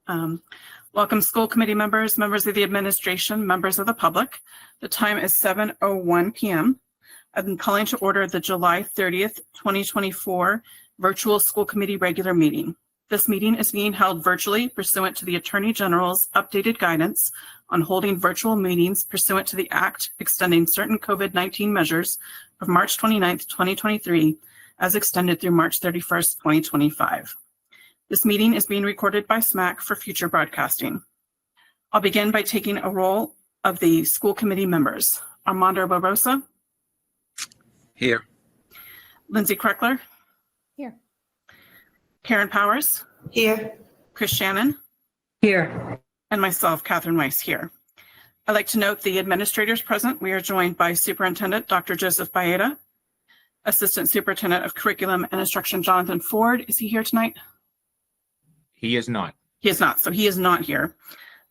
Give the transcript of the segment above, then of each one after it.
Um, Welcome school committee members, members of the administration, members of the public. The time is 7:01 p.m. I'm calling to order the July 30th, 2024 virtual school committee regular meeting. This meeting is being held virtually pursuant to the Attorney General's updated guidance on holding virtual meetings pursuant to the Act extending certain COVID-19 measures of March 29th, 2023, as extended through March 31st, 2025. This meeting is being recorded by SMAC for future broadcasting. I'll begin by taking a roll of the school committee members. Armando Barbosa. Here. Lindsay Kreckler. Here. Karen Powers. Here. Chris Shannon. Here. And myself, Catherine Weiss, here. I'd like to note the administrators present. We are joined by Superintendent Dr. Joseph Baeta, Assistant Superintendent of Curriculum and Instruction, Jonathan Ford. Is he here tonight? He is not. He is not, so he is not here.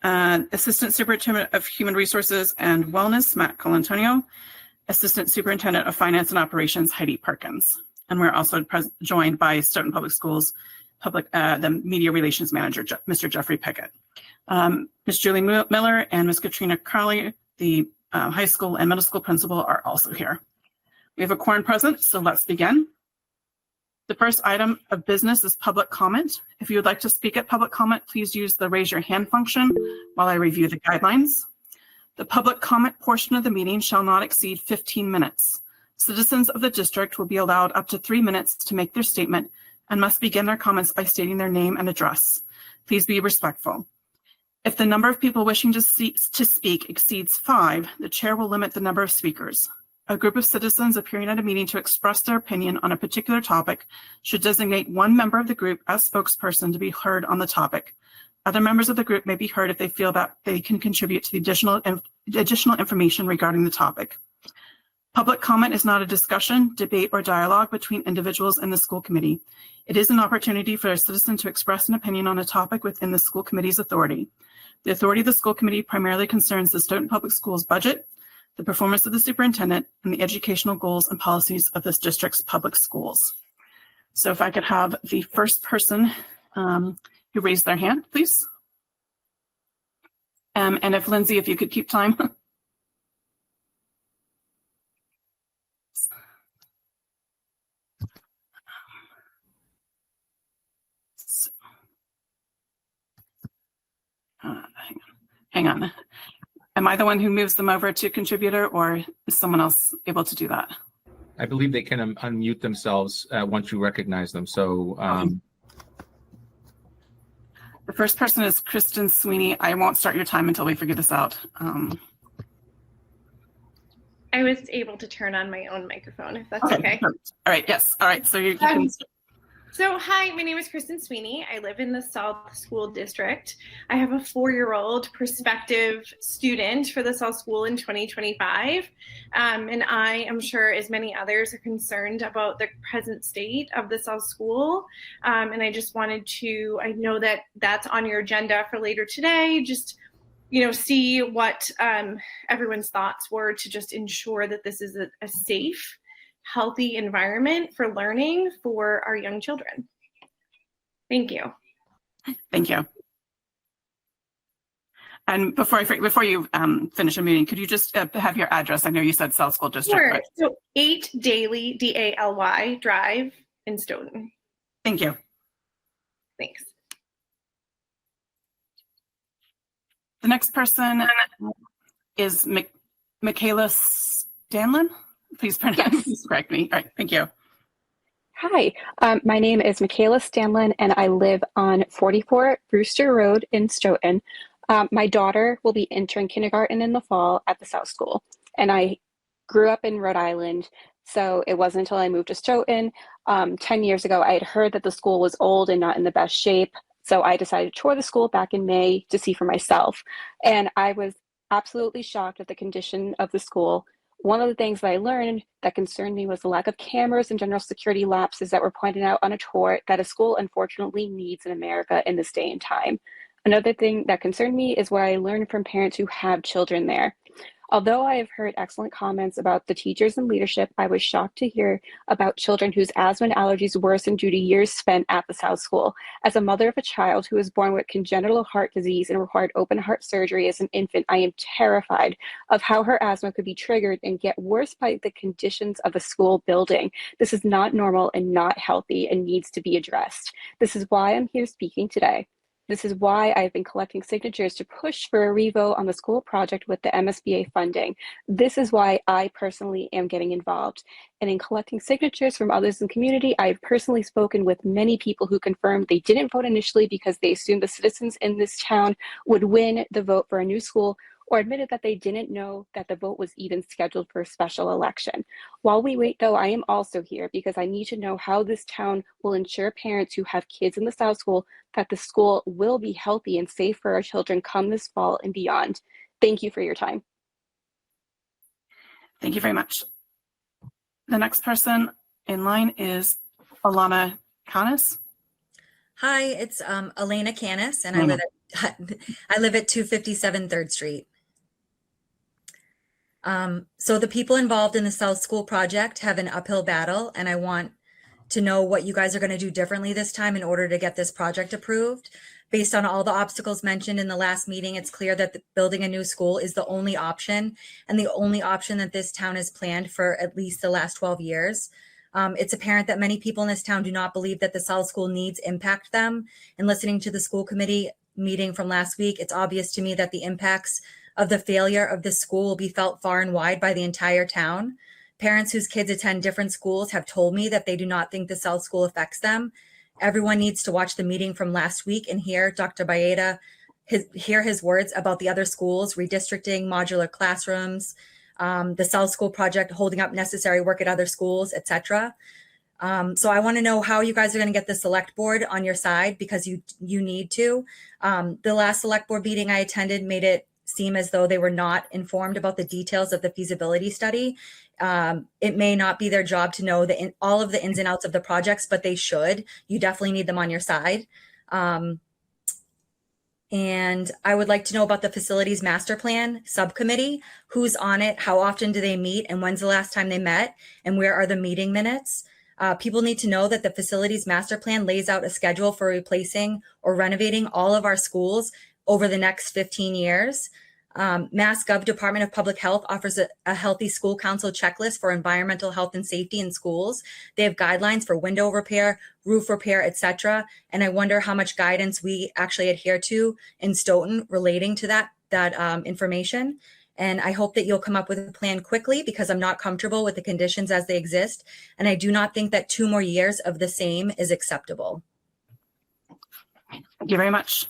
Assistant Superintendent of Human Resources and Wellness, Matt Colantonio. Assistant Superintendent of Finance and Operations, Heidi Perkins. And we're also joined by Stoughton Public Schools, the Media Relations Manager, Mr. Jeffrey Pickett. Ms. Julie Miller and Ms. Katrina Carley, the high school and middle school principal, are also here. We have a quorum present, so let's begin. The first item of business is public comment. If you would like to speak at public comment, please use the raise your hand function while I review the guidelines. The public comment portion of the meeting shall not exceed 15 minutes. Citizens of the district will be allowed up to 3 minutes to make their statement and must begin their comments by stating their name and address. Please be respectful. If the number of people wishing to speak exceeds 5, the chair will limit the number of speakers. A group of citizens appearing at a meeting to express their opinion on a particular topic should designate one member of the group as spokesperson to be heard on the topic. Other members of the group may be heard if they feel that they can contribute to the additional information regarding the topic. Public comment is not a discussion, debate, or dialogue between individuals in the school committee. It is an opportunity for a citizen to express an opinion on a topic within the school committee's authority. The authority of the school committee primarily concerns the Stoughton Public Schools budget, the performance of the superintendent, and the educational goals and policies of this district's public schools. So if I could have the first person who raised their hand, please. And if Lindsay, if you could keep time. Hang on. Am I the one who moves them over to contributor, or is someone else able to do that? I believe they can unmute themselves once you recognize them. So the first person is Kristen Sweeney. I won't start your time until we figure this out. I was able to turn on my own microphone, if that's okay. All right. Yes. All right. So you can. So hi, my name is Kristen Sweeney. I live in the South School District. I have a 4-year-old prospective student for the South School in 2025. And I am sure, as many others, are concerned about the present state of the South School. And I just wanted to, I know that that's on your agenda for later today, just see what everyone's thoughts were to just ensure that this is a safe, healthy environment for learning for our young children. Thank you. Thank you. And before you finish a meeting, could you just have your address? I know you said South School District. Sure. But... So 8 Daly, D-A-L-Y Drive in Stoughton. Thank you. Thanks. The next person is Michaela Stanlin. Please correct me. All right, thank you. Hi, my name is Michaela Stanlin, and I live on 44 Brewster Road in Stoughton. My daughter will be entering kindergarten in the fall at the South School, and I grew up in Rhode Island, so it wasn't until I moved to Stoughton 10 years ago. I had heard that the school was old and not in the best shape, so I decided to tour the school back in May to see for myself, and I was absolutely shocked at the condition of the school. One of the things that I learned that concerned me was the lack of cameras and general security lapses that were pointed out on a tour that a school unfortunately needs in America in this day and time. Another thing that concerned me is what I learned from parents who have children there. Although I have heard excellent comments about the teachers and leadership, I was shocked to hear about children whose asthma and allergies worsened due to years spent at the South School. As a mother of a child who was born with congenital heart disease and required open heart surgery as an infant, I am terrified of how her asthma could be triggered and get worse by the conditions of a school building. This is not normal and not healthy and needs to be addressed. This is why I'm here speaking today. This is why I've been collecting signatures to push for a revote on the school project with the MSBA funding. This is why I personally am getting involved. And in collecting signatures from others in the community, I've personally spoken with many people who confirmed they didn't vote initially because they assumed the citizens in this town would win the vote for a new school, or admitted that they didn't know that the vote was even scheduled for a special election. While we wait, though, I am also here because I need to know how this town will ensure parents who have kids in the South School that the school will be healthy and safe for our children come this fall and beyond. Thank you for your time. Thank you very much. The next person in line is Alana Canis. Hi, it's Elena Canis, and I live at 257 3rd Street. So the people involved in the South School project have an uphill battle, and I want to know what you guys are going to do differently this time in order to get this project approved. Based on all the obstacles mentioned in the last meeting, it's clear that building a new school is the only option, and the only option that this town has planned for at least the last 12 years. It's apparent that many people in this town do not believe that the South School needs impact them. And listening to the school committee meeting from last week, it's obvious to me that the impacts of the failure of this school will be felt far and wide by the entire town. Parents whose kids attend different schools have told me that they do not think the South School affects them. Everyone needs to watch the meeting from last week and hear Dr. Baeta, hear his words about the other schools, redistricting, modular classrooms, the South School project holding up necessary work at other schools, etc. So I want to know how you guys are going to get the select board on your side, because you need to. The last select board meeting I attended made it seem as though they were not informed about the details of the feasibility study. It may not be their job to know all of the ins and outs of the projects, but they should. You definitely need them on your side. And I would like to know about the facilities master plan subcommittee. Who's on it? How often do they meet? And when's the last time they met? And where are the meeting minutes? People need to know that the facilities master plan lays out a schedule for replacing or renovating all of our schools over the next 15 years. Mass Gov Department of Public Health offers a healthy school council checklist for environmental health and safety in schools. They have guidelines for window repair, roof repair, etc. And I wonder how much guidance we actually adhere to in Stoughton relating to that information. And I hope that you'll come up with a plan quickly, because I'm not comfortable with the conditions as they exist. And I do not think that 2 more years of the same is acceptable. Thank you very much.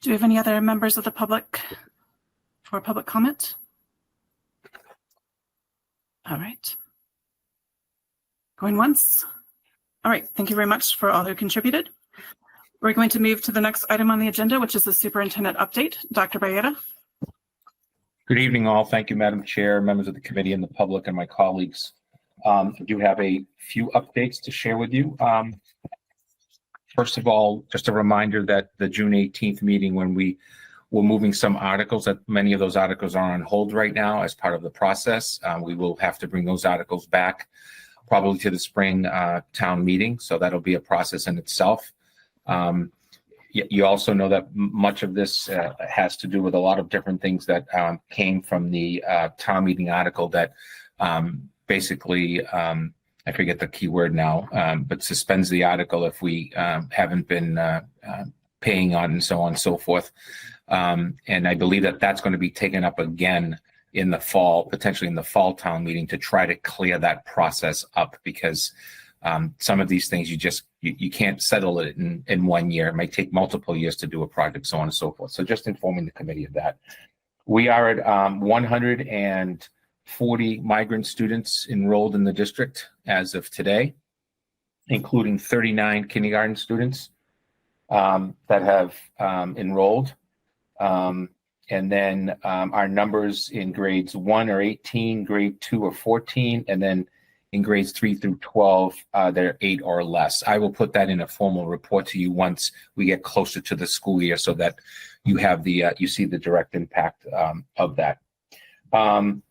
Do we have any other members of the public for public comment? All right. Going once. All right. Thank you very much for all who contributed. We're going to move to the next item on the agenda, which is the superintendent update. Dr. Baeta. Good evening, all. Thank you, Madam Chair, members of the committee, and the public, and my colleagues. I do have a few updates to share with you. First of all, just a reminder that the June 18th meeting, when we were moving some articles, that many of those articles are on hold right now as part of the process. We will have to bring those articles back probably to the spring town meeting. So that'll be a process in itself. You also know that much of this has to do with a lot of different things that came from the town meeting article that basically, I forget the key word now, but suspends the article if we haven't been paying on and so on and so forth. And I believe that that's going to be taken up again in the fall, potentially in the fall town meeting, to try to clear that process up, because some of these things you can't settle it in 1 year. It might take multiple years to do a project, so on and so forth. So just informing the committee of that. We are at 140 migrant students enrolled in the district as of today, including 39 kindergarten students that have enrolled. And then our numbers in grades 1 are 18, grade 2 are 14, and then in grades 3 through 12, they're 8 or less. I will put that in a formal report to you once we get closer to the school year, so that you have you see the direct impact of that. The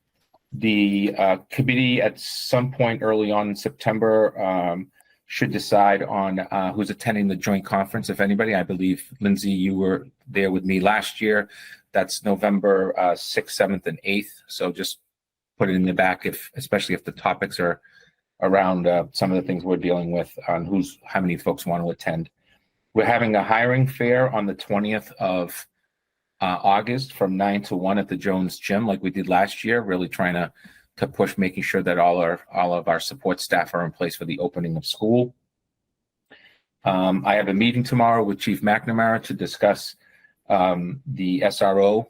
committee at some point early on in September should decide on who's attending the joint conference, if anybody. I believe, Lindsay, you were there with me last year. That's November 6th, 7th, and 8th. So just put it in the back, especially if the topics are around some of the things we're dealing with on how many folks want to attend. We're having a hiring fair on the 20th of August from 9 to 1 at the Jones Gym, like we did last year, really trying to push, making sure that all of our support staff are in place for the opening of school. I have a meeting tomorrow with Chief McNamara to discuss the SRO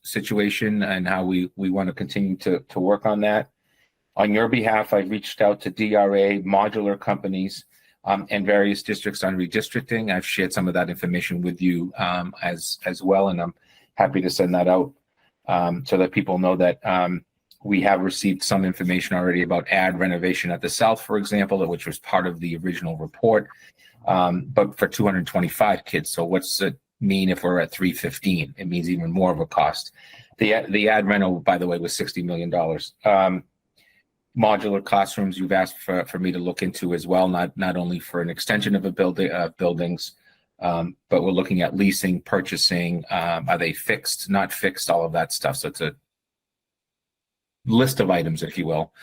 situation and how we want to continue to work on that. On your behalf, I've reached out to DRA, modular companies, and various districts on redistricting. I've shared some of that information with you as well, and I'm happy to send that out so that people know that we have received some information already about ad renovation at the South, for example, which was part of the original report, but for 225 kids. So what's it mean if we're at 315? It means even more of a cost. The ad reno, by the way, was $60 million. Modular classrooms you've asked for me to look into as well, not only for an extension of a buildings, but we're looking at leasing, purchasing, are they fixed, not fixed, all of that stuff. So it's a list of items, if you will.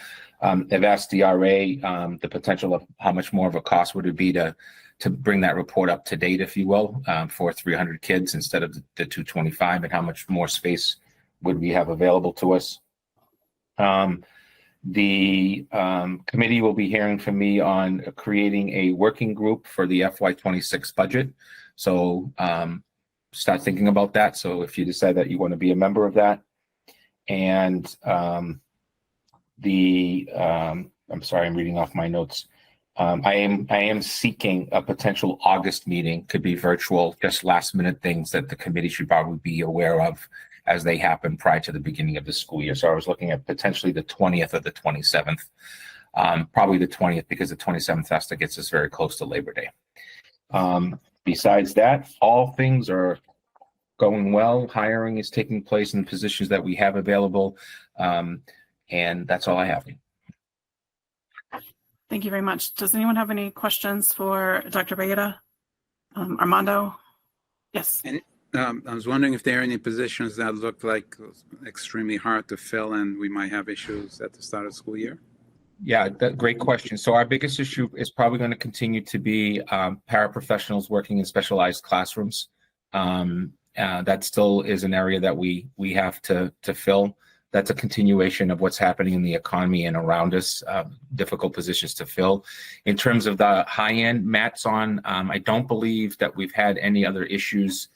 I've asked DRA the potential of how much more of a cost would it be to bring that report up to date, if you will, for 300 kids instead of the 225, and how much more space would we have available to us. The committee will be hearing from me on creating a working group for the FY26 budget. So start thinking about that. So if you decide that you want to be a member of that. And I'm sorry, I'm reading off my notes. I am seeking a potential August meeting, could be virtual, just last minute things that the committee should probably be aware of as they happen prior to the beginning of the school year. So I was looking at potentially the 20th or the 27th, probably the 20th, because the 27th has to get us very close to Labor Day. Besides that, all things are going well. Hiring is taking place in the positions that we have available. And that's all I have. Thank you very much. Does anyone have any questions for Dr. Bayeda? Armando? Yes. I was wondering if there are any positions that look like extremely hard to fill and we might have issues at the start of the school year? Yeah, great question. So our biggest issue is probably going to continue to be paraprofessionals working in specialized classrooms. That still is an area that we have to fill. That's a continuation of what's happening in the economy and around us, difficult positions to fill. In terms of the high end, Matt's on. I don't believe that we've had any other issues.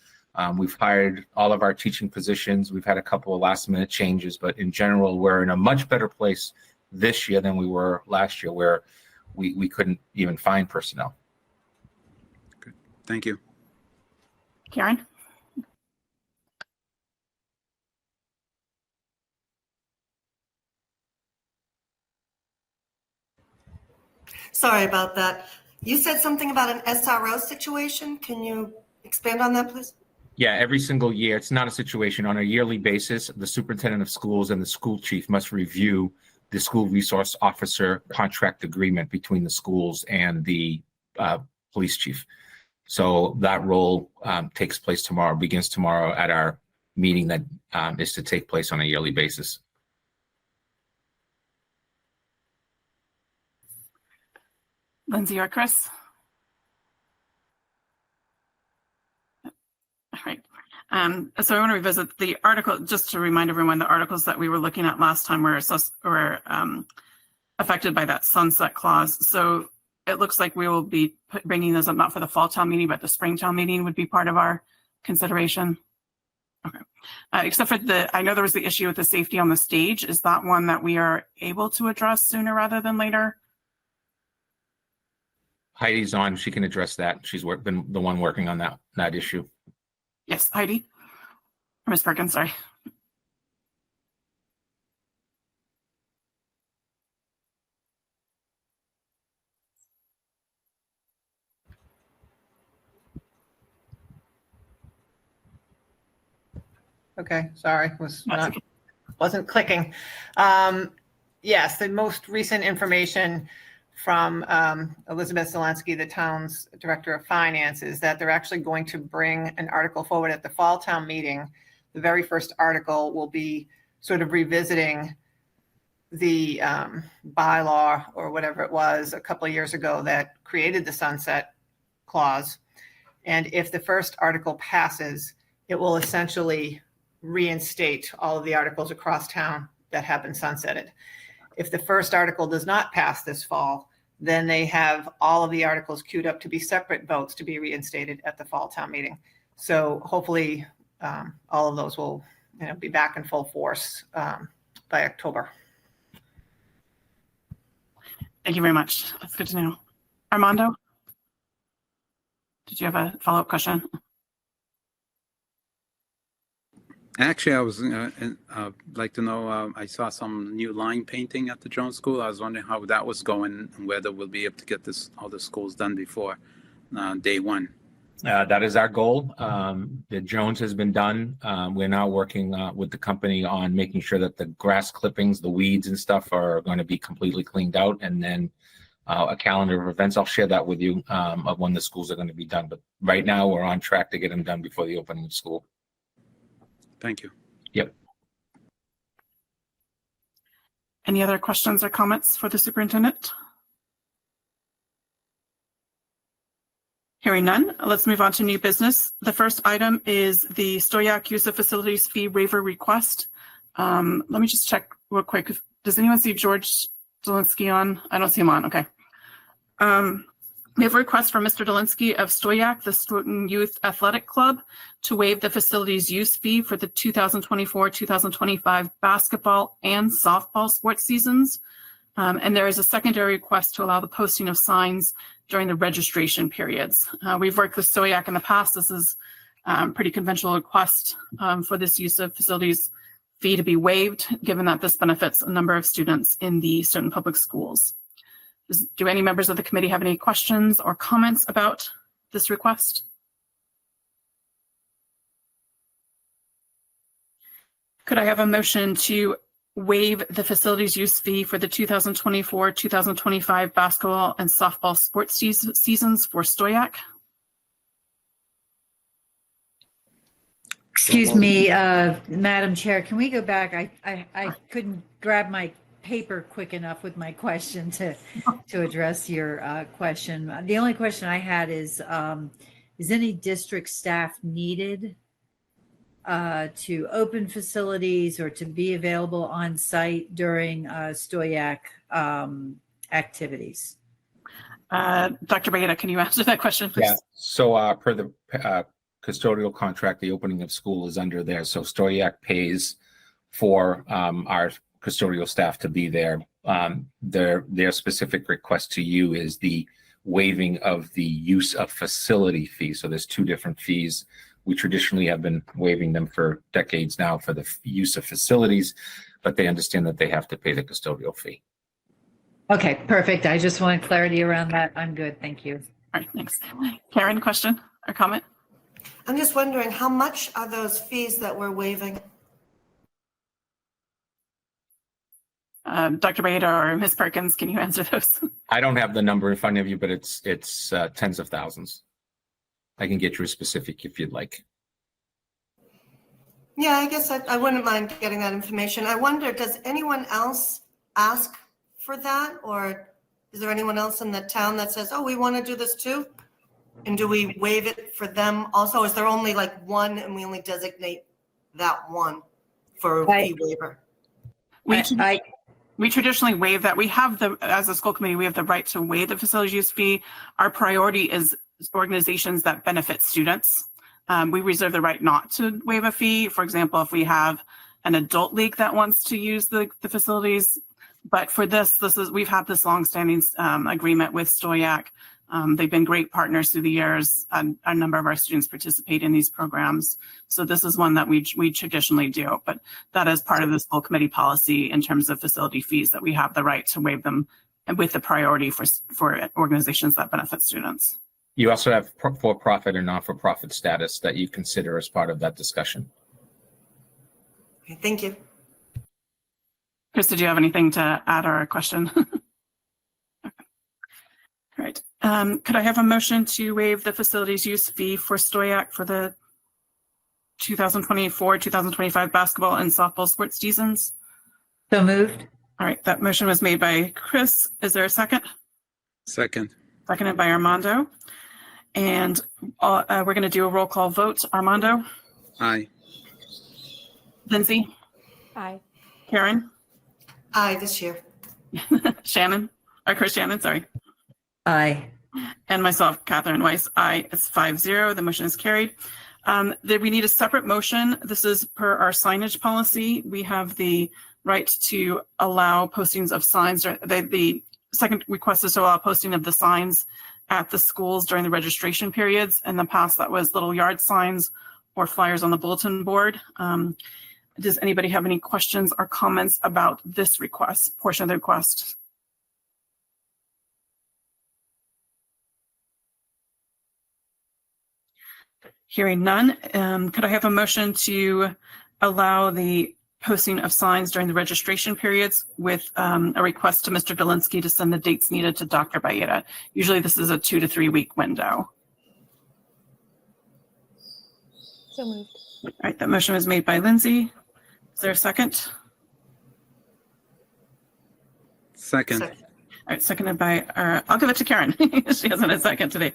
We've hired all of our teaching positions. We've had a couple of last minute changes, but in general, we're in a much better place this year than we were last year, where we couldn't even find personnel. Good. Thank you. Karen? Sorry about that. You said something about an SRO situation. Can you expand on that, please? Yeah, every single year, it's not a situation. On a yearly basis, the superintendent of schools and the school chief must review the school resource officer contract agreement between the schools and the police chief. So that role takes place tomorrow, begins tomorrow at our meeting that is to take place on a yearly basis. Lindsay or Chris? All right. So I want to revisit the article, just to remind everyone, the articles that we were looking at last time were affected by that sunset clause. So it looks like we will be bringing those up, not for the fall town meeting, but the spring town meeting would be part of our consideration. Okay. Except for I know there was the issue with the safety on the stage. Is that one that we are able to address sooner rather than later? Heidi's on. She can address that. She's been the one working on that issue. Yes, Heidi. Or Ms. Perkins, sorry. Okay, sorry, was That's not okay. wasn't clicking. Yes, the most recent information from Elizabeth Zelensky, the town's director of finance, is that they're actually going to bring an article forward at the fall town meeting. The very first article will be sort of revisiting the bylaw or whatever it was a couple of years ago that created the sunset clause. And if the first article passes, it will essentially reinstate all of the articles across town that have been sunsetted. If the first article does not pass this fall, then they have all of the articles queued up to be separate votes to be reinstated at the fall town meeting. So hopefully all of those will be back in full force by October. Thank you very much. That's good to know. Armando, did you have a follow-up question? Actually, I was like to know, I saw some new line painting at the Jones School. I was wondering how that was going and whether we'll be able to get all the schools done before day one. That is our goal. The Jones has been done. We're now working with the company on making sure that the grass clippings, the weeds and stuff are going to be completely cleaned out, and then a calendar of events. I'll share that with you of when the schools are going to be done. But right now we're on track to get them done before the opening of school. Thank you. Yep. Any other questions or comments for the superintendent? Hearing none, let's move on to new business. The first item is the Stoyak use of facilities fee waiver request. Let me just check real quick. Does anyone see George Dolinsky on? I don't see him on. Okay. We have a request from Mr. Dolinsky of Stoyak, the Stoughton Youth Athletic Club, to waive the facilities use fee for the 2024-2025 basketball and softball sports seasons. And there is a secondary request to allow the posting of signs during the registration periods. We've worked with Stoyak in the past. This is pretty conventional request for this use of facilities fee to be waived, given that this benefits a number of students in the Stoughton Public Schools. Do any members of the committee have any questions or comments about this request? Could I have a motion to waive the facilities use fee for the 2024-2025 basketball and softball sports seasons for Stoyak? Excuse me, Madam Chair, can we go back? I couldn't grab my paper quick enough with my question to address your question. The only question I had is any district staff needed to open facilities or to be available on site during Stoyak activities? Dr. Bayeda, can you answer that question, please? Yeah. So per the custodial contract, the opening of school is under there. So Stoyak pays for our custodial staff to be there. Their specific request to you is the waiving of the use of facility fee. So there's two different fees. We traditionally have been waiving them for decades now for the use of facilities, but they understand that they have to pay the custodial fee. Okay, perfect. I just wanted clarity around that. I'm good. Thank you. All right, thanks. Karen, question or comment? I'm just wondering, how much are those fees that we're waiving? Dr. Bayeda or Ms. Perkins, can you answer those? I don't have the number in front of you, but it's tens of thousands. I can get you a specific if you'd like. Yeah, I guess I wouldn't mind getting that information. I wonder, does anyone else ask for that? Or is there anyone else in the town that says, oh, we want to do this too? And do we waive it for them also? Is there only like one and we only designate that one for a fee waiver? We traditionally waive that. We have as a school committee, we have the right to waive the facilities use fee. Our priority is organizations that benefit students. We reserve the right not to waive a fee. For example, if we have an adult league that wants to use the facilities. But for we've had this longstanding agreement with Stoyak. They've been great partners through the years. A number of our students participate in these programs. So this is one that we traditionally do, but that is part of the school committee policy in terms of facility fees, that we have the right to waive them and with the priority for organizations that benefit students. You also have for-profit or not-for-profit status that you consider as part of that discussion. Okay, thank you. Chris, did you have anything to add or a question? Okay. All right. Could I have a motion to waive the facilities use fee for Stoyak for the 2024-2025 basketball and softball sports seasons? So moved. All right, that motion was made by Chris. Is there a second? Second. Seconded by Armando. And we're going to do a roll call vote. Armando? Aye. Lindsay? Aye. Karen? Aye, this year. Shannon? Or Chris Shannon, sorry. Aye. And myself, Catherine Weiss. Aye, it's 5-0. The motion is carried. We need a separate motion. This is per our signage policy. We have the right to allow postings of signs. The second request is to allow posting of the signs at the schools during the registration periods. In the past, that was little yard signs or flyers on the bulletin board. Does anybody have any questions or comments about this request, portion of the request? Hearing none, could I have a motion to allow the posting of signs during the registration periods with a request to Mr. Dolinsky to send the dates needed to Dr. Baeta? Usually this is a 2 to 3 week window. So moved. All right, that motion was made by Lindsay. Is there a second? Second. Second. All right, seconded by, I'll give it to Karen. She hasn't a second today.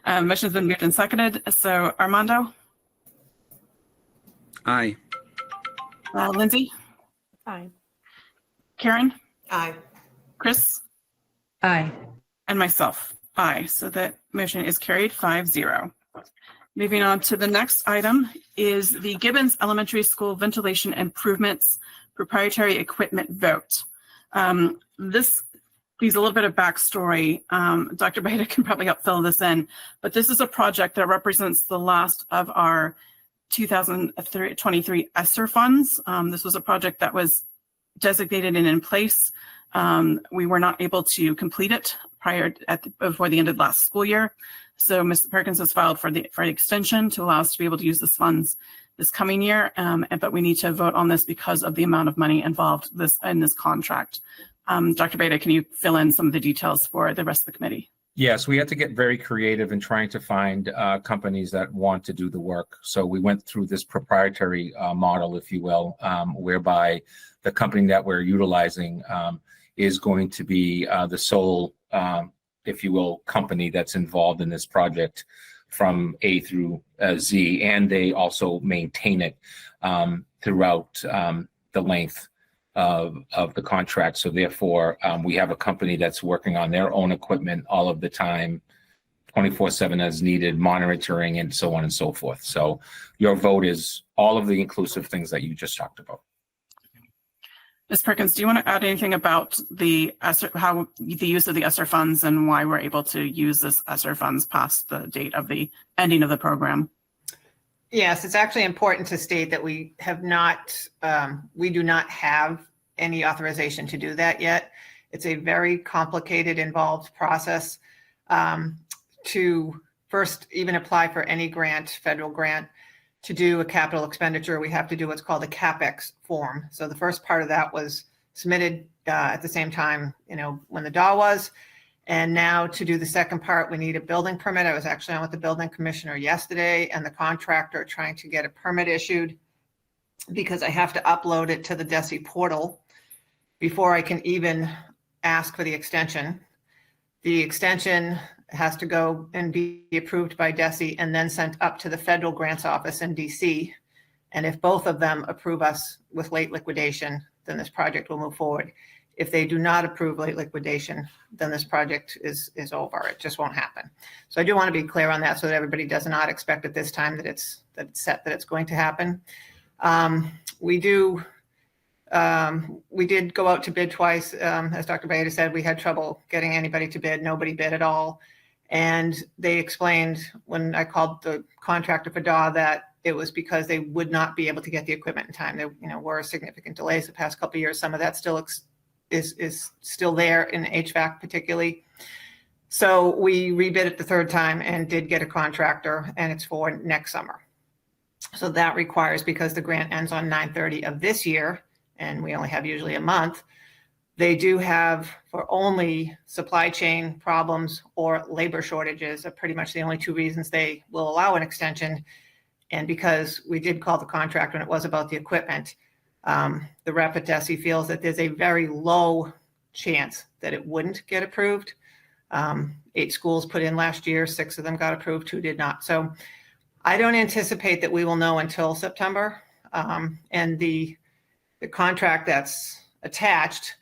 Motion's been moved and seconded. So Armando? Aye. Lindsay? Aye. Karen? Aye. Chris? Aye. And myself, aye. So that motion is carried 5-0. Moving on to the next item is the Gibbons Elementary School Ventilation Improvements Proprietary Equipment Vote. This gives a little bit of backstory. Dr. Baeta can probably help fill this in, but this is a project that represents the last of our 2023 ESSER funds. This was a project that was designated and in place. We were not able to complete it before the end of last school year. So Ms. Perkins has filed for the extension to allow us to be able to use this funds this coming year. But we need to vote on this because of the amount of money involved in this contract. Dr. Baeta, can you fill in some of the details for the rest of the committee? Yes, we had to get very creative in trying to find companies that want to do the work. So we went through this proprietary model, if you will, whereby the company that we're utilizing is going to be the sole, if you will, company that's involved in this project from A through Z, and they also maintain it throughout the length of the contract. So therefore, we have a company that's working on their own equipment all of the time, 24/7 as needed, monitoring, and so on and so forth. So your vote is all of the inclusive things that you just talked about. Ms. Perkins, do you want to add anything about the ESSER, how the use of the ESSER funds and why we're able to use this ESSER funds past the date of the ending of the program? Yes, it's actually important to state that we do not have any authorization to do that yet. It's a very complicated, involved process to first even apply for any grant, federal grant. To do a capital expenditure, we have to do what's called a CapEx form. So the first part of that was submitted at the same time, when the DAW was. And now to do the second part, we need a building permit. I was actually on with the building commissioner yesterday and the contractor trying to get a permit issued because I have to upload it to the DESI portal before I can even ask for the extension. The extension has to go and be approved by DESI and then sent up to the federal grants office in DC. And if both of them approve us with late liquidation, then this project will move forward. If they do not approve late liquidation, then this project is over. It just won't happen. So I do want to be clear on that so that everybody does not expect at this time that it's set that it's going to happen. We did go out to bid twice. As Dr. Baeta said, we had trouble getting anybody to bid. Nobody bid at all. And they explained when I called the contractor for DAW that it was because they would not be able to get the equipment in time. There were significant delays the past couple of years. Some of that still is still there in HVAC particularly. So we rebid it the third time and did get a contractor, and it's for next summer. So that requires, because the grant ends on 9/30 of this year, and we only have usually a month, they do have, for only supply chain problems or labor shortages, are pretty much the only two reasons they will allow an extension. And because we did call the contractor and it was about the equipment, the rep at DESE feels that there's a very low chance that it wouldn't get approved. 8 schools put in last year, 6 of them got approved, 2 did not. So I don't anticipate that we will know until September. And the contract that's attached,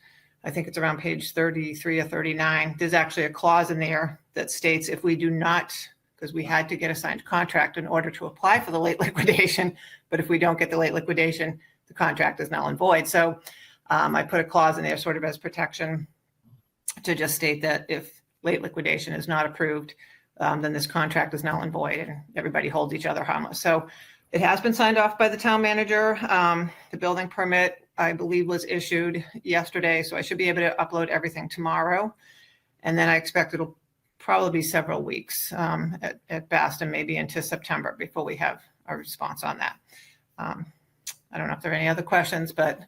I think it's around page 33 or 39, there's actually a clause in there that states if we do not, because we had to get a signed contract in order to apply for the late liquidation, but if we don't get the late liquidation, the contract is null and void. So I put a clause in there sort of as protection to just state that if late liquidation is not approved, then this contract is null and void and everybody holds each other harmless. So it has been signed off by the town manager. The building permit, I believe, was issued yesterday, so I should be able to upload everything tomorrow. And then I expect it'll probably be several weeks at best, and maybe into September before we have a response on that. I don't know if there are any other questions, but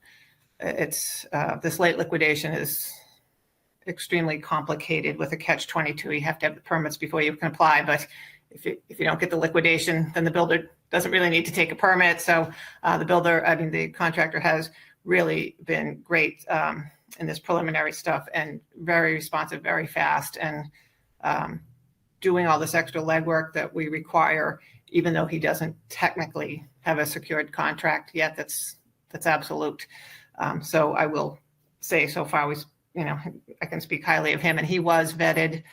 it's this late liquidation is extremely complicated with a catch-22. You have to have the permits before you can apply, but if you don't get the liquidation, then the builder doesn't really need to take a permit. So the contractor has really been great in this preliminary stuff and very responsive, very fast, and doing all this extra legwork that we require, even though he doesn't technically have a secured contract yet. That's absolute. So I will say so far I can speak highly of him, and he was vetted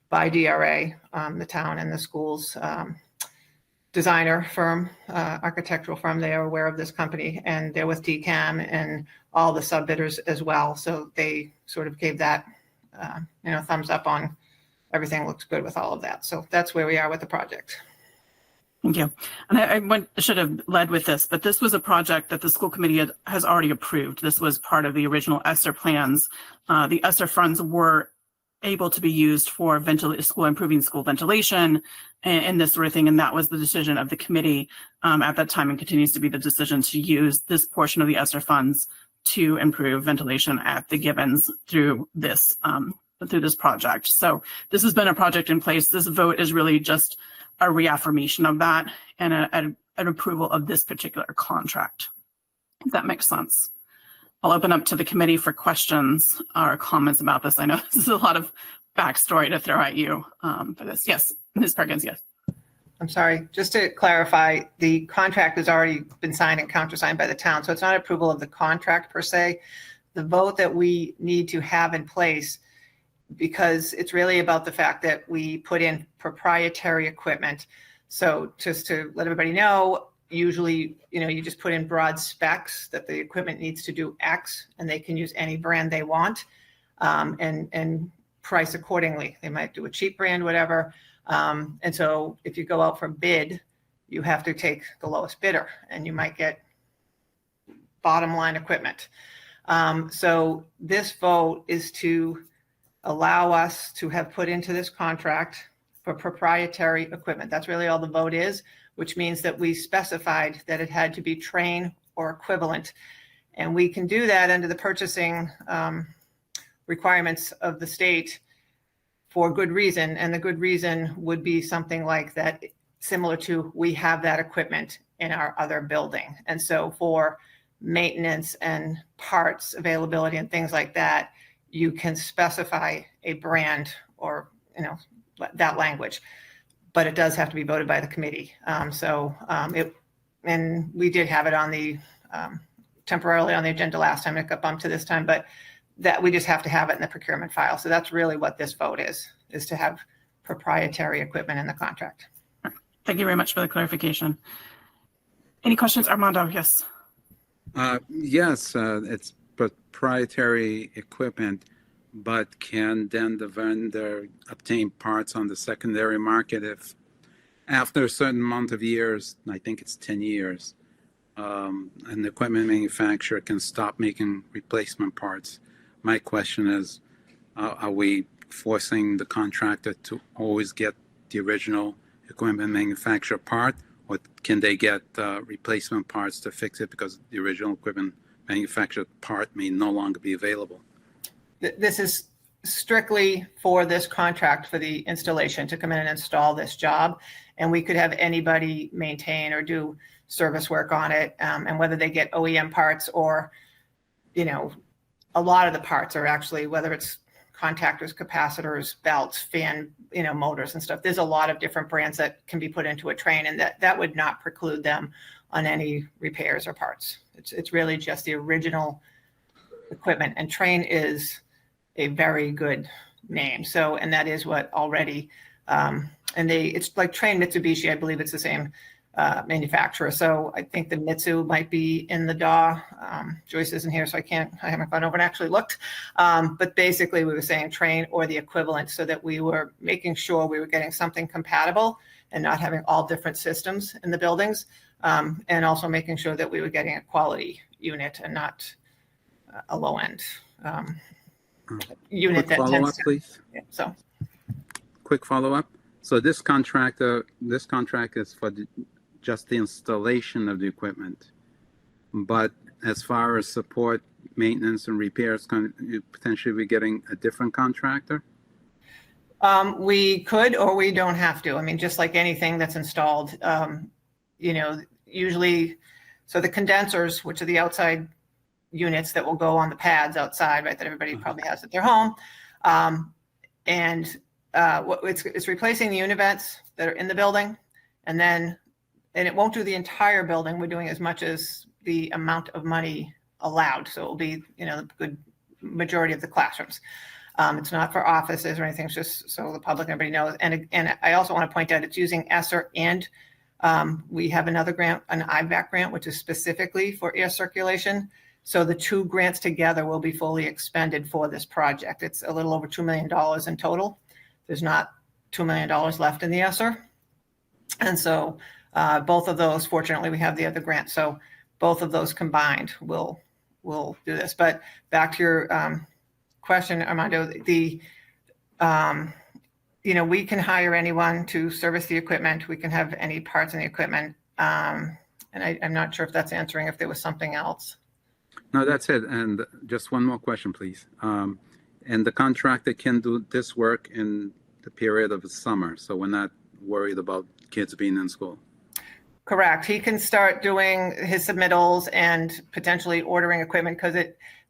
by DRA, the town and the school's designer firm, architectural firm. They are aware of this company, and they're with DCAM and all the sub bidders as well. So they sort of gave that, thumbs up on everything looks good with all of that. So that's where we are with the project. Thank you. And I should have led with this, but this was a project that the school committee has already approved. This was part of the original ESSER plans. The ESSER funds were able to be used for improving school ventilation and this sort of thing. And that was the decision of the committee at that time, and continues to be the decision to use this portion of the ESSER funds to improve ventilation at the Gibbons through this project. So this has been a project in place. This vote is really just a reaffirmation of that and an approval of this particular contract, if that makes sense. I'll open up to the committee for questions or comments about this. I know this is a lot of backstory to throw at you for this. Yes, Ms. Perkins, yes. I'm sorry, just to clarify, the contract has already been signed and countersigned by the town, so it's not approval of the contract per se. The vote that we need to have in place, because it's really about the fact that we put in proprietary equipment. So just to let everybody know, usually, you just put in broad specs that the equipment needs to do X, and they can use any brand they want, and price accordingly. They might do a cheap brand, whatever. And so if you go out for bid, you have to take the lowest bidder, and you might get bottom line equipment. So this vote is to allow us to have put into this contract for proprietary equipment. That's really all the vote is, which means that we specified that it had to be train or equivalent. And we can do that under the purchasing requirements of the state for good reason. And the good reason would be something like that, similar to we have that equipment in our other building. And so for maintenance and parts availability and things like that, you can specify a brand or, that language, but it does have to be voted by the committee. And we did have it on the, temporarily on the agenda last time, it got bumped to this time, but that we just have to have it in the procurement file. So that's really what this vote is to have proprietary equipment in the contract. Thank you very much for the clarification. Any questions, Armando? Yes. Yes, it's proprietary equipment, but can then the vendor obtain parts on the secondary market if after a certain amount of years, I think it's 10 years, an equipment manufacturer can stop making replacement parts? My question is, are we forcing the contractor to always get the original equipment manufacturer part, or can they get replacement parts to fix it because the original equipment manufactured part may no longer be available? This is strictly for this contract for the installation to come in and install this job. And we could have anybody maintain or do service work on it. And whether they get OEM parts or, you know, a lot of the parts are actually, whether it's contactors, capacitors, belts, fan, you know, motors and stuff. There's a lot of different brands that can be put into a train, and that would not preclude them on any repairs or parts. It's really just the original equipment, and Train is a very good name. So, and that is what already, it's like Train Mitsubishi, I believe it's the same manufacturer. So I think the Mitsu might be in the DAW. Joyce isn't here, so I haven't gone over and actually looked. But basically we were saying Train or the equivalent, so that we were making sure we were getting something compatible and not having all different systems in the buildings. And also making sure that we were getting a quality unit and not a low end unit. Quick follow-up, please. Yeah, so. Quick follow-up. So this contract is for just the installation of the equipment, but as far as support, maintenance, and repairs, can you potentially be getting a different contractor? We could, or we don't have to. I mean, just like anything that's installed, you know, usually, so the condensers, which are the outside units that will go on the pads outside, right, that everybody probably has at their home. It's replacing the univents that are in the building, and it won't do the entire building. We're doing as much as the amount of money allowed. So it will be, you know, the good majority of the classrooms. It's not for offices or anything. It's just so the public, everybody knows. And I also want to point out it's using ESSER, and we have another grant, an IVAC grant, which is specifically for air circulation. So the two grants together will be fully expended for this project. It's a little over $2 million in total. There's not $2 million left in the ESSER. And so both of those, fortunately, we have the other grant. So both of those combined will do this. But back to your question, Armando, you know, we can hire anyone to service the equipment. We can have any parts in the equipment. And I'm not sure if that's answering if there was something else. No, that's it. And just one more question, please. And the contractor can do this work in the period of the summer, so we're not worried about kids being in school. Correct. He can start doing his submittals and potentially ordering equipment, because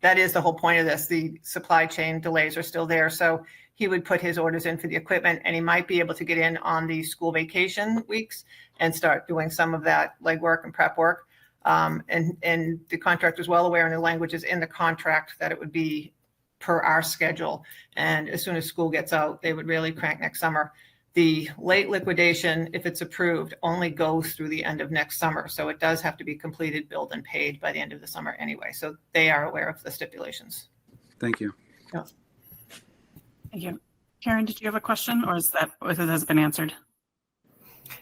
that is the whole point of this. The supply chain delays are still there. So he would put his orders in for the equipment, and he might be able to get in on the school vacation weeks and start doing some of that legwork and prep work. And the contractor is well aware, and the language is in the contract, that it would be per our schedule. And as soon as school gets out, they would really crank next summer. The late liquidation, if it's approved, only goes through the end of next summer. So it does have to be completed, billed, and paid by the end of the summer anyway. So they are aware of the stipulations. Thank you. Yeah. Thank you. Karen, did you have a question, or it has been answered?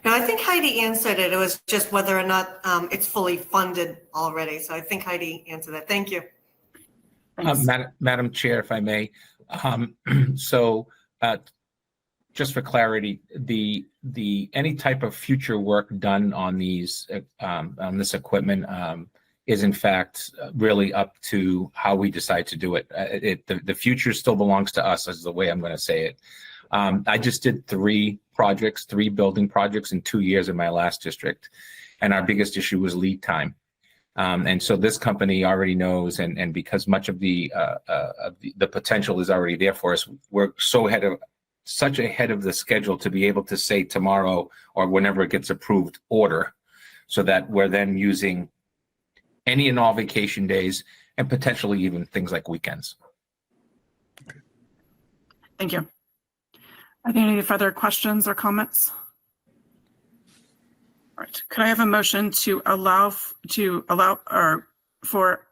No, I think Heidi answered it. It was just whether or not it's fully funded already. So I think Heidi answered that. Thank you. Madam Chair, if I may. Just for clarity, any type of future work done on these on this equipment is in fact really up to how we decide to do it. The future still belongs to us, is the way I'm going to say it. I just did 3 building projects in 2 years in my last district, and our biggest issue was lead time. And so this company already knows, and because much of the potential is already there for us, we're such ahead of the schedule to be able to say tomorrow or whenever it gets approved, order, so that we're then using any and all vacation days and potentially even things like weekends. Thank you. Are there any further questions or comments? All right. Could I have a motion to allow for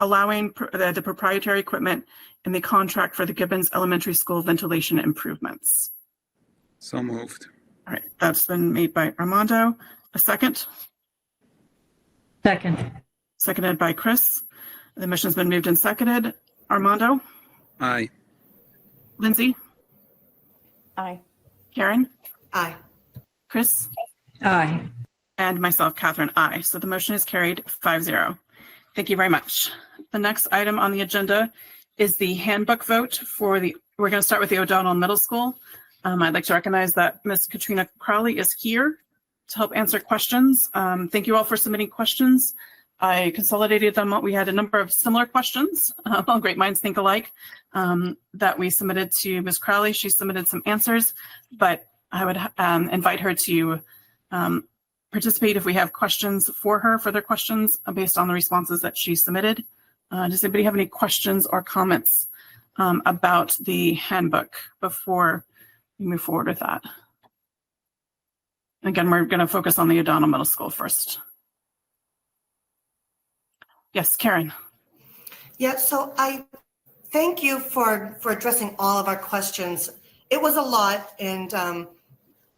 allowing the proprietary equipment in the contract for the Gibbons Elementary School ventilation improvements? So moved. All right. That's been made by Armando. A second? Second. Seconded by Chris. The motion's been moved and seconded. Armando? Aye. Lindsay? Aye. Karen? Aye. Chris? Aye. And myself, Catherine, aye. So the motion is carried 5-0. Thank you very much. The next item on the agenda is the handbook vote for we're going to start with the O'Donnell Middle School. I'd like to recognize that Ms. Katrina Crowley is here to help answer questions. Thank you all for submitting questions. I consolidated them. We had a number of similar questions, all great minds think alike, that we submitted to Ms. Crowley. She submitted some answers, but I would invite her to participate if we have questions for her, further questions based on the responses that she submitted. Does anybody have any questions or comments about the handbook before we move forward with that? Again, we're going to focus on the O'Donnell Middle School first. Yes, Karen. Yeah, so I thank you for addressing all of our questions. It was a lot, and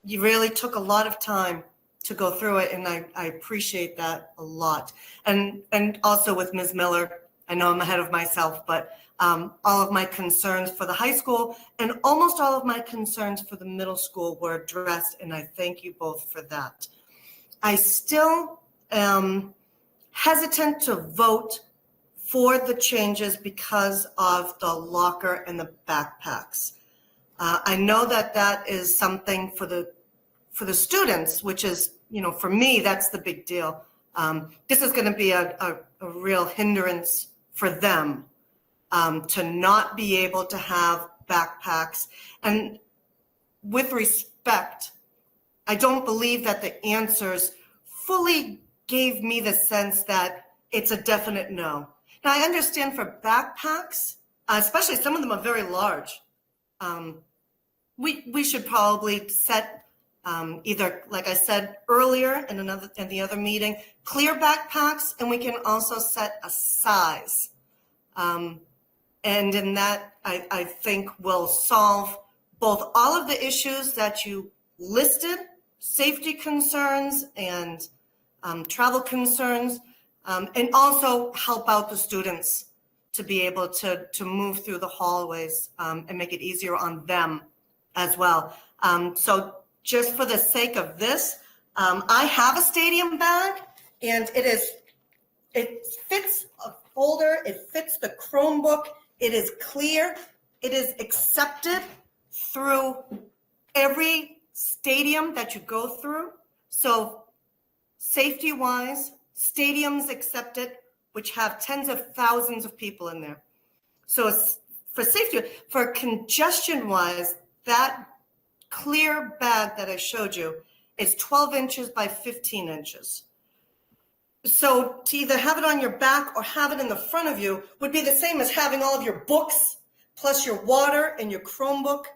you really took a lot of time to go through it, and I appreciate that a lot. And also with Ms. Miller, I know I'm ahead of myself, but all of my concerns for the high school and almost all of my concerns for the middle school were addressed, and I thank you both for that. I still am hesitant to vote for the changes because of the locker and the backpacks. I know that is something for the students, which is, for me, that's the big deal. This is going to be a real hindrance for them to not be able to have backpacks. And with respect, I don't believe that the answers fully gave me the sense that it's a definite no. Now, I understand for backpacks, especially some of them are very large. We should probably set either, like I said earlier in the other meeting, clear backpacks, and we can also set a size. And in that, I think will solve both all of the issues that you listed, safety concerns and travel concerns, and also help out the students to be able to move through the hallways and make it easier on them as well. So just for the sake of this, I have a stadium bag, and it fits a folder, it fits the Chromebook, it is clear, it is accepted through every stadium that you go through. So safety-wise, stadiums accept it, which have tens of thousands of people in there. So it's for safety, for congestion-wise, that clear bag that I showed you is 12 inches by 15 inches. So to either have it on your back or have it in the front of you would be the same as having all of your books, plus your water and your Chromebook.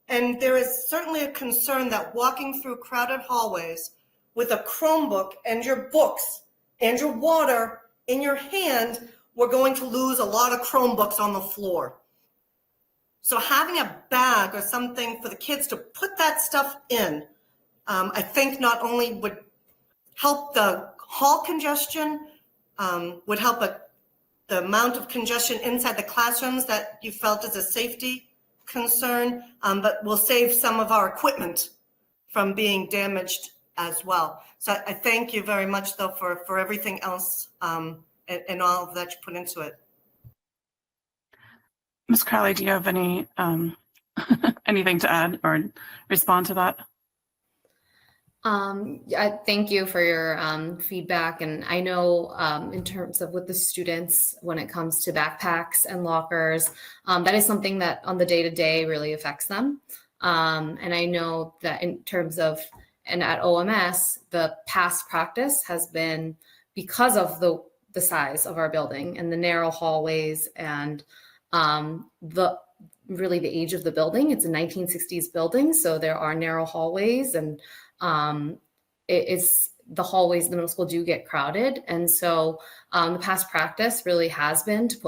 And there is certainly a concern that walking through crowded hallways with a Chromebook and your books and your water in your hand, we're going to lose a lot of Chromebooks on the floor. So having a bag or something for the kids to put that stuff in, I think not only would help the hall congestion, would help the amount of congestion inside the classrooms that you felt is a safety concern, but will save some of our equipment from being damaged as well. So I thank you very much, though, for everything else and all of that you put into it. Ms. Crowley, do you have any anything to add or respond to that? I thank you for your feedback. And I know in terms of with the students, when it comes to backpacks and lockers, that is something that on the day-to-day really affects them. And I know that in terms of, and at OMS, the past practice has been because of the size of our building and the narrow hallways and really the age of the building. It's a 1960s building, so there are narrow hallways, and the hallways in the middle school do get crowded. And so the past practice really has been to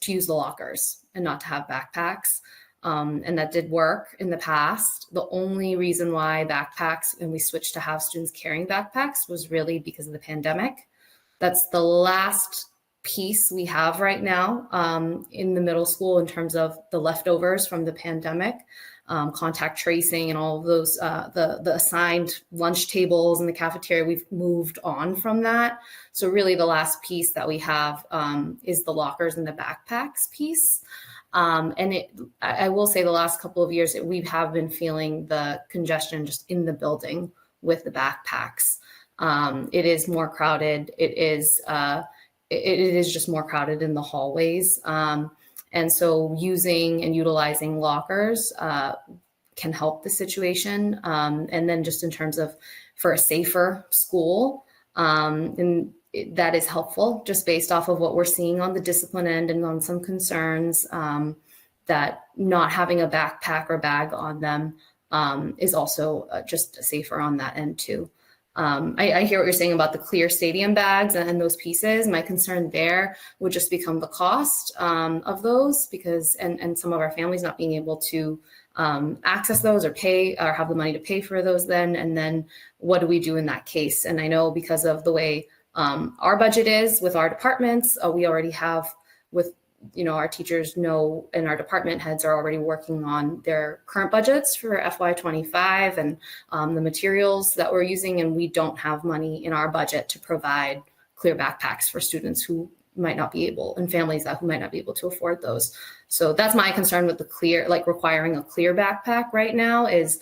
use the lockers and not to have backpacks. And that did work in the past. The only reason why backpacks, and we switched to have students carrying backpacks, was really because of the pandemic. That's the last piece we have right now in the middle school in terms of the leftovers from the pandemic. contact tracing and all of those, the assigned lunch tables in the cafeteria, we've moved on from that. So really the last piece that we have is the lockers and the backpacks piece. I will say the last couple of years, we have been feeling the congestion just in the building with the backpacks. It is more crowded. It is just more crowded in the hallways. And so using and utilizing lockers can help the situation. And then just in terms of for a safer school, and that is helpful just based off of what we're seeing on the discipline end and on some concerns that not having a backpack or bag on them is also just safer on that end too. I hear what you're saying about the clear stadium bags and those pieces. My concern there would just become the cost of those because, and some of our families not being able to access those or pay or have the money to pay for those then. And then what do we do in that case? And I know because of the way our budget is with our departments, we already have with, our teachers know and our department heads are already working on their current budgets for FY25 and the materials that we're using. And we don't have money in our budget to provide clear backpacks for students who might not be able and families who might not be able to afford those. So that's my concern with the clear, like requiring a clear backpack right now is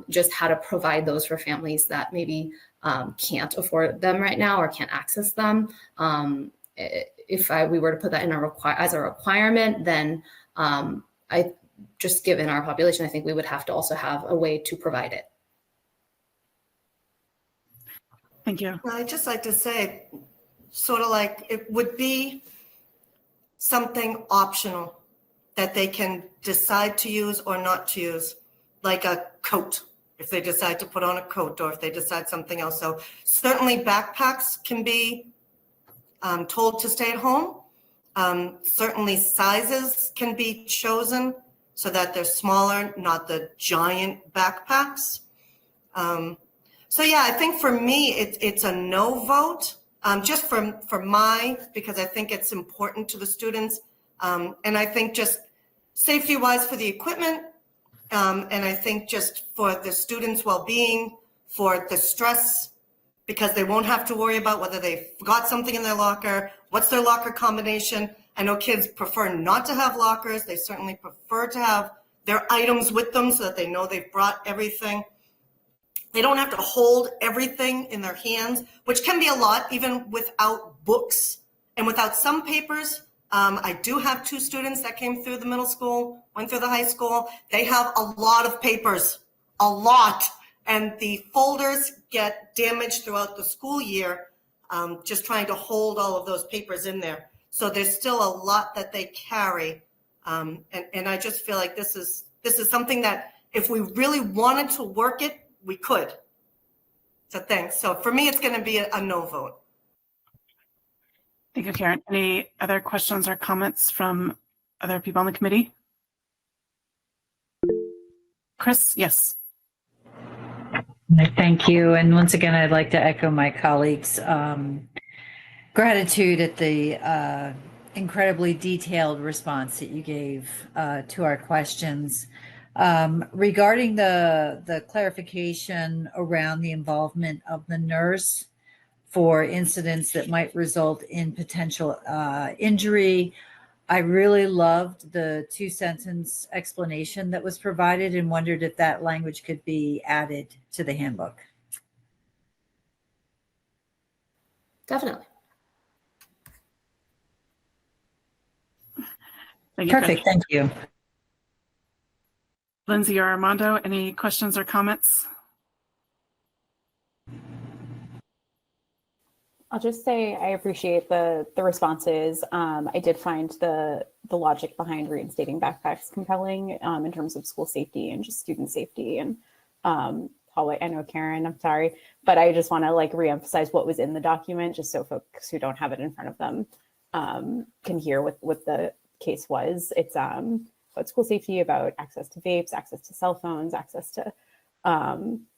just how to provide those for families that maybe can't afford them right now or can't access them. If we were to put that in as a requirement, then I just given our population, I think we would have to also have a way to provide it. Thank you. I'd just like to say, sort of like it would be something optional that they can decide to use or not to use, like a coat, if they decide to put on a coat or if they decide something else. So certainly backpacks can be told to stay at home. Certainly sizes can be chosen so that they're smaller, not the giant backpacks. So yeah, I think for me, it's a no vote, just because I think it's important to the students. And I think just safety wise for the equipment, and I think just for the students' well-being, for the stress, because they won't have to worry about whether they forgot something in their locker, what's their locker combination. I know kids prefer not to have lockers. They certainly prefer to have their items with them so that they know they've brought everything. They don't have to hold everything in their hands, which can be a lot, even without books and without some papers. I do have 2 students that came through the middle school, went through the high school. They have a lot of papers, a lot. And the folders get damaged throughout the school year, just trying to hold all of those papers in there. So there's still a lot that they carry. And I just feel like this is something that if we really wanted to work it, we could. So thanks. So for me, it's going to be a no vote. Thank you, Karen. Any other questions or comments from other people on the committee? Chris, yes. Thank you. And once again, I'd like to echo my colleagues' gratitude at the incredibly detailed response that you gave to our questions. Regarding the clarification around the involvement of the nurse for incidents that might result in potential injury, I really loved the 2-sentence explanation that was provided and wondered if that language could be added to the handbook. Definitely. Thank you, Perfect. Chris. Thank you. Lindsay or Armando, any questions or comments? I'll just say I appreciate the responses. I did find the logic behind reinstating backpacks compelling in terms of school safety and just student safety. And hallway, I know Karen, I'm sorry, but I just want to like reemphasize what was in the document, just so folks who don't have it in front of them can hear what the case was. It's about school safety, about access to vapes, access to cell phones, access to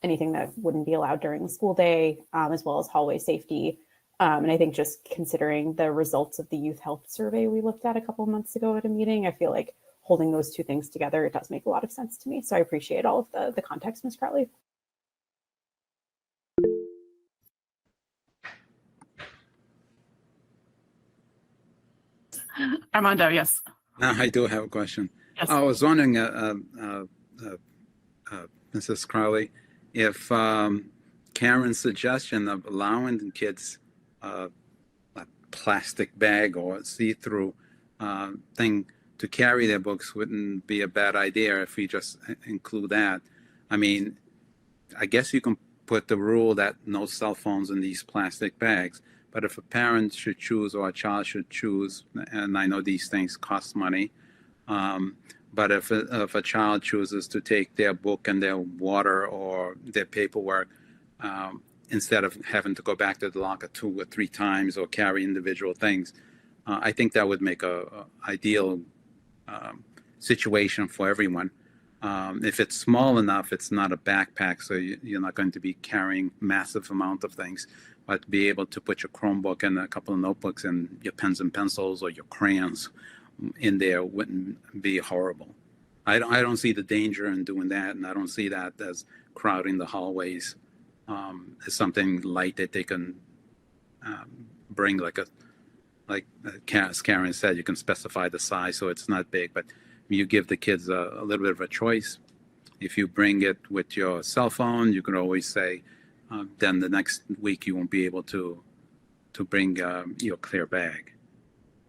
anything that wouldn't be allowed during the school day, as well as hallway safety. And I think just considering the results of the youth health survey we looked at a couple of months ago at a meeting, I feel like holding those two things together, it does make a lot of sense to me. So I appreciate all of the context, Ms. Crowley. Armando, yes. I do have a question. Yes. I was wondering, Mrs. Crowley, if Karen's suggestion of allowing the kids a plastic bag or see-through thing to carry their books wouldn't be a bad idea if we just include that. I mean, I guess you can put the rule that no cell phones in these plastic bags, but if a parent should choose or a child should choose, and I know these things cost money, but if a child chooses to take their book and their water or their paperwork, instead of having to go back to the locker 2 or 3 times or carry individual things, I think that would make a ideal situation for everyone. If it's small enough, it's not a backpack, so you're not going to be carrying massive amount of things, but be able to put your Chromebook and a couple of notebooks and your pens and pencils or your crayons in there wouldn't be horrible. I don't see the danger in doing that, and I don't see that as crowding the hallways. It's something light that they can bring, like as Karen said, you can specify the size so it's not big, but you give the kids a little bit of a choice. If you bring it with your cell phone, you can always say, then the next week you won't be able to bring your clear bag.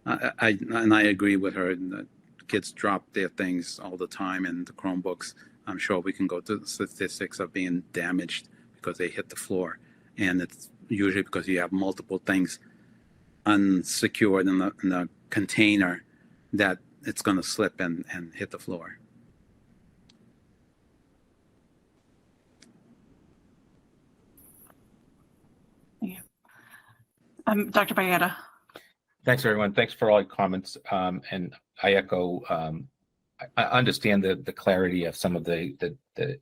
I agree with her that kids drop their things all the time in the Chromebooks. I'm sure we can go to the statistics of being damaged because they hit the floor, and it's usually because you have multiple things unsecured in the container that it's going to slip and hit the floor. Yeah. Dr. Bayetta. Thanks, everyone. Thanks for all your comments. And I echo, I understand the clarity of some of the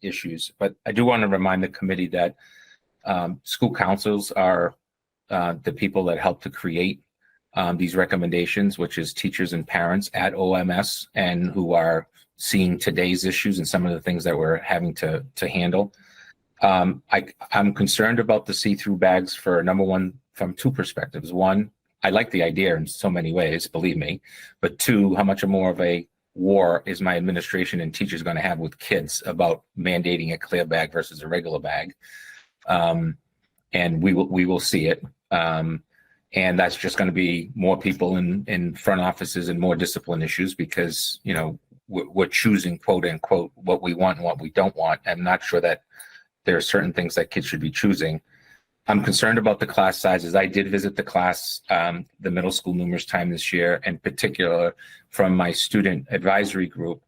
issues, but I do want to remind the committee that school councils are the people that help to create these recommendations, which is teachers and parents at OMS, and who are seeing today's issues and some of the things that we're having to handle. I'm concerned about the see-through bags for, number one, from 2 perspectives. One, I like the idea in so many ways, believe me, but 2, how much more of a war is my administration and teachers going to have with kids about mandating a clear bag versus a regular bag? And we will see it. And that's just going to be more people in front offices and more discipline issues because, you know, we're choosing, quote unquote, what we want and what we don't want. I'm not sure that there are certain things that kids should be choosing. I'm concerned about the class sizes. I did visit the class, the middle school numerous times this year, in particular from my student advisory group.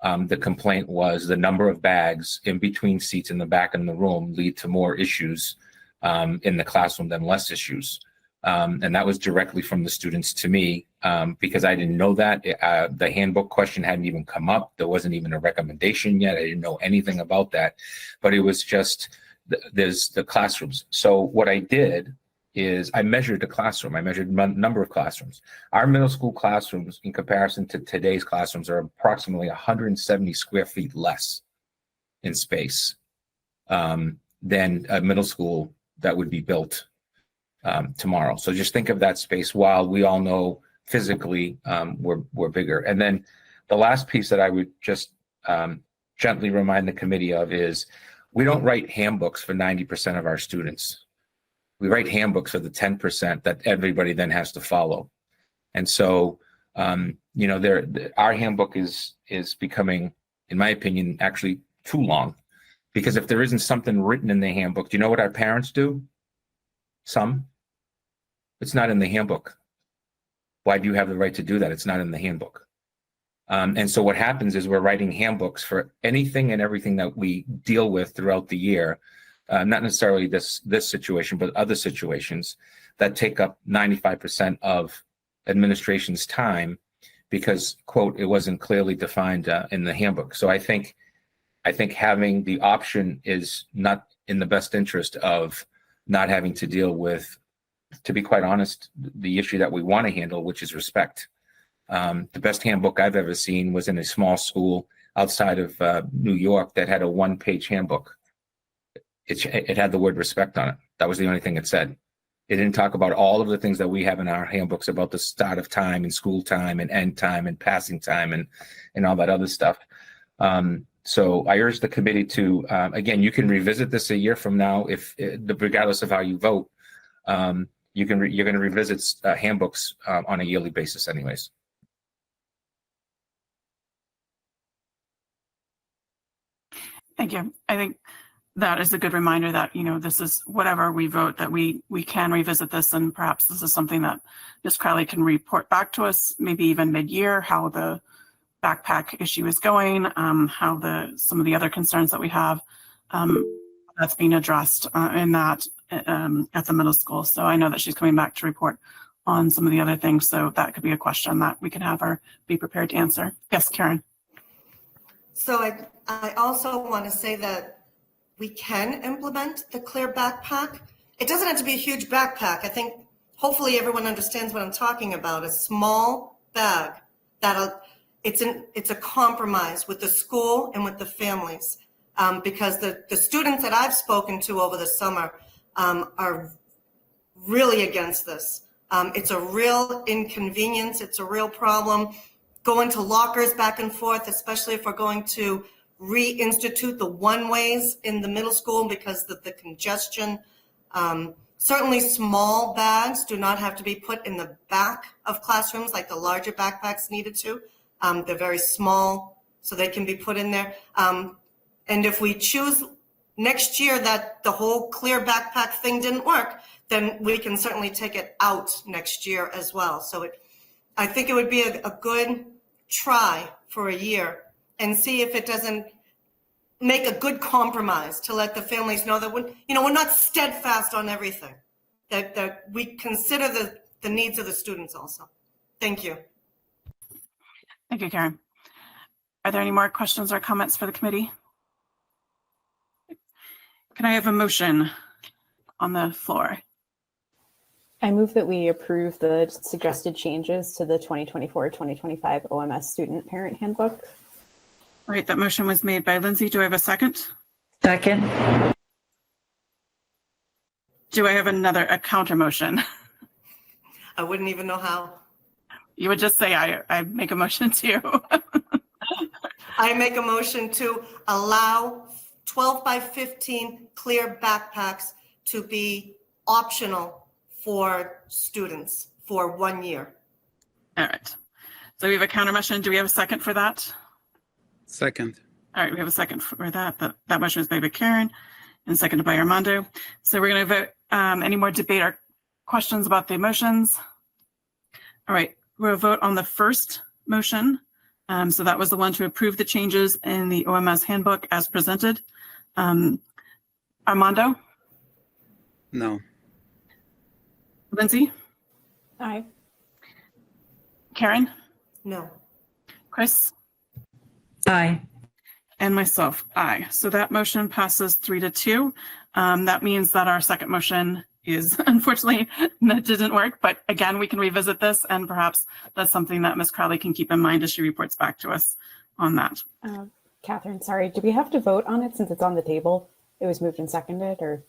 The complaint was the number of bags in between seats in the back of the room lead to more issues in the classroom than less issues. And that was directly from the students to me because I didn't know that. The handbook question hadn't even come up. There wasn't even a recommendation yet. I didn't know anything about that, but it was just, there's the classrooms. So what I did is I measured the classroom. I measured number of classrooms. Our middle school classrooms in comparison to today's classrooms are approximately 170 square feet less in space than a middle school that would be built tomorrow. So just think of that space, while we all know physically we're bigger. And then the last piece that I would just gently remind the committee of is we don't write handbooks for 90% of our students. We write handbooks for the 10% that everybody then has to follow. And so, you know, our handbook is becoming, in my opinion, actually too long, because if there isn't something written in the handbook, do you know what our parents do? Some. It's not in the handbook. Why do you have the right to do that? It's not in the handbook. And so what happens is we're writing handbooks for anything and everything that we deal with throughout the year, not necessarily this situation, but other situations that take up 95% of administration's time because, quote, it wasn't clearly defined in the handbook. So I think having the option is not in the best interest of not having to deal with, to be quite honest, the issue that we want to handle, which is respect. The best handbook I've ever seen was in a small school outside of New York that had a one-page handbook. It had the word respect on it. That was the only thing it said. It didn't talk about all of the things that we have in our handbooks about the start of time and school time and end time and passing time and all that other stuff. So I urge the committee to, again, you can revisit this a year from now if, regardless of how you vote, you're going to revisit handbooks on a yearly basis anyways. Thank you. I think that is a good reminder that, this is whatever we vote, that we can revisit this, and perhaps this is something that Ms. Crowley can report back to us, maybe even mid-year, how the backpack issue is going, how some of the other concerns that we have that's being addressed in that at the middle school. So I know that she's coming back to report on some of the other things. So that could be a question that we can have her be prepared to answer. Yes, Karen. So I also want to say that we can implement the clear backpack. It doesn't have to be a huge backpack. I think hopefully everyone understands what I'm talking about. A small bag it's a compromise with the school and with the families, because the students that I've spoken to over the summer are really against this. It's a real inconvenience. It's a real problem. Going to lockers back and forth, especially if we're going to reinstitute the one-ways in the middle school because of the congestion. Certainly small bags do not have to be put in the back of classrooms like the larger backpacks needed to. They're very small, so they can be put in there. And if we choose next year that the whole clear backpack thing didn't work, then we can certainly take it out next year as well. So I think it would be a good try for a year and see if it doesn't make a good compromise to let the families know that we're not steadfast on everything, that we consider the needs of the students also. Thank you. Thank you, Karen. Are there any more questions or comments for the committee? Can I have a motion on the floor? I move that we approve the suggested changes to the 2024-2025 OMS Student Parent Handbook. All right, that motion was made by Lindsay. Do I have a second? Second. Do I have a counter motion? I wouldn't even know how. You would just say, I make a motion to. I make a motion to allow 12 by 15 clear backpacks to be optional for students for 1 year. All right. So we have a counter motion. Do we have a second for that? Second. All right, we have a second for that. That motion was made by Karen and seconded by Armando. So we're going to vote. Any more debate or questions about the motions? All right, we'll vote on the first motion. So that was the one to approve the changes in the OMS handbook as presented. Armando? No. Lindsay? Aye. Karen? No. Chris? Aye. And myself, aye. So that motion passes 3-2. That means that our second motion is unfortunately that didn't work, but again, we can revisit this, and perhaps that's something that Ms. Crowley can keep in mind as she reports back to us on that. Catherine, sorry, do we have to vote on it since it's on the table? It was moved and seconded, or?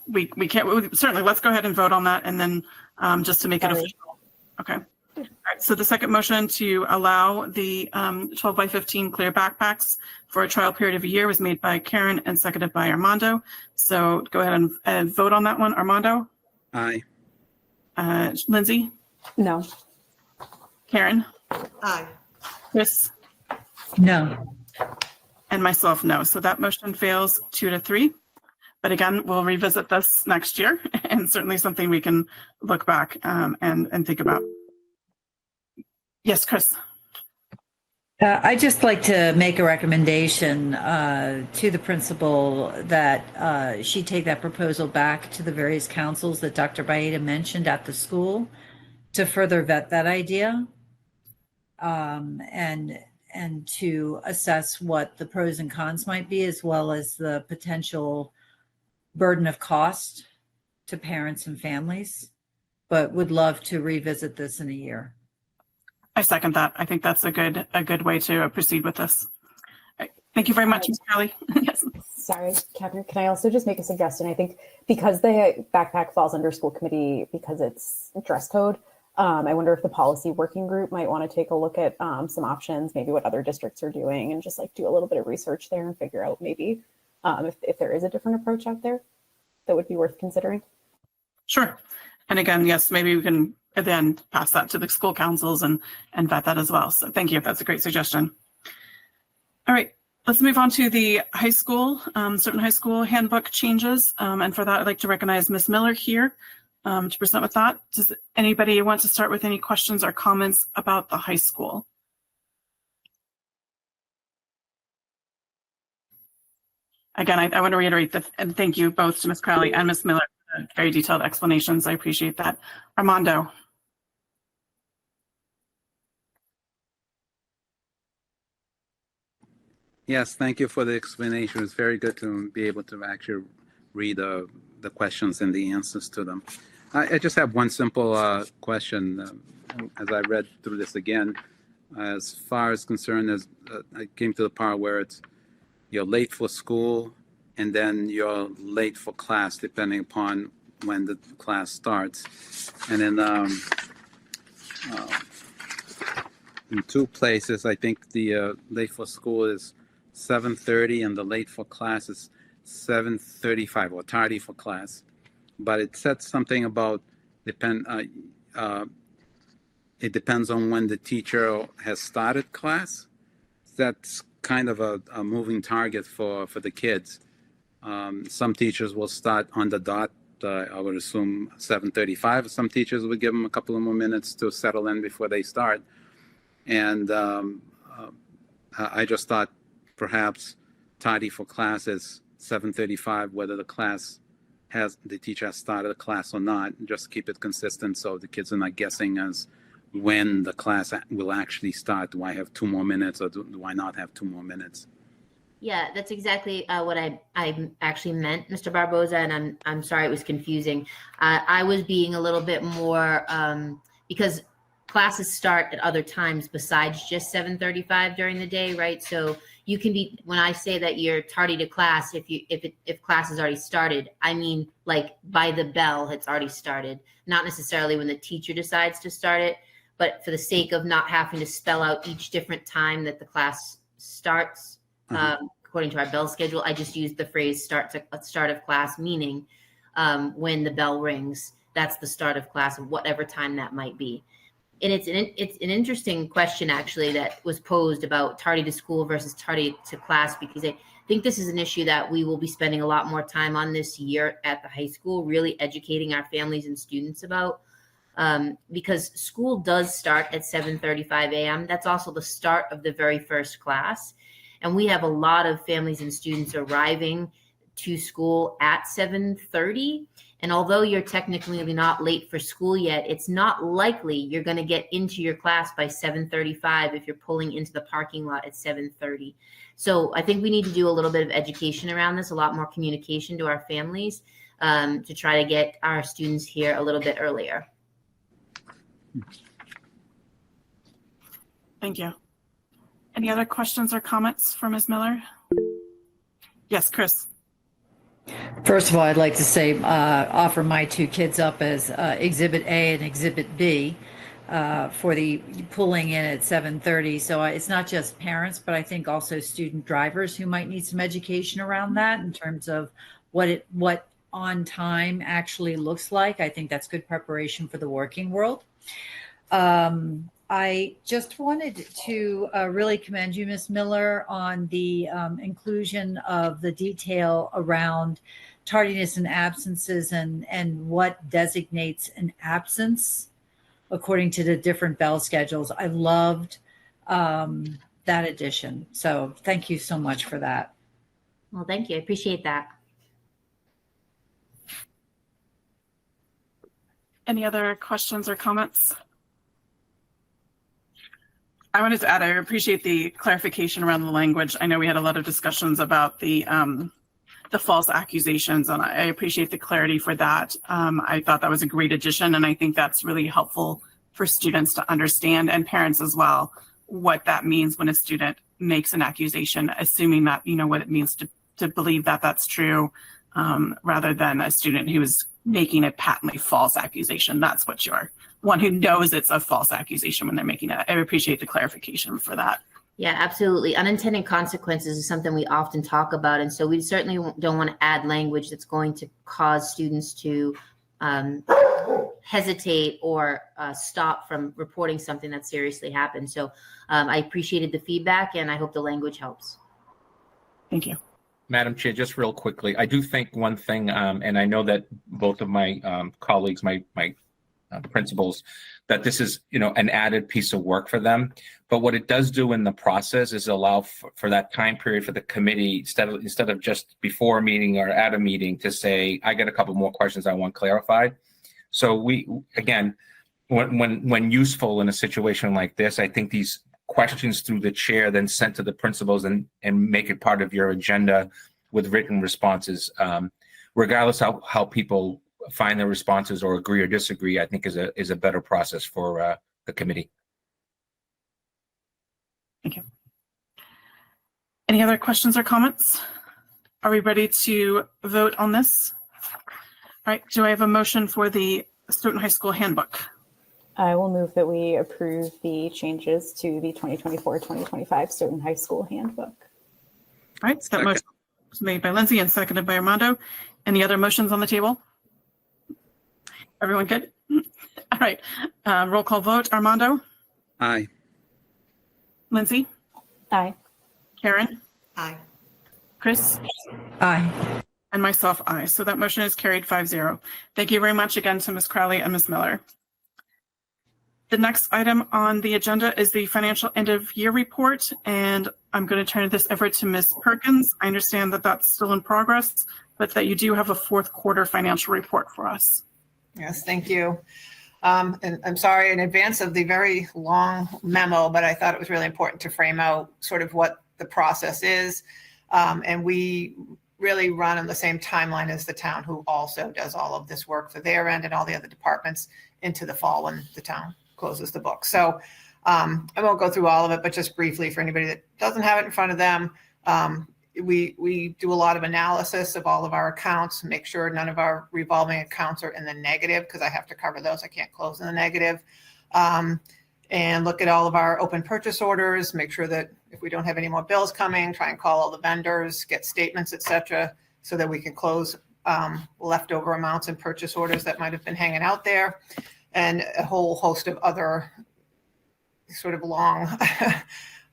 We can't, certainly, let's go ahead and vote on that, and then just to make it official. Okay. All right, so the second motion to allow the 12 by 15 clear backpacks for a trial period of a year was made by Karen and seconded by Armando. So go ahead and vote on that one. Armando? Aye. Lindsay? No. Karen? Aye. Chris? No. And myself, no. So that motion fails 2-3. But again, we'll revisit this next year, and certainly something we can look back and think about. Yes, Chris. I'd just like to make a recommendation to the principal that she take that proposal back to the various councils that Dr. Baeta mentioned at the school to further vet that idea and to assess what the pros and cons might be, as well as the potential burden of cost to parents and families, but would love to revisit this in a year. I second that. I think that's a good way to proceed with this. All right. Thank you very much, Ms. Crowley. Yes. Sorry, Catherine, can I also just make a suggestion? I think because the backpack falls under school committee, because it's dress code, I wonder if the policy working group might want to take a look at some options, maybe what other districts are doing, and just like do a little bit of research there and figure out maybe if there is a different approach out there that would be worth considering. Sure. And again, yes, maybe we can then pass that to the school councils and vet that as well. So thank you. That's a great suggestion. All right, let's move on to the high school, Stoughton High School handbook changes. And for that, I'd like to recognize Ms. Miller here to present with that. Does anybody want to start with any questions or comments about the high school? Again, I want to reiterate that, and thank you both to Ms. Crowley and Ms. Miller for the very detailed explanations. I appreciate that. Armando. Yes, thank you for the explanation. It's very good to be able to actually read the questions and the answers to them. I just have one simple question. As I read through this again, as far as concerned as I came to the part where it's you're late for school and then you're late for class, depending upon when the class starts. And then in two places, I think the late for school is 7:30 and the late for class is 7:35 or tardy for class. But it said something about it depends on when the teacher has started class. That's kind of a moving target for the kids. Some teachers will start on the dot, I would assume 7:35. Some teachers would give them a couple of more minutes to settle in before they start. And I just thought perhaps tardy for class is 7:35, whether the teacher has started a class or not. Just keep it consistent so the kids are not guessing as when the class will actually start. Do I have 2 more minutes or do I not have 2 more minutes? Yeah, that's exactly what I actually meant, Mr. Barboza, and I'm sorry it was confusing. I was being a little bit more because classes start at other times besides just 7:35 during the day, right? So you can be, when I say that you're tardy to class, if class has already started, I mean like by the bell it's already started, not necessarily when the teacher decides to start it, but for the sake of not having to spell out each different time that the class starts. According to our bell schedule, I just used the phrase start of class, meaning when the bell rings, that's the start of class of whatever time that might be. And it's an interesting question actually that was posed about tardy to school versus tardy to class, because I think this is an issue that we will be spending a lot more time on this year at the high school, really educating our families and students about, because school does start at 7:35 a.m. That's also the start of the very first class. And we have a lot of families and students arriving to school at 7:30. And although you're technically not late for school yet, it's not likely you're going to get into your class by 7:35 if you're pulling into the parking lot at 7:30. So I think we need to do a little bit of education around this, a lot more communication to our families to try to get our students here a little bit earlier. Thank you. Any other questions or comments for Ms. Miller? Yes, Chris. First of all, I'd like to say, offer my 2 kids up as Exhibit A and Exhibit B for the pulling in at 7:30. So it's not just parents, but I think also student drivers who might need some education around that in terms of what on time actually looks like. I think that's good preparation for the working world. I just wanted to really commend you, Ms. Miller, on the inclusion of the detail around tardiness and absences and what designates an absence according to the different bell schedules. I loved that addition. So thank you so much for that. Well, thank you. I appreciate that. Any other questions or comments? I wanted to add, I appreciate the clarification around the language. I know we had a lot of discussions about the false accusations, and I appreciate the clarity for that. I thought that was a great addition, and I think that's really helpful for students to understand, and parents as well, what that means when a student makes an accusation, assuming that you know what it means to believe that that's true, rather than a student who is making a patently false accusation. That's what you're, one who knows it's a false accusation when they're making it. I appreciate the clarification for that. Yeah, absolutely. Unintended consequences is something we often talk about. And so we certainly don't want to add language that's going to cause students to hesitate or stop from reporting something that seriously happened. So I appreciated the feedback, and I hope the language helps. Thank you. Madam Chair, just real quickly, I do think one thing, and I know that both of my colleagues, my principals, that this is, you know, an added piece of work for them. But what it does do in the process is allow for that time period for the committee, instead of just before a meeting or at a meeting, to say, I got a couple more questions I want clarified. So we, again, when useful in a situation like this, I think these questions through the chair then sent to the principals and make it part of your agenda with written responses, regardless how people find their responses or agree or disagree, I think is a better process for the committee. Thank you. Any other questions or comments? Are we ready to vote on this? All right, do I have a motion for the Stoughton High School handbook? I will move that we approve the changes to the 2024-2025 Stoughton High School handbook. All right, so that motion was made by Lindsay and seconded by Armando. Any other motions on the table? Everyone good? All right, roll call vote. Armando? Aye. Lindsay? Aye. Karen? Aye. Chris? Aye. And myself, aye. So that motion is carried 5-0. Thank you very much again to Ms. Crowley and Ms. Miller. The next item on the agenda is the financial end of year report, and I'm going to turn this over to Ms. Perkins. I understand that that's still in progress, but that you do have a fourth quarter financial report for us. Yes, thank you. And I'm sorry in advance of the very long memo, but I thought it was really important to frame out sort of what the process is. And we really run on the same timeline as the town, who also does all of this work for their end and all the other departments into the fall when the town closes the book. So I won't go through all of it, but just briefly for anybody that doesn't have it in front of them, we do a lot of analysis of all of our accounts, make sure none of our revolving accounts are in the negative, because I have to cover those. I can't close in the negative. And look at all of our open purchase orders, make sure that if we don't have any more bills coming, try and call all the vendors, get statements, et cetera, so that we can close leftover amounts and purchase orders that might have been hanging out there, and a whole host of other sort of long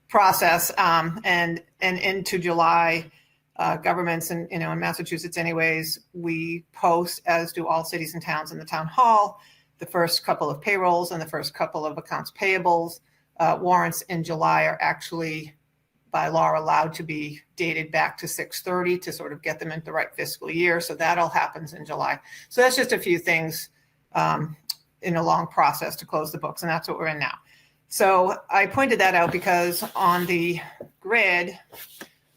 process. And into July, governments and, you know, in Massachusetts anyways, we post, as do all cities and towns in the town hall, the first couple of payrolls and the first couple of accounts payables. Warrants in July are actually by law allowed to be dated back to 6/30 to sort of get them into the right fiscal year. So that all happens in July. So that's just a few things in a long process to close the books, and that's what we're in now. So I pointed that out because on the grid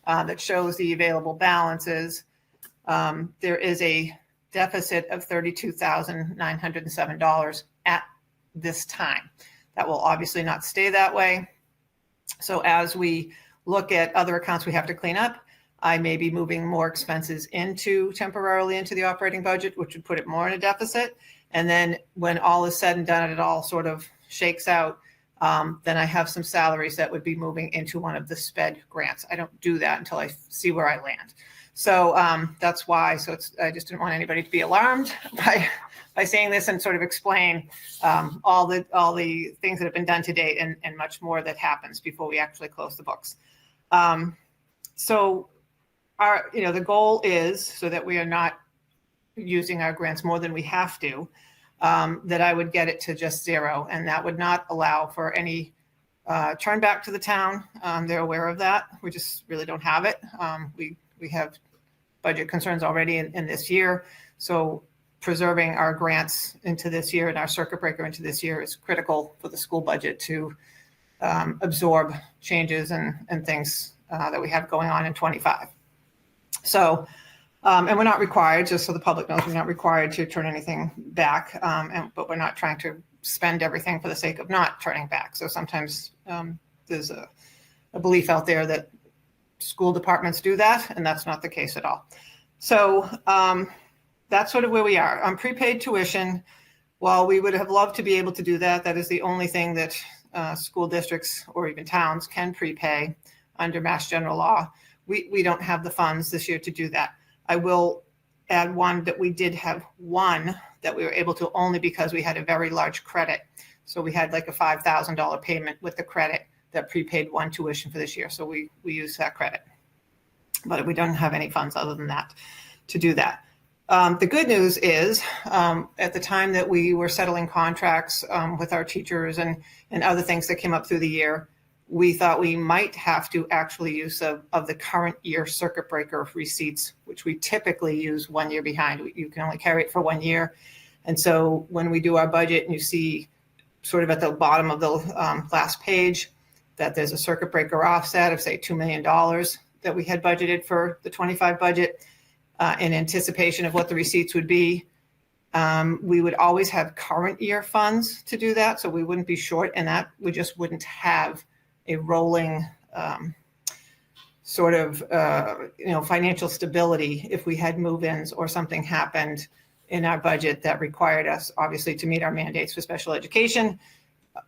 that shows the available balances, there is a deficit of $32,907 at this time. That will obviously not stay that way. So as we look at other accounts we have to clean up, I may be moving more expenses temporarily into the operating budget, which would put it more in a deficit. And then when all is said and done and it all sort of shakes out, then I have some salaries that would be moving into one of the SPED grants. I don't do that until I see where I land. So that's why. So I just didn't want anybody to be alarmed by saying this, and sort of explain all the things that have been done to date and much more that happens before we actually close the books. So the goal is, so that we are not using our grants more than we have to, that I would get it to just zero, and that would not allow for any turn back to the town. They're aware of that. We just really don't have it. We have budget concerns already in this year. So preserving our grants into this year and our circuit breaker into this year is critical for the school budget to absorb changes and things that we have going on in 25. So, and we're not required, just so the public knows, we're not required to turn anything back, but we're not trying to spend everything for the sake of not turning back. So sometimes there's a belief out there that school departments do that, and that's not the case at all. So that's sort of where we are. On prepaid tuition, while we would have loved to be able to do that, that is the only thing that school districts or even towns can prepay under Mass General Law. We don't have the funds this year to do that. I will add one that we did have one that we were able to only because we had a very large credit. So we had like a $5,000 payment with the credit that prepaid one tuition for this year. So we used that credit, but we don't have any funds other than that to do that. The good news is at the time that we were settling contracts with our teachers and other things that came up through the year, we thought we might have to actually use of the current year circuit breaker receipts, which we typically use 1 year behind. You can only carry it for 1 year. And so when we do our budget and you see sort of at the bottom of the last page that there's a circuit breaker offset of say $2 million that we had budgeted for the 25 budget in anticipation of what the receipts would be. We would always have current year funds to do that. So we wouldn't be short in that. We just wouldn't have a rolling sort of financial stability if we had move-ins or something happened in our budget that required us obviously to meet our mandates for special education.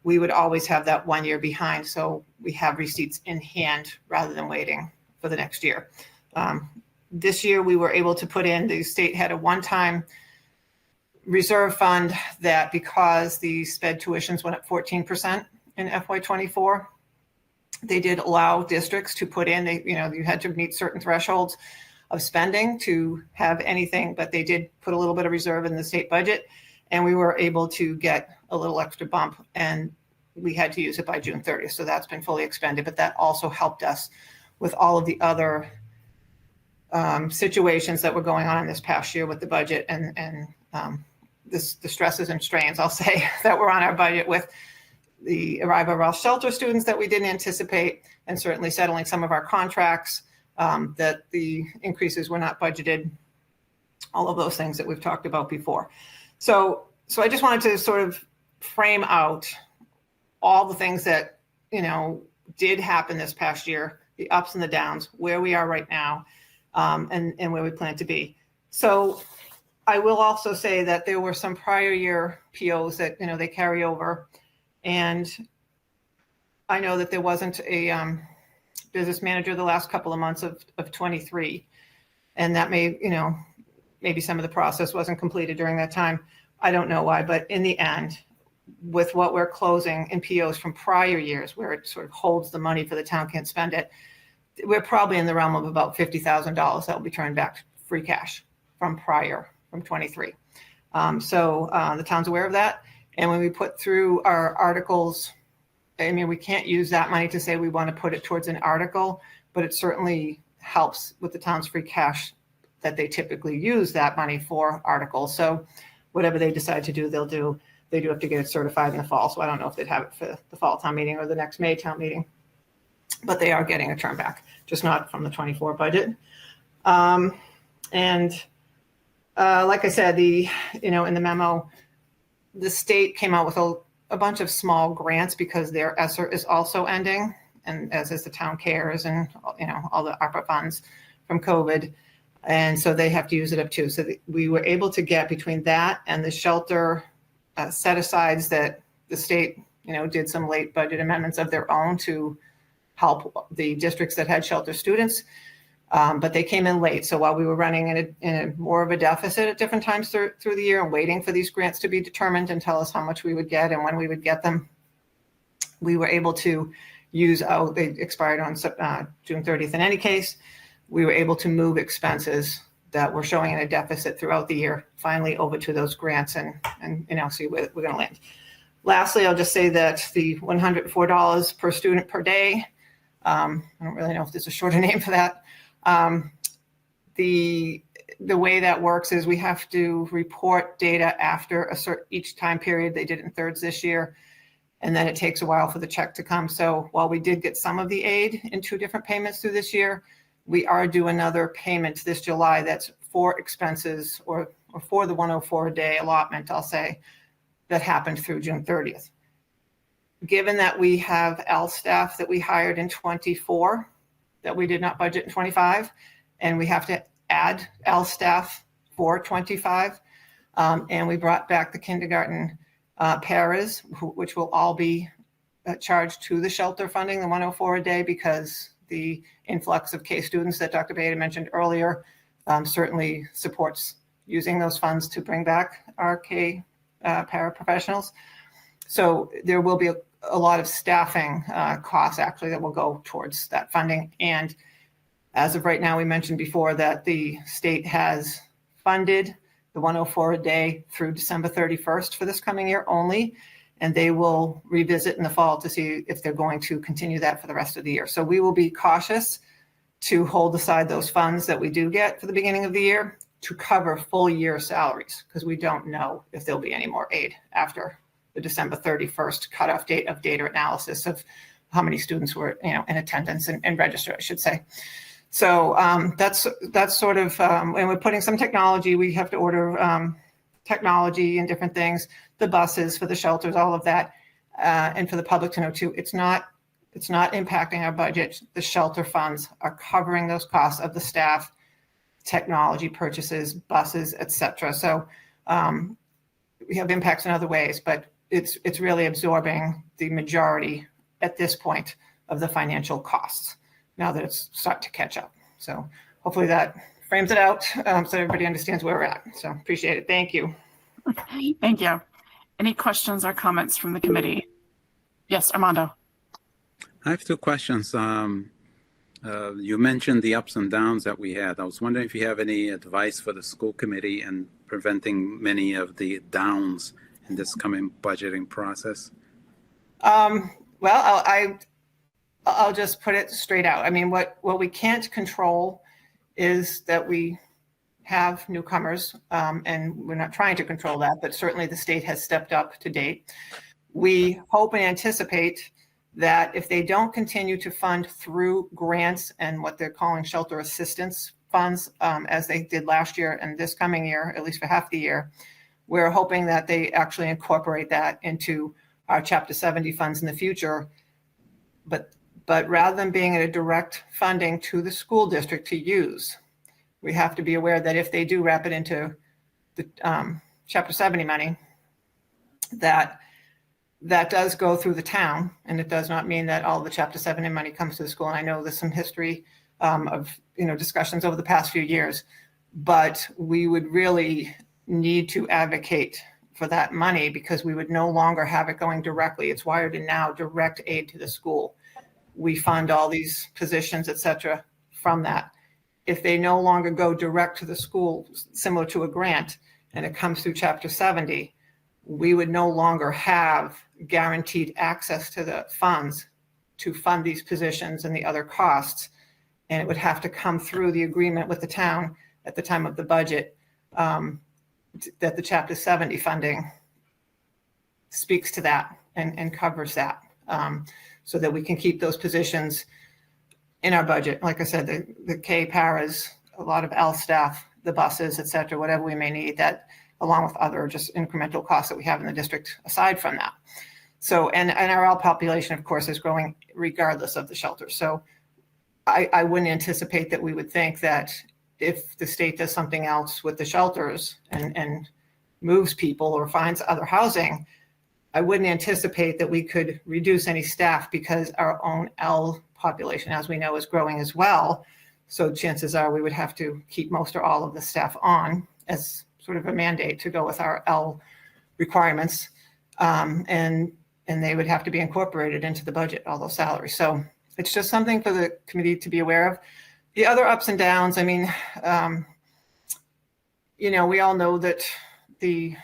We would always have that 1 year behind. So we have receipts in hand rather than waiting for the next year. This year we were able to put in, the state had a one-time reserve fund that because the sped tuitions went up 14% in FY24, they did allow districts to put in, you had to meet certain thresholds of spending to have anything, but they did put a little bit of reserve in the state budget, and we were able to get a little extra bump, and we had to use it by June 30th. So that's been fully expended, but that also helped us with all of the other situations that were going on in this past year with the budget and the stresses and strains, I'll say, that were on our budget with the arrival of our shelter students that we didn't anticipate, and certainly settling some of our contracts that the increases were not budgeted, all of those things that we've talked about before. So I just wanted to sort of frame out all the things that, did happen this past year, the ups and the downs, where we are right now, and where we plan to be. So I will also say that there were some prior year POs that, they carry over. And I know that there wasn't a business manager the last couple of months of 23. And that maybe some of the process wasn't completed during that time. I don't know why, but in the end, with what we're closing in POs from prior years, where it sort of holds the money for the town can't spend it, we're probably in the realm of about $50,000 that will be turned back to free cash from 23. So the town's aware of that. And when we put through our articles, we can't use that money to say we want to put it towards an article, but it certainly helps with the town's free cash that they typically use that money for articles. So whatever they decide to do, they'll do. They do have to get it certified in the fall. So I don't know if they'd have it for the fall town meeting or the next May town meeting, but they are getting a turn back, just not from the 24 budget. Like I said, in the memo, the state came out with a bunch of small grants because their ESSER is also ending, and as is the town cares and all the ARPA funds from COVID, and so they have to use it up too. So we were able to get between that and the shelter set-asides that the state did some late budget amendments of their own to help the districts that had shelter students. But they came in late. So while we were running in a more of a deficit at different times through the year and waiting for these grants to be determined and tell us how much we would get and when we would get them, we were able to use out, they expired on June 30th in any case. We were able to move expenses that were showing in a deficit throughout the year, finally over to those grants and see where we're going to land. Lastly, I'll just say that the $104 per student per day, I don't really know if there's a shorter name for that. The way that works is we have to report data after each time period. They did it in thirds this year, and then it takes a while for the check to come. So while we did get some of the aid in 2 different payments through this year, we are due another payment this July that's for expenses or for the 104 a day allotment, I'll say, that happened through June 30th. Given that we have L staff that we hired in 24 that we did not budget in 25, and we have to add L staff for 25, and we brought back the kindergarten paras, which will all be charged to the shelter funding, the 104 a day, because the influx of K students that Dr. Beta mentioned earlier certainly supports using those funds to bring back our K paraprofessionals. So there will be a lot of staffing costs actually that will go towards that funding. And as of right now, we mentioned before that the state has funded the 104 a day through December 31st for this coming year only. And they will revisit in the fall to see if they're going to continue that for the rest of the year. So we will be cautious to hold aside those funds that we do get for the beginning of the year to cover full year salaries, because we don't know if there'll be any more aid after the December 31st cutoff date of data analysis of how many students were, in attendance and registered, I should say. So that's sort of, and we're putting some technology. We have to order technology and different things, the buses for the shelters, all of that, and for the public to know too. It's not impacting our budget. The shelter funds are covering those costs of the staff, technology purchases, buses, etc. So we have impacts in other ways, but it's really absorbing the majority at this point of the financial costs now that it's starting to catch up. So hopefully that frames it out so everybody understands where we're at. So appreciate it. Thank you. Thank you. Any questions or comments from the committee? Yes, Armando. I have two questions. You mentioned the ups and downs that we had. I was wondering if you have any advice for the school committee in preventing many of the downs in this coming budgeting process. Well, I'll just put it straight out. I mean, what we can't control is that we have newcomers, and we're not trying to control that, but certainly the state has stepped up to date. We hope and anticipate that if they don't continue to fund through grants and what they're calling shelter assistance funds, as they did last year and this coming year, at least for half the year, we're hoping that they actually incorporate that into our Chapter 70 funds in the future. But rather than being a direct funding to the school district to use, we have to be aware that if they do wrap it into the Chapter 70 money, that does go through the town, and it does not mean that all the Chapter 70 money comes to the school. And I know there's some history of discussions over the past few years, but we would really need to advocate for that money because we would no longer have it going directly. It's wired in now, direct aid to the school. We fund all these positions, et cetera, from that. If they no longer go direct to the school, similar to a grant, and it comes through Chapter 70, we would no longer have guaranteed access to the funds to fund these positions and the other costs. And it would have to come through the agreement with the town at the time of the budget that the Chapter 70 funding speaks to that and covers that, so that we can keep those positions in our budget. Like I said, the K paras, a lot of L staff, the buses, et cetera, whatever we may need, that along with other just incremental costs that we have in the district aside from that. So, and our L population, of course, is growing regardless of the shelter. So I wouldn't anticipate that we would think that if the state does something else with the shelters and moves people or finds other housing, I wouldn't anticipate that we could reduce any staff because our own L population, as we know, is growing as well. So chances are we would have to keep most or all of the staff on as sort of a mandate to go with our L requirements. And they would have to be incorporated into the budget, all those salaries. So it's just something for the committee to be aware of. The other ups and downs, I mean, we all know that the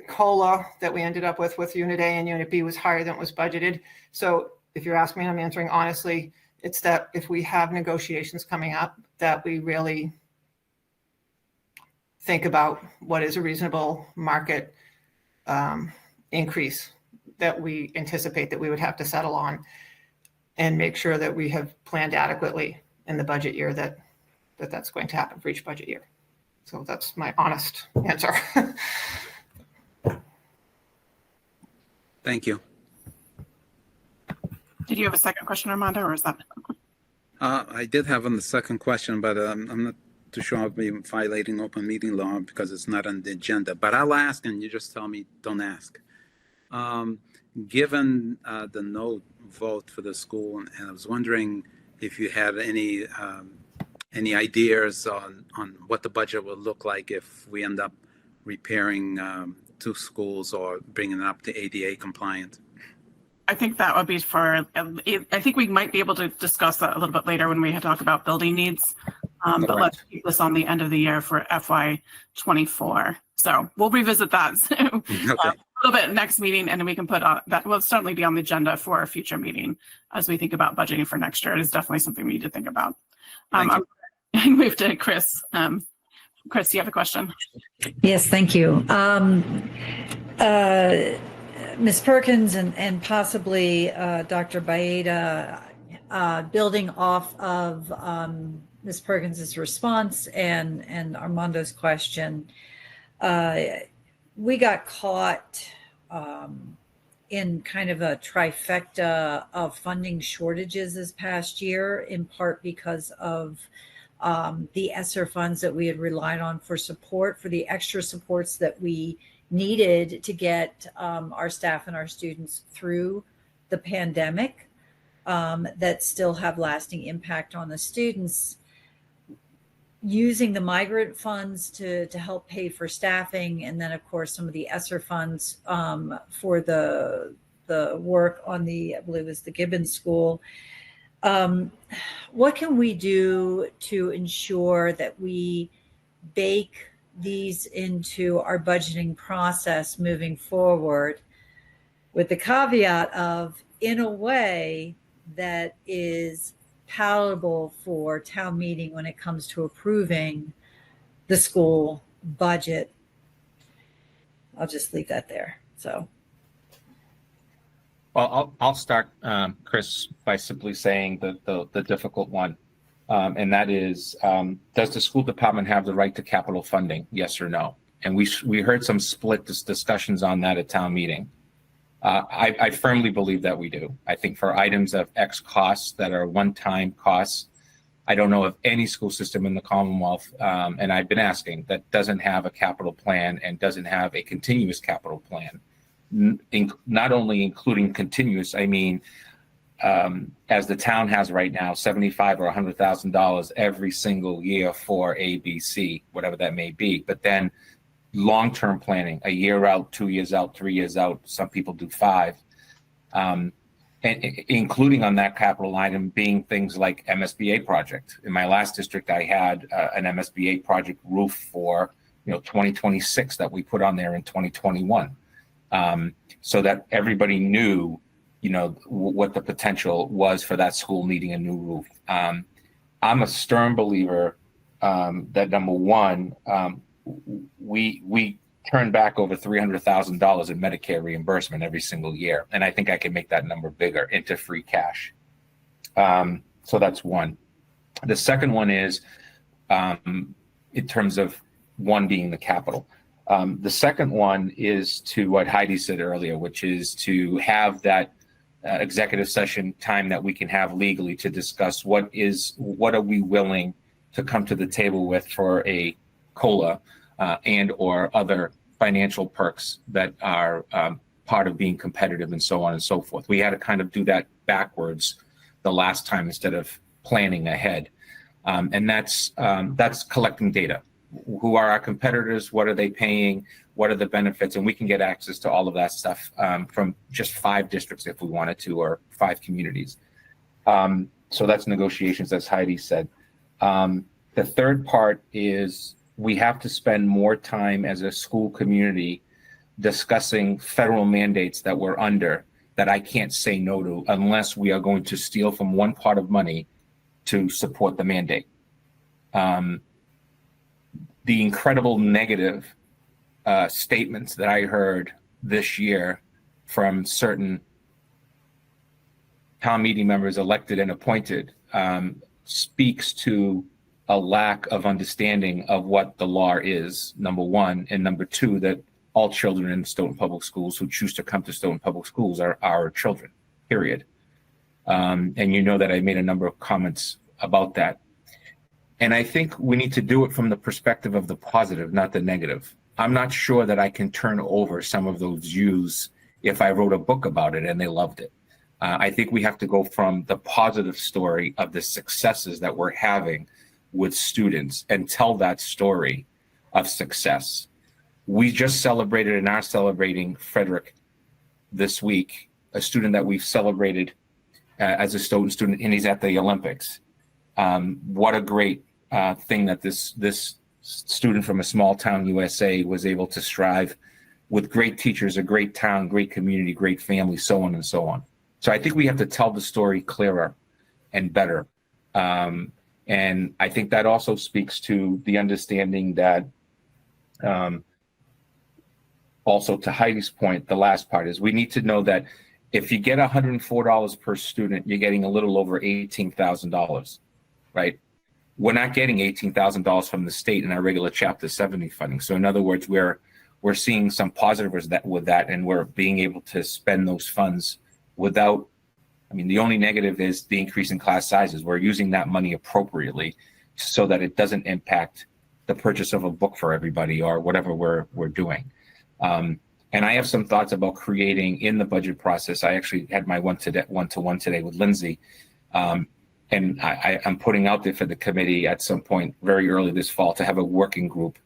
COLA that we ended up with Unit A and Unit B was higher than was budgeted. So if you're asking me, I'm answering honestly, it's that if we have negotiations coming up, that we really think about what is a reasonable market increase that we anticipate that we would have to settle on, and make sure that we have planned adequately in the budget year that's going to happen for each budget year. So that's my honest answer. Thank you. Did you have a second question, Armando, or is that? I did have on the second question, but I'm not too sure I'll be violating open meeting law because it's not on the agenda. But I'll ask, and you just tell me don't ask. Given the no vote for the school, and I was wondering if you had any ideas on what the budget would look like if we end up repairing 2 schools or bringing it up to ADA compliant. I think that would be for, I think we might be able to discuss that a little bit later when we talk about building needs. But let's keep this on the end of the year for FY24. So we'll revisit that a little bit next meeting, and then we can put that will certainly be on the agenda for a future meeting as we think about budgeting for next year. It is definitely something we need to think about. I move to Chris. Chris, do you have a question? Yes, thank you. Ms. Perkins and possibly Dr. Baeta, building off of Ms. Perkins's response and Armando's question, we got caught in kind of a trifecta of funding shortages this past year, in part because of the ESSER funds that we had relied on for support, for the extra supports that we needed to get our staff and our students through the pandemic that still have lasting impact on the students. Using the migrant funds to help pay for staffing, and then of course some of the ESSER funds for the work on the, I believe it was the Gibbons School. What can we do to ensure that we bake these into our budgeting process moving forward, with the caveat of, in a way that is palatable for town meeting when it comes to approving the school budget? I'll just leave that there. So. Well, I'll start, Chris, by simply saying the difficult one, and that is, does the school department have the right to capital funding? Yes or no? And we heard some split discussions on that at town meeting. I firmly believe that we do. I think for items of X costs that are one-time costs, I don't know of any school system in the Commonwealth, and I've been asking, that doesn't have a capital plan and doesn't have a continuous capital plan. Not only including continuous, I mean, as the town has right now, $75,000 or $100,000 every single year for ABC, whatever that may be. But then long-term planning, a year out, 2 years out, 3 years out, some people do 5. And including on that capital item being things like MSBA project. In my last district, I had an MSBA project roof for 2026 that we put on there in 2021. So that everybody knew, what the potential was for that school needing a new roof. I'm a stern believer that number one, we turn back over $300,000 in Medicare reimbursement every single year, and I think I can make that number bigger into free cash. So that's one. The second one is in terms of one being the capital. The second one is to what Heidi said earlier, which is to have that executive session time that we can have legally to discuss what are we willing to come to the table with for a COLA and or other financial perks that are part of being competitive and so on and so forth. We had to kind of do that backwards the last time instead of planning ahead. And that's collecting data. Who are our competitors? What are they paying? What are the benefits? And we can get access to all of that stuff from just 5 districts if we wanted to, or 5 communities. So that's negotiations, as Heidi said. The third part is we have to spend more time as a school community discussing federal mandates that we're under that I can't say no to unless we are going to steal from one pot of money to support the mandate. The incredible negative statements that I heard this year from certain town meeting members elected and appointed speaks to a lack of understanding of what the law is, number one, and number two, that all children in Stoughton Public Schools who choose to come to Stoughton Public Schools are our children, period. And you know that I made a number of comments about that. And I think we need to do it from the perspective of the positive, not the negative. I'm not sure that I can turn over some of those views if I wrote a book about it and they loved it. I think we have to go from the positive story of the successes that we're having with students and tell that story of success. We just celebrated and are celebrating Frederick this week, a student that we've celebrated as a Stoughton student, and he's at the Olympics. What a great thing that this student from a small town USA was able to strive with great teachers, a great town, great community, great family, so on and so on. So I think we have to tell the story clearer and better. And I think that also speaks to the understanding that also to Heidi's point, the last part is we need to know that if you get $104 per student, you're getting a little over $18,000, right? We're not getting $18,000 from the state in our regular Chapter 70 funding. So in other words, we're seeing some positives with that, and we're being able to spend those funds without, I mean, the only negative is the increase in class sizes. We're using that money appropriately so that it doesn't impact the purchase of a book for everybody or whatever we're doing. And I have some thoughts about creating in the budget process. I actually had my one-to-one today with Lindsay. And I'm putting out there for the committee at some point very early this fall to have a working group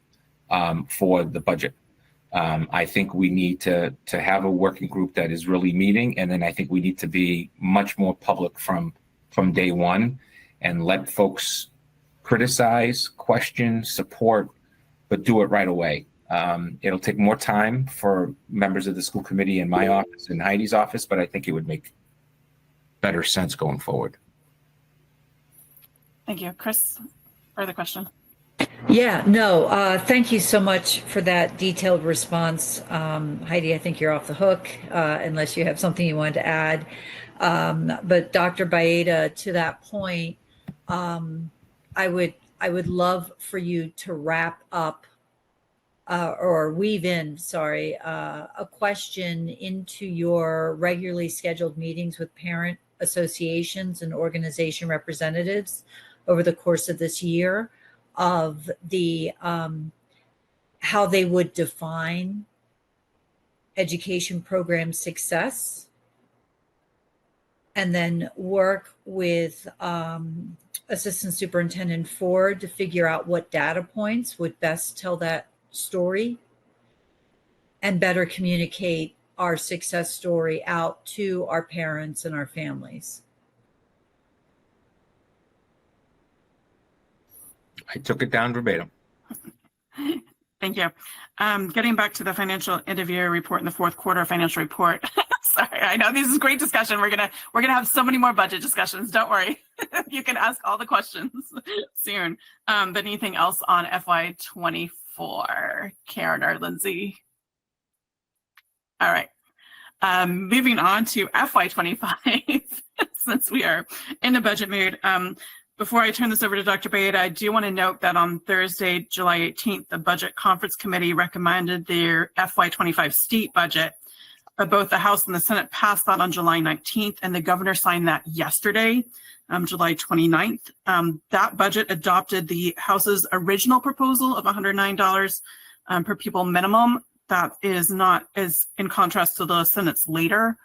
for the budget. I think we need to have a working group that is really meeting, and then I think we need to be much more public from day one and let folks criticize, question, support, but do it right away. It'll take more time for members of the school committee in my office and Heidi's office, but I think it would make better sense going forward. Thank you. Chris, further question? Yeah, no, thank you so much for that detailed response. Heidi, I think you're off the hook unless you have something you wanted to add. But Dr. Baeta, to that point, I would love for you to wrap up or weave in, a question into your regularly scheduled meetings with parent associations and organization representatives over the course of this year of the how they would define education program success, and then work with Assistant Superintendent Ford to figure out what data points would best tell that story and better communicate our success story out to our parents and our families. I took it down verbatim. Thank you. Getting back to the financial end-of-year report and the fourth quarter financial report. Sorry, I know this is great discussion. We're gonna have so many more budget discussions. Don't worry. You can ask all the questions soon. But anything else on FY24, Karen or Lindsay? All right. Moving on to FY25, since we are in the budget mood. Before I turn this over to Dr. Baeta, I do want to note that on Thursday, July 18th, the Budget Conference Committee recommended their FY25 state budget. But both the House and the Senate passed that on July 19th, and the governor signed that yesterday, July 29th. That budget adopted the House's original proposal of $109 per pupil minimum. That is not as in contrast to the Senate's later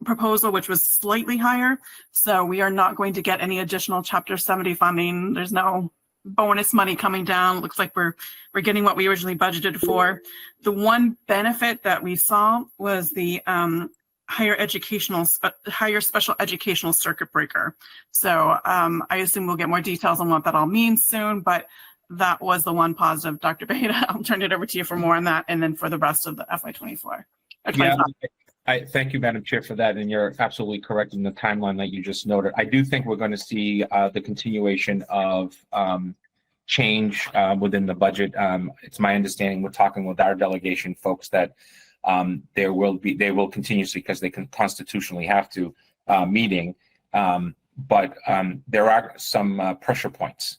proposal, which was slightly higher. So we are not going to get any additional Chapter 70 funding. There's no bonus money coming down. Looks like we're getting what we originally budgeted for. The one benefit that we saw was the higher special educational circuit breaker. So I assume we'll get more details on what that all means soon, but that was the one positive. Dr. Baeta, I'll turn it over to you for more on that, and then for the rest of the FY24. Yeah, I thank you, Madam Chair, for that, and you're absolutely correct in the timeline that you just noted. I do think we're going to see the continuation of change within the budget. It's my understanding, we're talking with our delegation folks, that they will continuously, because they can constitutionally have to, meeting, but there are some pressure points.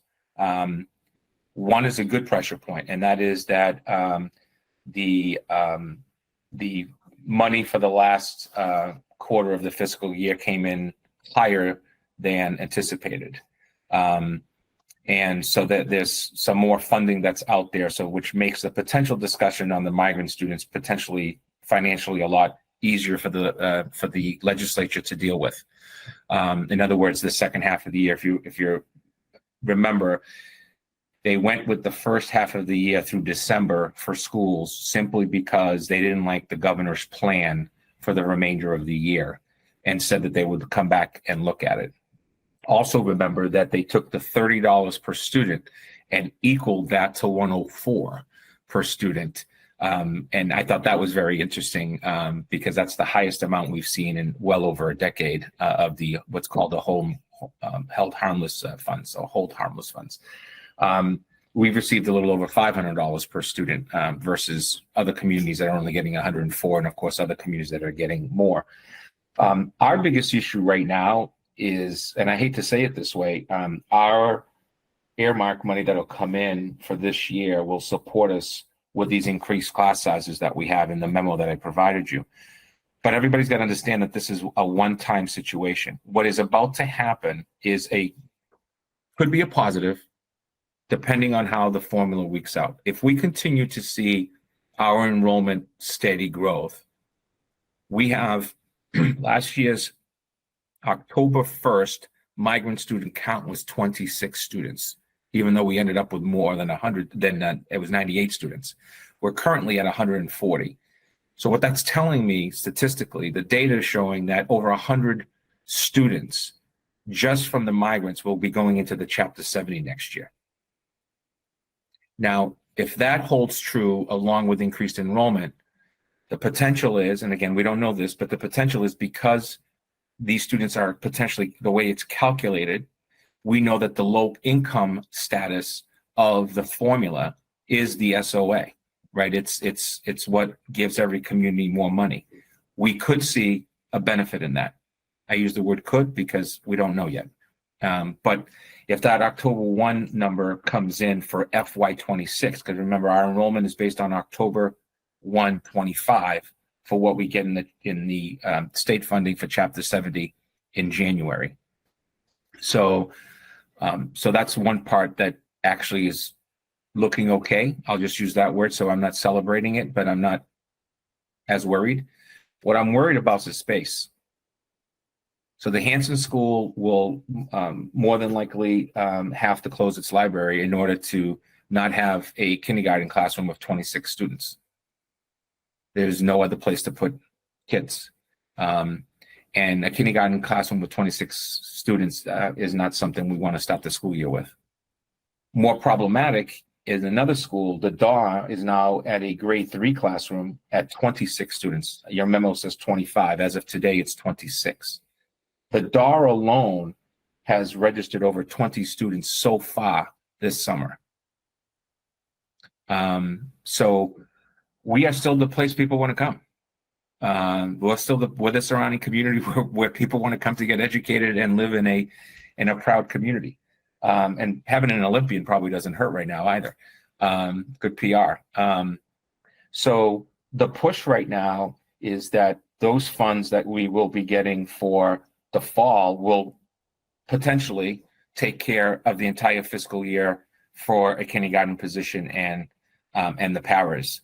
One is a good pressure point, and that is that the money for the last quarter of the fiscal year came in higher than anticipated. And so that there's some more funding that's out there, so which makes the potential discussion on the migrant students potentially financially a lot easier for the legislature to deal with. In other words, the second half of the year, if you remember, they went with the first half of the year through December for schools simply because they didn't like the governor's plan for the remainder of the year and said that they would come back and look at it. Also remember that they took the $30 per student and equaled that to $104 per student. And I thought that was very interesting because that's the highest amount we've seen in well over a decade of the what's called the home held harmless funds, so hold harmless funds. We've received a little over $500 per student versus other communities that are only getting $104, and of course other communities that are getting more. Our biggest issue right now is, and I hate to say it this way, our earmark money that'll come in for this year will support us with these increased class sizes that we have in the memo that I provided you. But everybody's got to understand that this is a one-time situation. What is about to happen is could be a positive, depending on how the formula weeks out. If we continue to see our enrollment steady growth, we have last year's October 1st migrant student count was 26 students, even though we ended up with more than 100, then it was 98 students. We're currently at 140. So what that's telling me statistically, the data is showing that over 100 students just from the migrants will be going into the Chapter 70 next year. Now, if that holds true along with increased enrollment, the potential is, and again, we don't know this, but the potential is because these students are potentially, the way it's calculated, we know that the low income status of the formula is the SOA, right? It's what gives every community more money. We could see a benefit in that. I use the word could because we don't know yet. But if that October 1 number comes in for FY26, because remember our enrollment is based on October 1, 25 for what we get in the state funding for Chapter 70 in January. So that's one part that actually is looking okay. I'll just use that word. So I'm not celebrating it, but I'm not as worried. What I'm worried about is space. So the Hanson School will more than likely have to close its library in order to not have a kindergarten classroom of 26 students. There's no other place to put kids. And a kindergarten classroom with 26 students is not something we want to start the school year with. More problematic is another school. The DAW is now at a grade 3 classroom at 26 students. Your memo says 25. As of today, it's 26. The DAW alone has registered over 20 students so far this summer. So we are still the place people want to come. We're still we're the surrounding community where people want to come to get educated and live in a proud community. And having an Olympian probably doesn't hurt right now either. Good PR. So the push right now is that those funds that we will be getting for the fall will potentially take care of the entire fiscal year for a kindergarten position and the paras.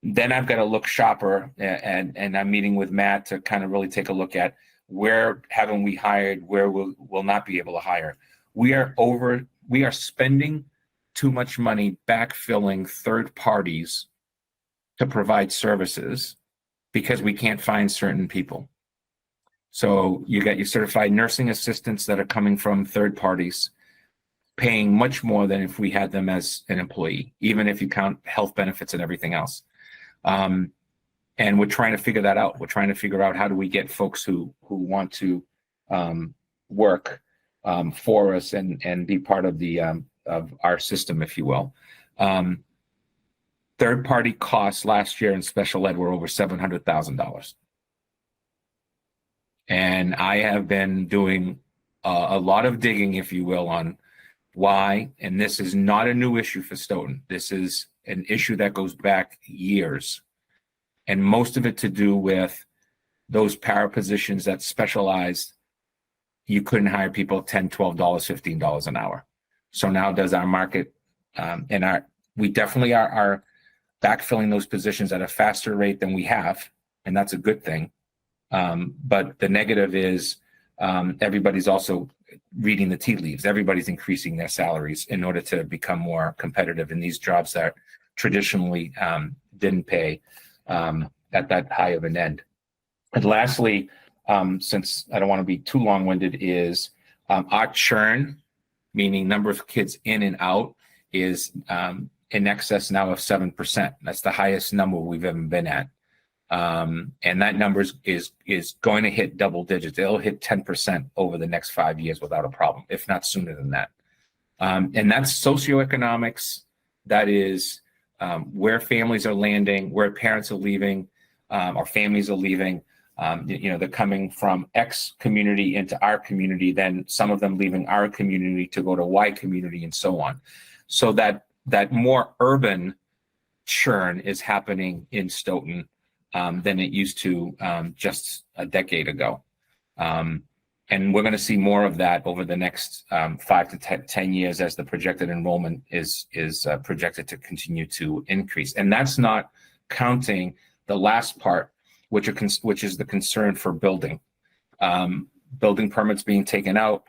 Then I've got to look sharper, and I'm meeting with Matt to kind of really take a look at where haven't we hired, where we'll not be able to hire. We are spending too much money backfilling third parties to provide services because we can't find certain people. So you got your certified nursing assistants that are coming from third parties, paying much more than if we had them as an employee, even if you count health benefits and everything else. And we're trying to figure that out. We're trying to figure out how do we get folks who want to work for us and be part of the of our system, if you will. Third-party costs last year in special ed were over $700,000. And I have been doing a lot of digging, if you will, on why, and this is not a new issue for Stoughton. This is an issue that goes back years, and most of it to do with those para positions that specialized. You couldn't hire people $10, $12, $15 an hour. So now does our market, we definitely are backfilling those positions at a faster rate than we have, and that's a good thing. But the negative is everybody's also reading the tea leaves. Everybody's increasing their salaries in order to become more competitive in these jobs that traditionally didn't pay at that high of an end. And lastly, since I don't want to be too long-winded, is our churn, meaning number of kids in and out, is in excess now of 7%. That's the highest number we've ever been at. And that number is going to hit double digits. It'll hit 10% over the next 5 years without a problem, if not sooner than that. And that's socioeconomics. That is where families are landing, where parents are leaving, or families are leaving. They're coming from X community into our community, then some of them leaving our community to go to Y community and so on. So that more urban churn is happening in Stoughton than it used to just a decade ago. And we're going to see more of that over the next 5 to 10 years as the projected enrollment is projected to continue to increase. And that's not counting the last part, which is the concern for building. Building permits being taken out,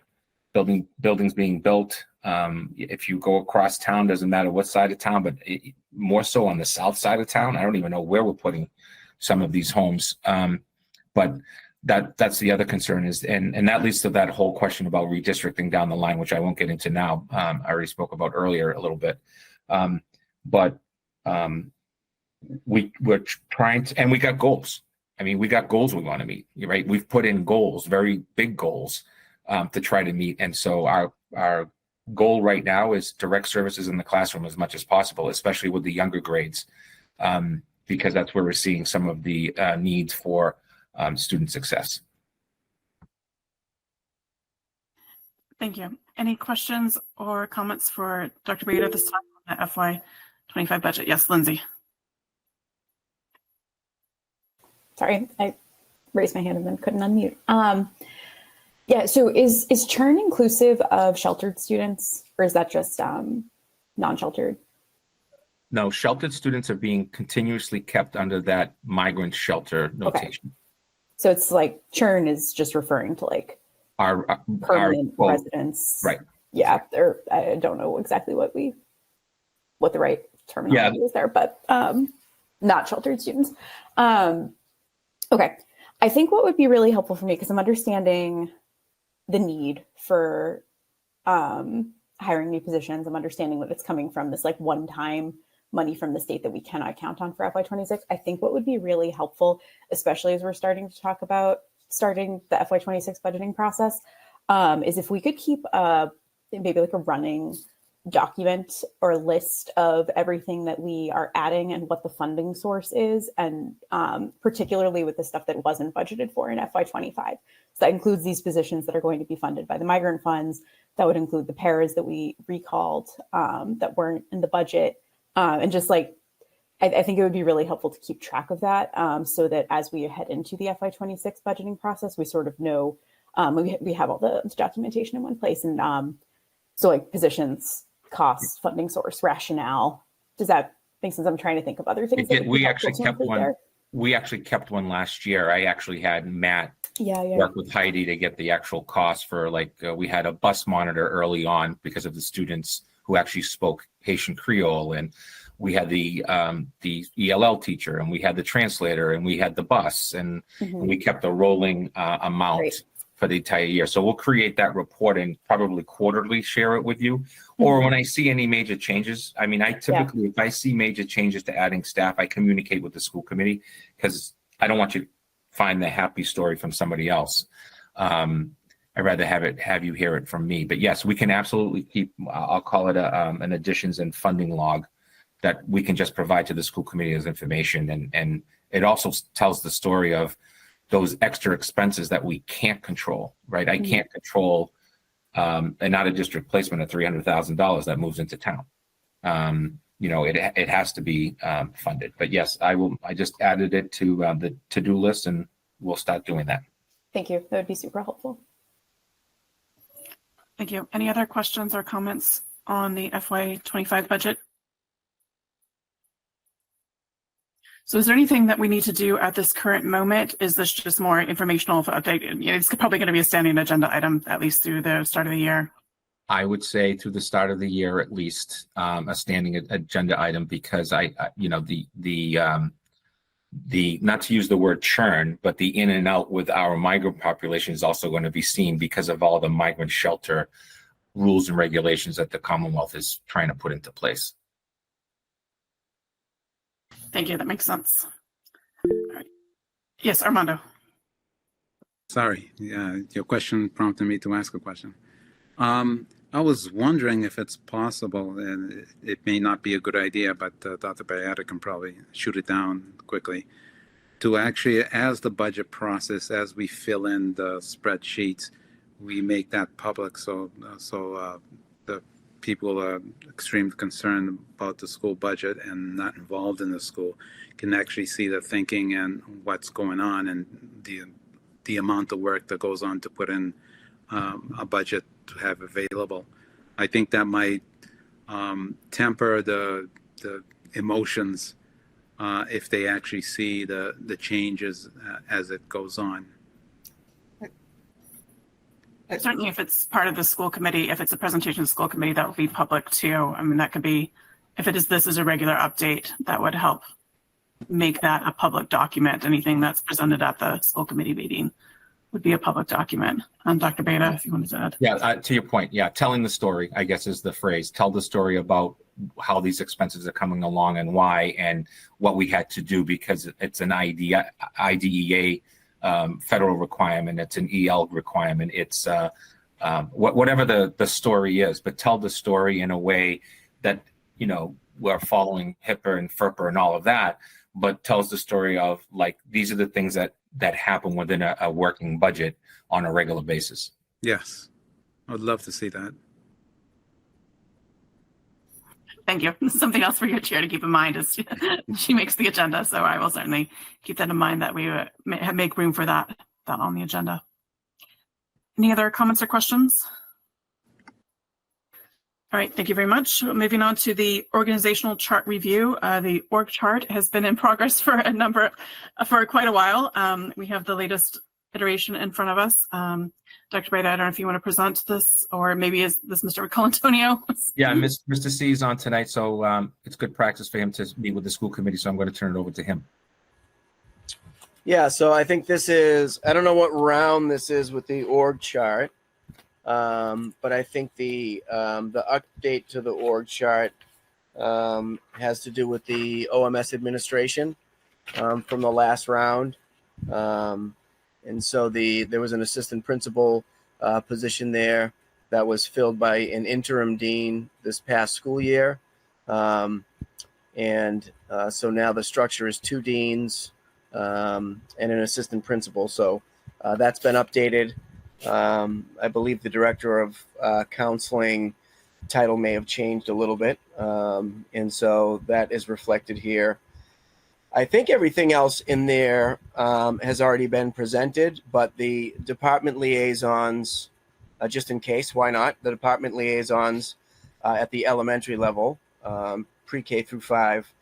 buildings being built. If you go across town, doesn't matter what side of town, but more so on the south side of town. I don't even know where we're putting some of these homes. But that's the other concern is, and that leads to that whole question about redistricting down the line, which I won't get into now. I already spoke about earlier a little bit. We're trying to, and we got goals. I mean, we got goals we want to meet, right? We've put in goals, very big goals to try to meet. And so our goal right now is direct services in the classroom as much as possible, especially with the younger grades, because that's where we're seeing some of the needs for student success. Thank you. Any questions or comments for Dr. Bader this time on the FY25 budget? Yes, Lindsay. Sorry, I raised my hand and then couldn't unmute. Yeah, so is churn inclusive of sheltered students, or is that just non-sheltered? No, sheltered students are being continuously kept under that migrant shelter notation. Okay. So it's like churn is just referring to like our permanent residents. Right. Yeah, or I don't know exactly what the right terminology is there, but not sheltered students. Okay. I think what would be really helpful for me, because I'm understanding the need for hiring new positions. I'm understanding that it's coming from this like one-time money from the state that we cannot count on for FY26. I think what would be really helpful, especially as we're starting to talk about starting the FY26 budgeting process, is if we could keep maybe like a running document or list of everything that we are adding and what the funding source is, and particularly with the stuff that wasn't budgeted for in FY25. So that includes these positions that are going to be funded by the migrant funds. That would include the paras that we recalled that weren't in the budget. And just like, I think it would be really helpful to keep track of that so that as we head into the FY26 budgeting process, we sort of know, we have all the documentation in one place. And so like positions, costs, funding source, rationale. Does that make sense? I'm trying to think of other things. We actually kept one. There. We actually kept one last year. I actually had Matt work with Heidi to get the actual cost for we had a bus monitor early on because of the students who actually spoke Haitian Creole, and we had the ELL teacher, and we had the translator, and we had the bus, and we kept a rolling amount for the entire year. So we'll create that report and probably quarterly share it with you. Or when I see any major changes, I mean, I typically, if I see major changes to adding staff, I communicate with the school committee because I don't want you to find the happy story from somebody else. I'd rather have you hear it from me. But yes, we can absolutely keep, I'll call it an additions and funding log that we can just provide to the school committee as information. And it also tells the story of those extra expenses that we can't control, right? I can't control an out of district placement of $300,000 that moves into town. it has to be funded. But yes, I just added it to the to-do list, and we'll start doing that. Thank you. That would be super helpful. Thank you. Any other questions or comments on the FY25 budget? So is there anything that we need to do at this current moment? Is this just more informational for update? It's probably going to be a standing agenda item, at least through the start of the year. I would say through the start of the year, at least, a standing agenda item, because the not to use the word churn, but the in and out with our migrant population is also going to be seen because of all the migrant shelter rules and regulations that the Commonwealth is trying to put into place. Thank you. That makes sense. All right. Yes, Armando. Sorry, your question prompted me to ask a question. I was wondering if it's possible, and it may not be a good idea, but Dr. Bayetta can probably shoot it down quickly, to actually, as the budget process, as we fill in the spreadsheets, we make that public so the people are extremely concerned about the school budget and not involved in the school can actually see the thinking and what's going on and the amount of work that goes on to put in a budget to have available. I think that might temper the emotions if they actually see the changes as it goes on. Certainly, if it's part of the school committee, if it's a presentation of the school committee, that will be public too. I mean, that could be, if this is a regular update, that would help make that a public document. Anything that's presented at the school committee meeting would be a public document. Dr. Beta, if you wanted to add. Yeah, to your point, telling the story, I guess, is the phrase. Tell the story about how these expenses are coming along and why, and what we had to do, because it's an IDEA federal requirement, it's an EL requirement, it's whatever the story is, but tell the story in a way that, we're following HIPAA and FERPA and all of that, but tells the story of, like, these are the things that happen within a working budget on a regular basis. Yes, I would love to see that. Thank you. Something else for your chair to keep in mind is she makes the agenda, so I will certainly keep that in mind, that we make room for that on the agenda. Any other comments or questions? All right, thank you very much. Moving on to the organizational chart review. The org chart has been in progress for quite a while. We have the latest iteration in front of us. Dr. Breda, I don't know if you want to present this, or maybe is this Mr. Colantonio? Yeah, Mr. C is on tonight, so it's good practice for him to meet with the school committee, so I'm going to turn it over to him. Yeah, so I think this is, I don't know what round this is with the org chart, but I think the update to the org chart has to do with the OMS administration from the last round. And so there was an assistant principal position there that was filled by an interim dean this past school year. So now the structure is 2 deans and an assistant principal. So that's been updated. I believe the director of counseling title may have changed a little bit. And so that is reflected here. I think everything else in there has already been presented, but the department liaisons, just in case, why not? The department liaisons at the elementary level, pre-K through 5,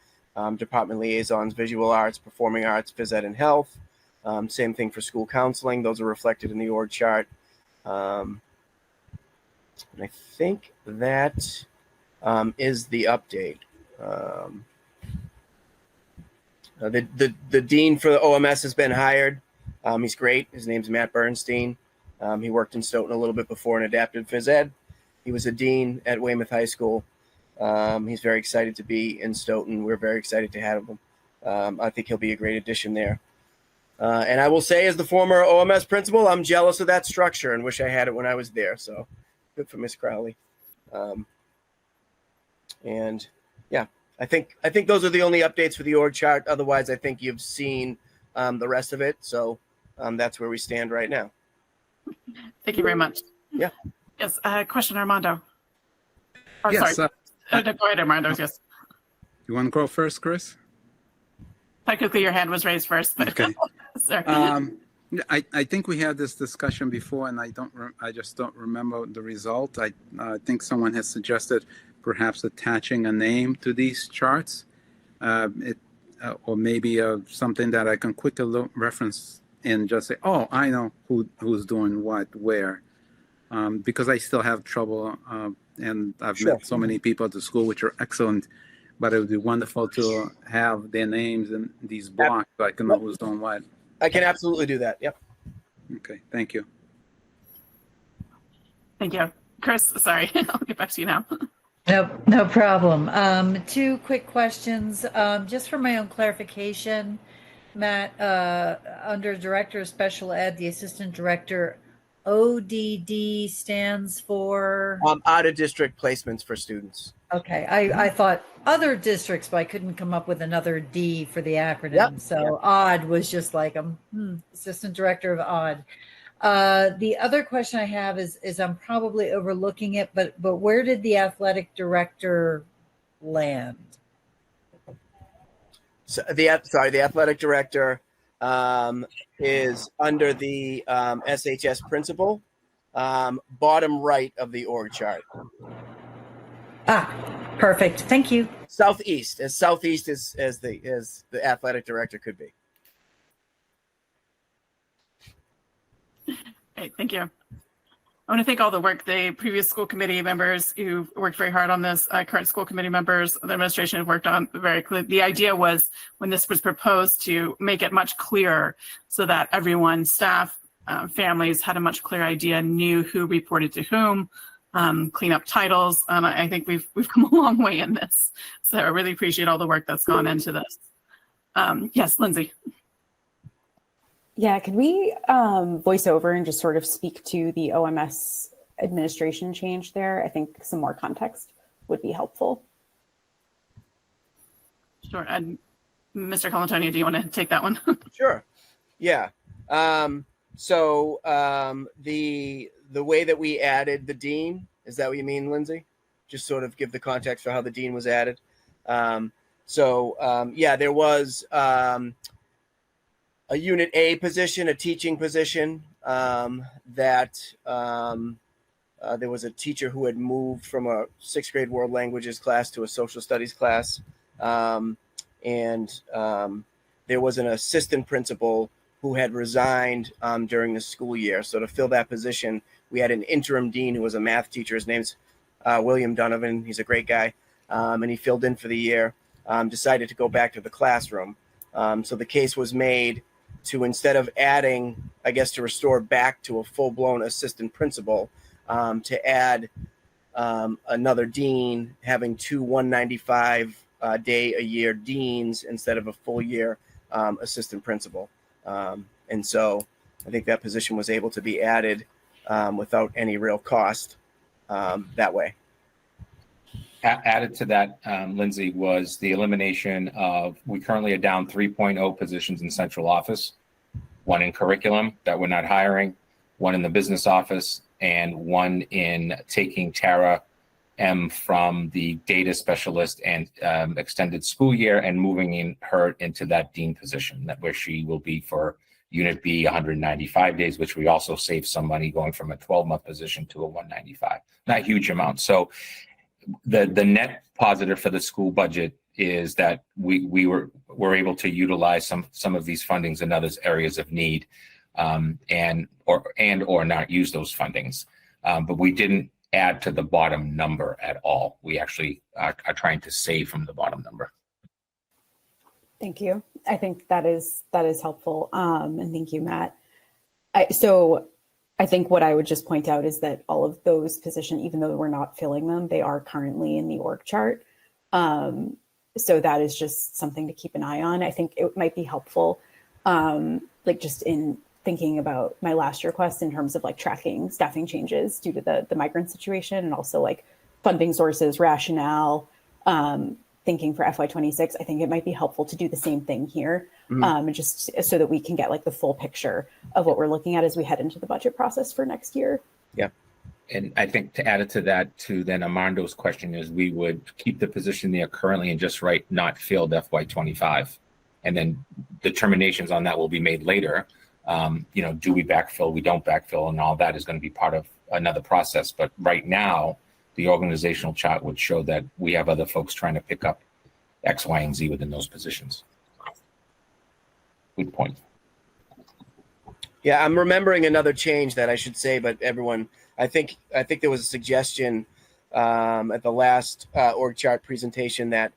department liaisons, visual arts, performing arts, phys ed, and health. Same thing for school counseling. Those are reflected in the org chart. And I think that is the update. The dean for the OMS has been hired. He's great. His name's Matt Bernstein. He worked in Stoughton a little bit before in adaptive phys ed. He was a dean at Weymouth High School. He's very excited to be in Stoughton. We're very excited to have him. I think he'll be a great addition there. And I will say, as the former OMS principal, I'm jealous of that structure and wish I had it when I was there. So good for Miss Crowley. And yeah. I think those are the only updates for the org chart. Otherwise, I think you've seen the rest of it. So that's where we stand right now. Thank you very much. Yeah. Yes. Question, Armando. Yes. Sorry. Go ahead, Armando. Yes. You want to go first, Chris? Technically, your hand was raised first, but Okay. sorry. I think we had this discussion before, and I just don't remember the result. I think someone has suggested perhaps attaching a name to these charts, or maybe something that I can quickly reference and just say, "Oh, I know who's doing what where," because I still have trouble, and I've met so many people at the school which are excellent, but it would be wonderful to have their names in these blocks so I can know who's doing what. I can absolutely do that. Yep. Okay, thank you. Thank you. Chris, sorry. I'll get back to you now. No problem. Two quick questions, just for my own clarification. Matt, under Director of Special Ed, the Assistant Director, ODD stands for? Out of district placements for students. Okay, I thought other districts, but I couldn't come up with another D for the acronym. Yep. So ODD was just like, Assistant Director of ODD. The other question I have is I'm probably overlooking it, but where did the athletic director land? So the athletic director is under the SHS principal, bottom right of the org chart. Perfect. Thank you. Southeast, as southeast as the athletic director could be. Great, thank you. I want to thank all the previous school committee members who worked very hard on this, current school committee members, the administration have worked on very clear. The idea was when this was proposed to make it much clearer so that everyone, staff, families had a much clearer idea, knew who reported to whom, clean up titles. I think we've come a long way in this. So I really appreciate all the work that's gone into this. Yes, Lindsay. Yeah, could we voice over and just sort of speak to the OMS administration change there? I think some more context would be helpful. Sure. And Mr. Colantonio, do you want to take that one? Sure. Yeah. So the way that we added the dean, is that what you mean, Lindsay? Just sort of give the context for how the dean was added. Yeah, there was a Unit A position, a teaching position that there was a teacher who had moved from a 6th grade world languages class to a social studies class. And there was an assistant principal who had resigned during the school year. So to fill that position, we had an interim dean who was a math teacher. His name's William Donovan. He's a great guy. And he filled in for the year, decided to go back to the classroom. So the case was made to, instead of adding, I guess, to restore back to a full-blown assistant principal, to add another dean, having 2 195-day-a-year deans instead of a full-year assistant principal. And so I think that position was able to be added without any real cost that way. Added to that, Lindsay, was the elimination of, we currently are down 3.0 positions in central office, 1 in curriculum that we're not hiring, 1 in the business office, and 1 in taking Tara M from the data specialist and extended school year and moving her into that dean position, where she will be for Unit B 195 days, which we also save some money going from a 12-month position to a 195. Not a huge amount. So the net positive for the school budget is that we were able to utilize some of these fundings in other areas of need, and or not use those fundings. But we didn't add to the bottom number at all. We actually are trying to save from the bottom number. Thank you. I think that is helpful. And thank you, Matt. So I think what I would just point out is that all of those positions, even though we're not filling them, they are currently in the org chart. So that is just something to keep an eye on. I think it might be helpful, like just in thinking about my last request in terms of like tracking staffing changes due to the migrant situation, and also like funding sources, rationale, thinking for FY26. I think it might be helpful to do the same thing here, and just so that we can get like the full picture of what we're looking at as we head into the budget process for next year. Yeah. And I think to add it to that, to then Armando's question is we would keep the position there currently and just write not filled FY25. And then determinations on that will be made later. Do we backfill, we don't backfill, and all that is going to be part of another process. But right now, the organizational chart would show that we have other folks trying to pick up X, Y, and Z within those positions. Good point. Yeah, I'm remembering another change that I should say, but everyone, I think there was a suggestion at the last org chart presentation that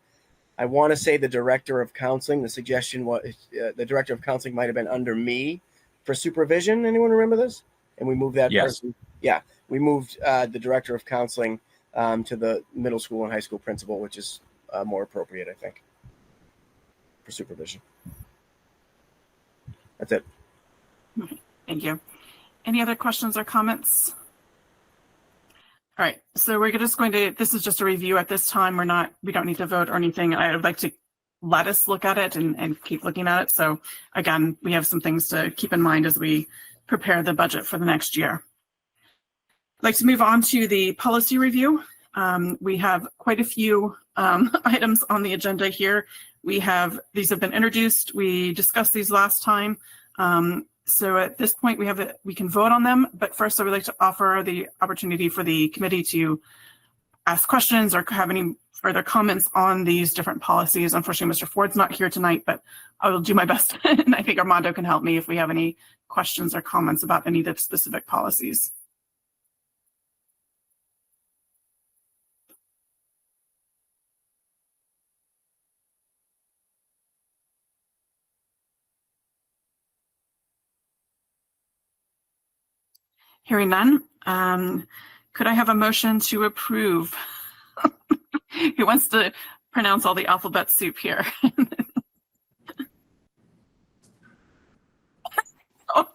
I want to say the director of counseling. The suggestion was the director of counseling might have been under me for supervision. Anyone remember this? And we moved that person. Yeah, we moved the director of counseling to the middle school and high school principal, which is more appropriate, I think, for supervision. That's it. Thank you. Any other questions or comments? All right, so we're just going to, this is just a review at this time. We don't need to vote or anything. I would like to let us look at it and keep looking at it. So again, we have some things to keep in mind as we prepare the budget for the next year. I'd like to move on to the policy review. We have quite a few items on the agenda here. These have been introduced. We discussed these last time. So at this point, we can vote on them. But first, I would like to offer the opportunity for the committee to ask questions or have any further comments on these different policies. Unfortunately, Mr. Ford's not here tonight, but I will do my best. And I think Armando can help me if we have any questions or comments about any of the specific policies. Hearing none, could I have a motion to approve? Who wants to pronounce all the alphabet soup here?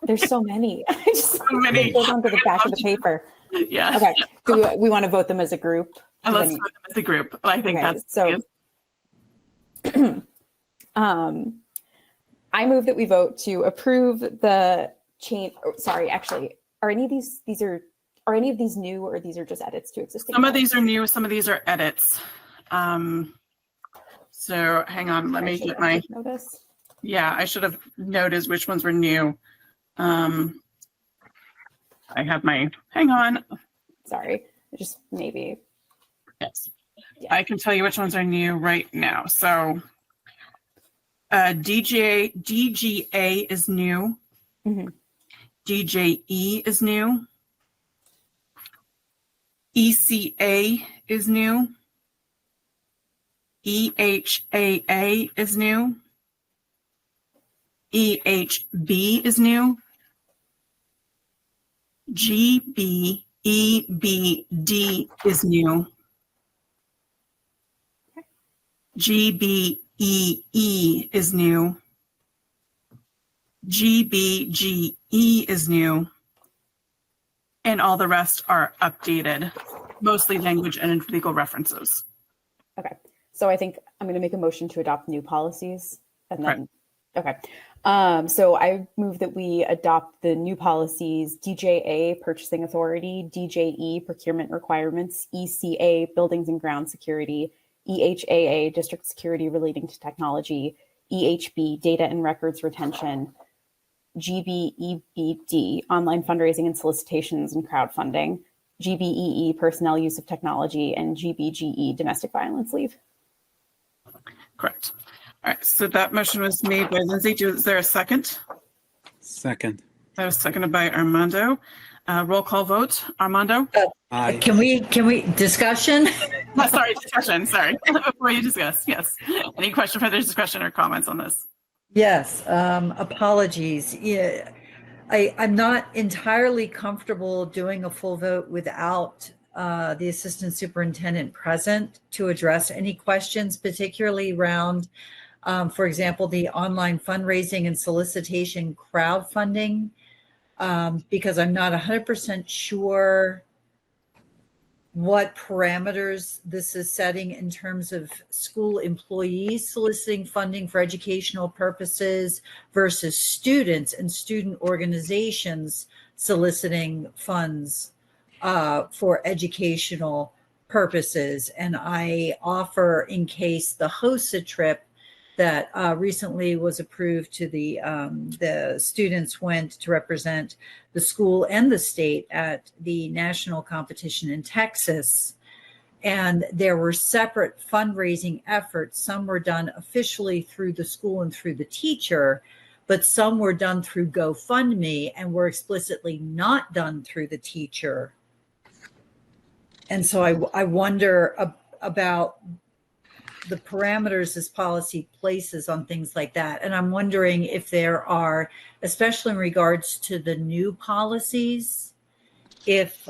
There's so many. So many. It goes onto the back of the paper. Yeah. Okay. Do we want to vote them as a group? Let's vote them as a group. I think Okay, that's so. I move that we vote to approve the change. Sorry, actually, are any of these new, or these are just edits to existing? Some of these are new, some of these are edits. So hang on, let me get my notice. Yeah, I should have noticed which ones were new. I have my, hang on. Sorry, just maybe. Yes, yeah. I can tell you which ones are new right now. So DGA is new. Mm-hmm. DJE is new. ECA is new. EHAA is new. EHB is new. GBEBD is new. GBEE is new. GBGE is new. And all the rest are updated, mostly language and legal references. Okay, so I think I'm going to make a motion to adopt new policies, and then, okay. So I move that we adopt the new policies: DJA, Purchasing Authority; DJE, Procurement Requirements; ECA, Buildings and Ground Security; EHAA, District Security Relating to Technology; EHB, Data and Records Retention; GBEBD, Online Fundraising and Solicitations and Crowdfunding; GBEE, Personnel Use of Technology; and GBGE, Domestic Violence Leave. Correct. All right, so that motion was made by Lindsay. Is there a second? Second. That was seconded by Armando. Roll call vote. Armando? Aye. Can we discussion? Sorry, discussion. Sorry. Before you discuss, yes. Any question, further discussion or comments on this? Yes, apologies. Yeah, I'm not entirely comfortable doing a full vote without the assistant superintendent present to address any questions, particularly around, for example, the online fundraising and solicitation crowdfunding, because I'm not 100% sure what parameters this is setting in terms of school employees soliciting funding for educational purposes versus students and student organizations soliciting funds for educational purposes. And I offer, in case the HOSA trip that recently was approved to the students went to represent the school and the state at the national competition in Texas. And there were separate fundraising efforts. Some were done officially through the school and through the teacher, but some were done through GoFundMe and were explicitly not done through the teacher. And so I wonder about the parameters this policy places on things like that. And I'm wondering if there are, especially in regards to the new policies, if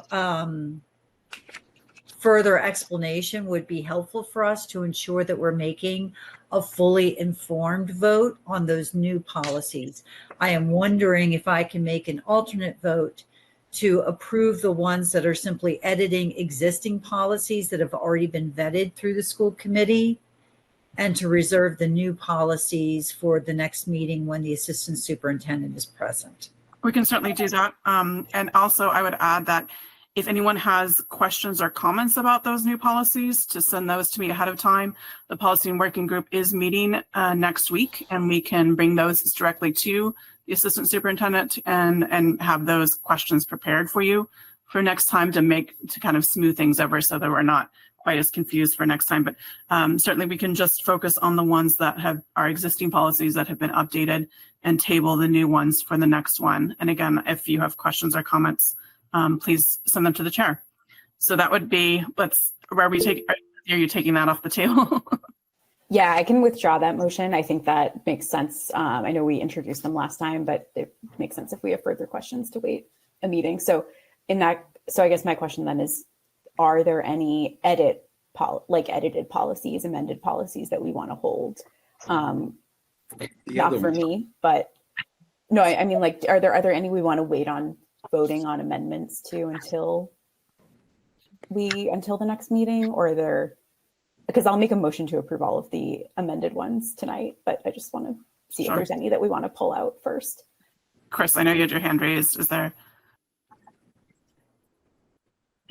further explanation would be helpful for us to ensure that we're making a fully informed vote on those new policies. I am wondering if I can make an alternate vote to approve the ones that are simply editing existing policies that have already been vetted through the school committee, and to reserve the new policies for the next meeting when the assistant superintendent is present. We can certainly do that. And also I would add that if anyone has questions or comments about those new policies, to send those to me ahead of time. The policy and working group is meeting next week, and we can bring those directly to the assistant superintendent and have those questions prepared for you for next time to kind of smooth things over so that we're not quite as confused for next time. But certainly we can just focus on the ones that are existing policies that have been updated and table the new ones for the next one. And again, if you have questions or comments, please send them to the chair. So that would be, are you taking that off the table? Yeah, I can withdraw that motion. I think that makes sense. I know we introduced them last time, but it makes sense if we have further questions to wait a meeting. So I guess my question then is, are there any edited policies, amended policies that we want to hold? Not for me, but no, I mean, like, are there any we want to wait on voting on amendments to until the next meeting, or are there? Because I'll make a motion to approve all of the amended ones tonight, but I just want to see if there's any that we want to pull out first. Chris, I know you had your hand raised. Is there?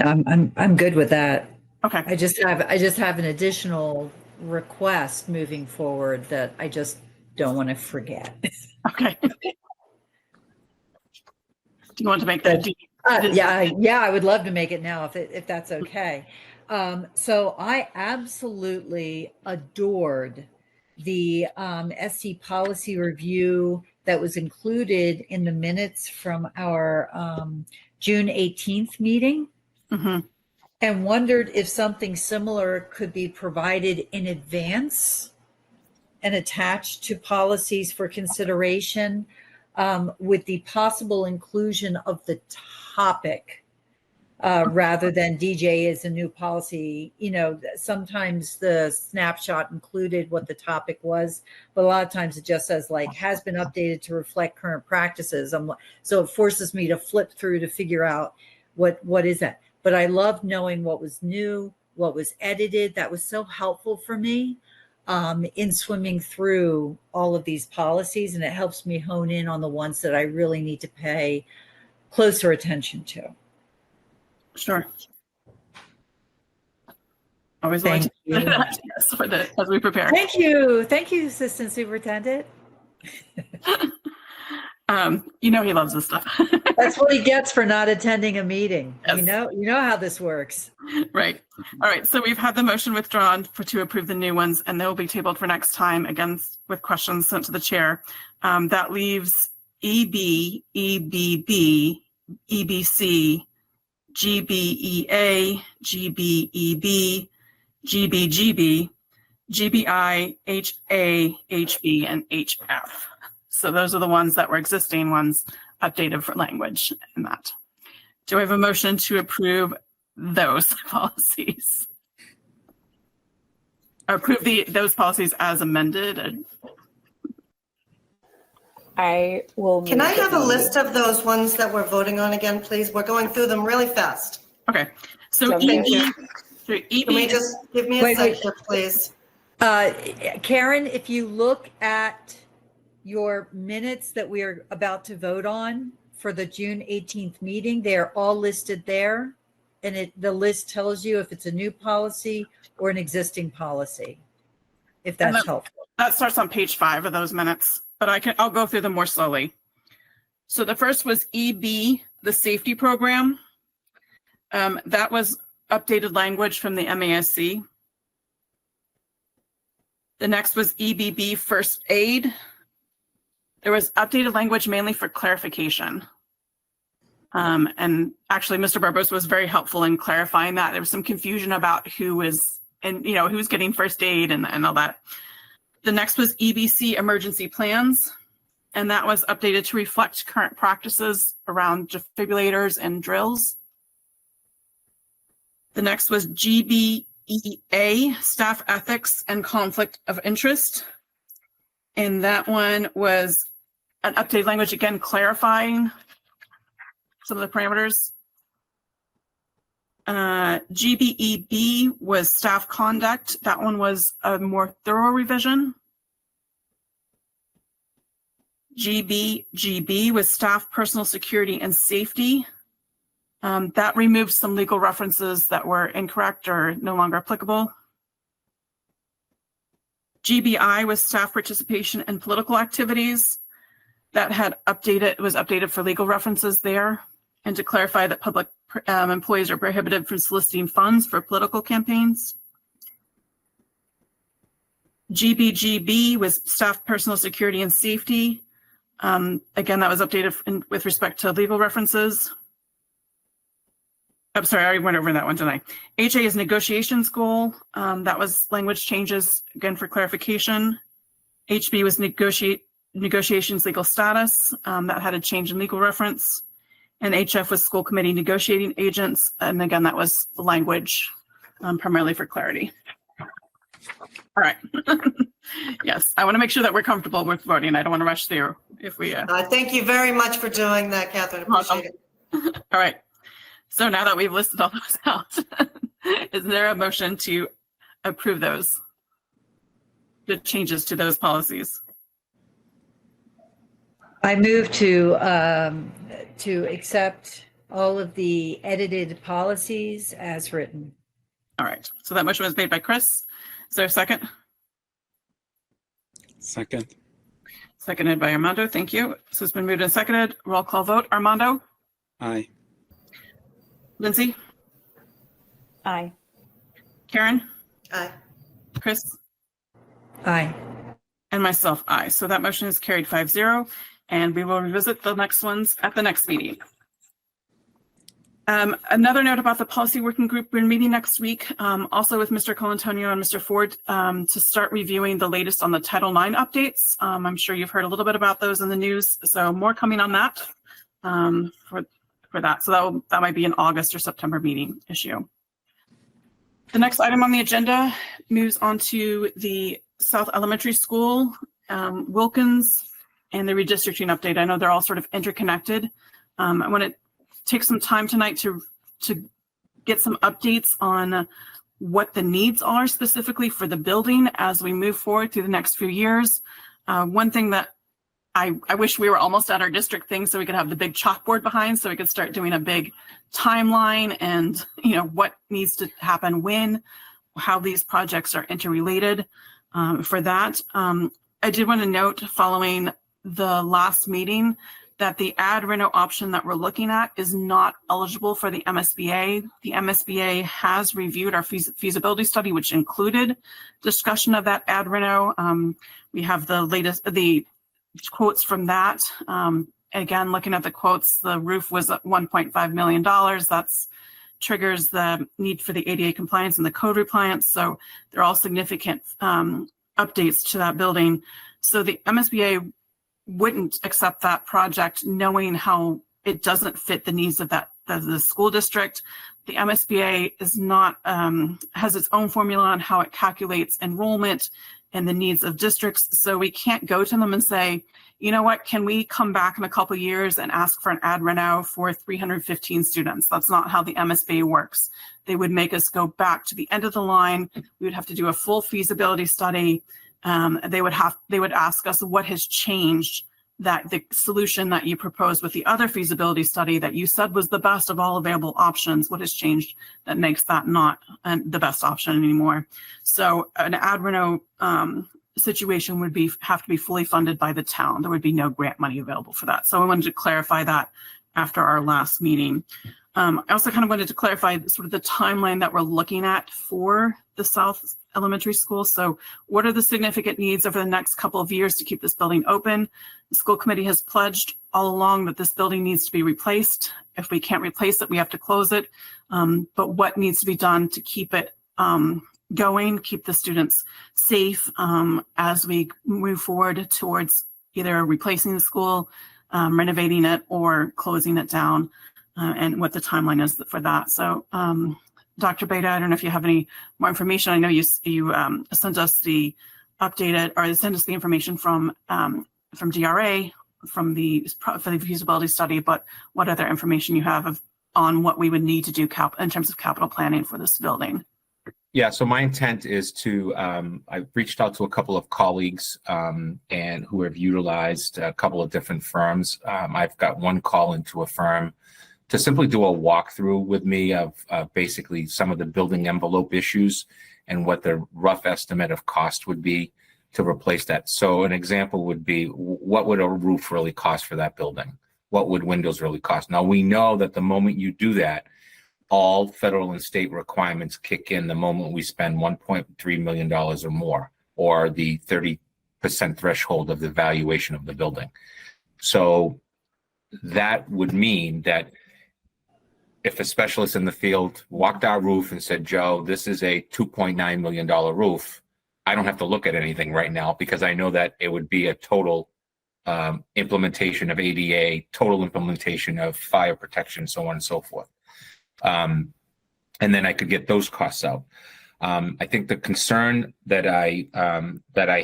I'm good with that. Okay. I just have an additional request moving forward that I just don't want to forget. Okay. Do you want to make that? Yeah, I would love to make it now if that's okay. So I absolutely adored the SC policy review that was included in the minutes from our June 18th meeting. Mm-hmm. And wondered if something similar could be provided in advance and attached to policies for consideration, with the possible inclusion of the topic rather than DJ as a new policy. You know, sometimes the snapshot included what the topic was, but a lot of times it just says like has been updated to reflect current practices. So it forces me to flip through to figure out what is that. But I loved knowing what was new, what was edited. That was so helpful for me in swimming through all of these policies, and it helps me hone in on the ones that I really need to pay closer attention to. Sure. Always like to do that, yes, as we prepare. Thank you, Assistant Superintendent. You know he loves this stuff. That's what he gets for not attending a meeting. Yes. You know how this works. Right. All right. So we've had the motion withdrawn to approve the new ones, and they will be tabled for next time, again, with questions sent to the chair. That leaves EB, EBB, EBC, GBEA, GBEB, GBGB, GBI, HA, HB, and HF. So those are the ones that were existing ones updated for language in that. Do I have a motion to approve those policies? Or approve those policies as amended? I will. Can I have a list of those ones that we're voting on again, please? We're going through them really fast. Okay. So EB, Can we just give me a second, please? Karen, if you look at your minutes that we are about to vote on for the June 18th meeting, they are all listed there. and the list tells you if it's a new policy or an existing policy, if And that's helpful. That starts on page 5 of those minutes, but I'll go through them more slowly. So the first was EB, the safety program. That was updated language from the MASC. The next was EBB, first aid. There was updated language mainly for clarification. And actually, Mr. Barbosa was very helpful in clarifying that. There was some confusion about who was getting first aid and all that. The next was EBC, emergency plans. And that was updated to reflect current practices around defibrillators and drills. The next was GBEA, staff ethics and conflict of interest. And that one was an updated language, again, clarifying some of the parameters. GBEB was staff conduct. That one was a more thorough revision. GBGB was staff personal security and safety. That removed some legal references that were incorrect or no longer applicable. GBI was staff participation in political activities. That was updated for legal references there, and to clarify that public employees are prohibited from soliciting funds for political campaigns. GBGB was staff personal security and safety. Again, that was updated with respect to legal references. I'm sorry, I already went over that one, didn't I? HA is negotiations goal. That was language changes, again, for clarification. HB was negotiations legal status. That had a change in legal reference. And HF was school committee negotiating agents. And again, that was language primarily for clarity. All right. Yes, I want to make sure that we're comfortable with voting. I don't want to rush through if we. Thank you very much for doing that, Catherine. Appreciate it. All right. So now that we've listed all those out, is there a motion to approve the changes to those policies? I move to accept all of the edited policies as written. All right. So that motion was made by Chris. Is there a second? Second. Seconded by Armando. Thank you. So it's been moved and seconded. Roll call vote. Armando? Aye. Lindsay? Aye. Karen? Aye. Chris? Aye. And myself, aye. So that motion is carried 5-0, and we will revisit the next ones at the next meeting. Another note about the policy working group, we're meeting next week, also with Mr. Colantonio and Mr. Ford, to start reviewing the latest on the Title IX updates. I'm sure you've heard a little bit about those in the news, so more coming on that for that. So that might be an August or September meeting issue. The next item on the agenda moves on to the South Elementary School, Wilkins, and the redistricting update. I know they're all sort of interconnected. I want to take some time tonight to get some updates on what the needs are specifically for the building as we move forward through the next few years. One thing that I wish we were almost at our district thing so we could have the big chalkboard behind so we could start doing a big timeline and what needs to happen when, how these projects are interrelated. For that, I did want to note following the last meeting that the ad reno option that we're looking at is not eligible for the MSBA. The MSBA has reviewed our feasibility study, which included discussion of that ad reno. We have the quotes from that. Again, looking at the quotes, the roof was at $1.5 million. That's triggers the need for the ADA compliance and the code compliance. So they're all significant updates to that building. So the MSBA wouldn't accept that project knowing how it doesn't fit the needs of the school district. The MSBA is not, has its own formula on how it calculates enrollment and the needs of districts. So we can't go to them and say, you know what, can we come back in a couple of years and ask for an ad reno for 315 students? That's not how the MSBA works. They would make us go back to the end of the line. We would have to do a full feasibility study. They would ask us what has changed that the solution that you proposed with the other feasibility study that you said was the best of all available options, what has changed that makes that not the best option anymore? So an ad reno situation would have to be fully funded by the town. There would be no grant money available for that. So I wanted to clarify that after our last meeting. I also kind of wanted to clarify sort of the timeline that we're looking at for the South Elementary School. So what are the significant needs over the next couple of years to keep this building open? The school committee has pledged all along that this building needs to be replaced. If we can't replace it, we have to close it. But what needs to be done to keep it going, keep the students safe as we move forward towards either replacing the school, renovating it, or closing it down, and what the timeline is for that. So Dr. Beta, I don't know if you have any more information. I know you sent us the updated, or sent us the information from DRA for the feasibility study, but what other information you have on what we would need to do in terms of capital planning for this building? Yeah, so my intent is to, I've reached out to a couple of colleagues and who have utilized a couple of different firms. I've got one call into a firm to simply do a walkthrough with me of basically some of the building envelope issues and what the rough estimate of cost would be to replace that. So an example would be, what would a roof really cost for that building? What would windows really cost? Now, we know that the moment you do that, all federal and state requirements kick in the moment we spend $1.3 million or more, or the 30% threshold of the valuation of the building. So that would mean that if a specialist in the field walked our roof and said, Joe, this is a $2.9 million roof, I don't have to look at anything right now, because I know that it would be a total implementation of ADA, total implementation of fire protection, so on and so forth. And then I could get those costs out. I think the concern that I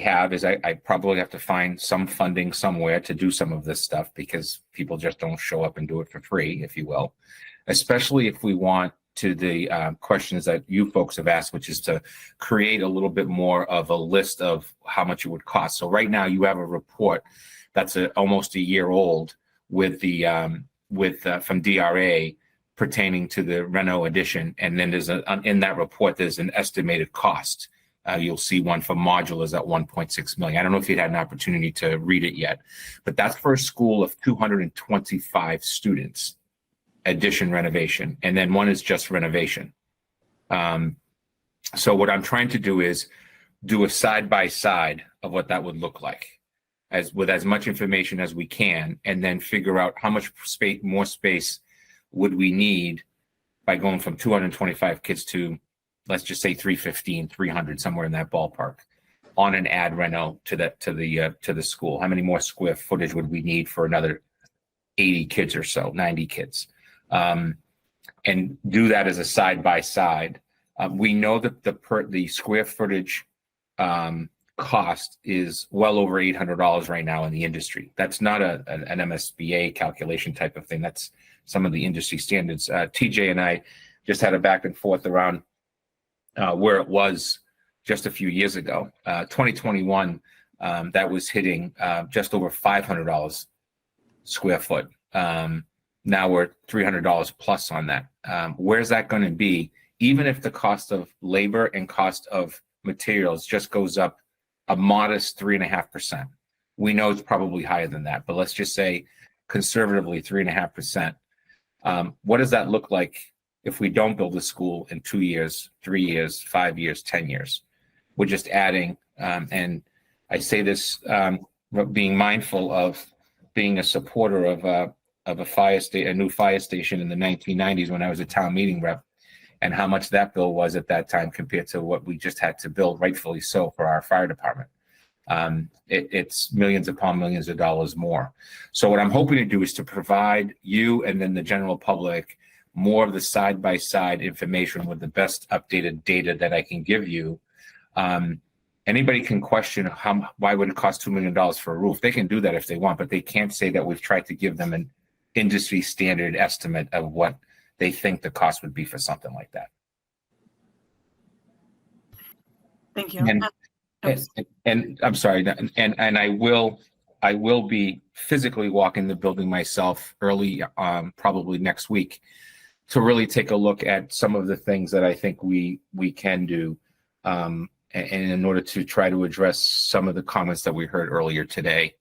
have is I probably have to find some funding somewhere to do some of this stuff, because people just don't show up and do it for free, if you will, especially if we want to the questions that you folks have asked, which is to create a little bit more of a list of how much it would cost. So right now you have a report that's almost a year old with the from DRA pertaining to the Reno addition. And then there's in that report, there's an estimated cost. You'll see one for modulars at 1.6 million. I don't know if you had an opportunity to read it yet, but that's for a school of 225 students, addition renovation. And then one is just renovation. So what I'm trying to do is do a side-by-side of what that would look like, with as much information as we can, and then figure out how much more space would we need by going from 225 kids to, let's just say 315, 300, somewhere in that ballpark, on an ad reno to the school. How many more square footage would we need for another 80 kids or so, 90 kids? And do that as a side by side. We know that the square footage cost is well over $800 right now in the industry. That's not an MSBA calculation type of thing. That's some of the industry standards. TJ and I just had a back and forth around where it was just a few years ago. 2021, that was hitting just over $500 square foot. Now we're $300 plus on that. Where's that going to be? Even if the cost of labor and cost of materials just goes up a modest 3.5%. We know it's probably higher than that, but let's just say conservatively 3.5%. What does that look like if we don't build a school in 2 years, 3 years, 5 years, 10 years? We're just adding, and I say this being mindful of being a supporter of a new fire station in the 1990s when I was a town meeting rep, and how much that bill was at that time compared to what we just had to build, rightfully so, for our fire department. It's millions upon millions of dollars more. So what I'm hoping to do is to provide you and then the general public more of the side-by-side information with the best updated data that I can give you. Anybody can question why would it cost $2 million for a roof? They can do that if they want, but they can't say that we've tried to give them an industry standard estimate of what they think the cost would be for something like that. Thank you. And I'm sorry, and I will I will be physically walking the building myself early, probably next week, to really take a look at some of the things that I think we can do, and in order to try to address some of the comments that we heard earlier today,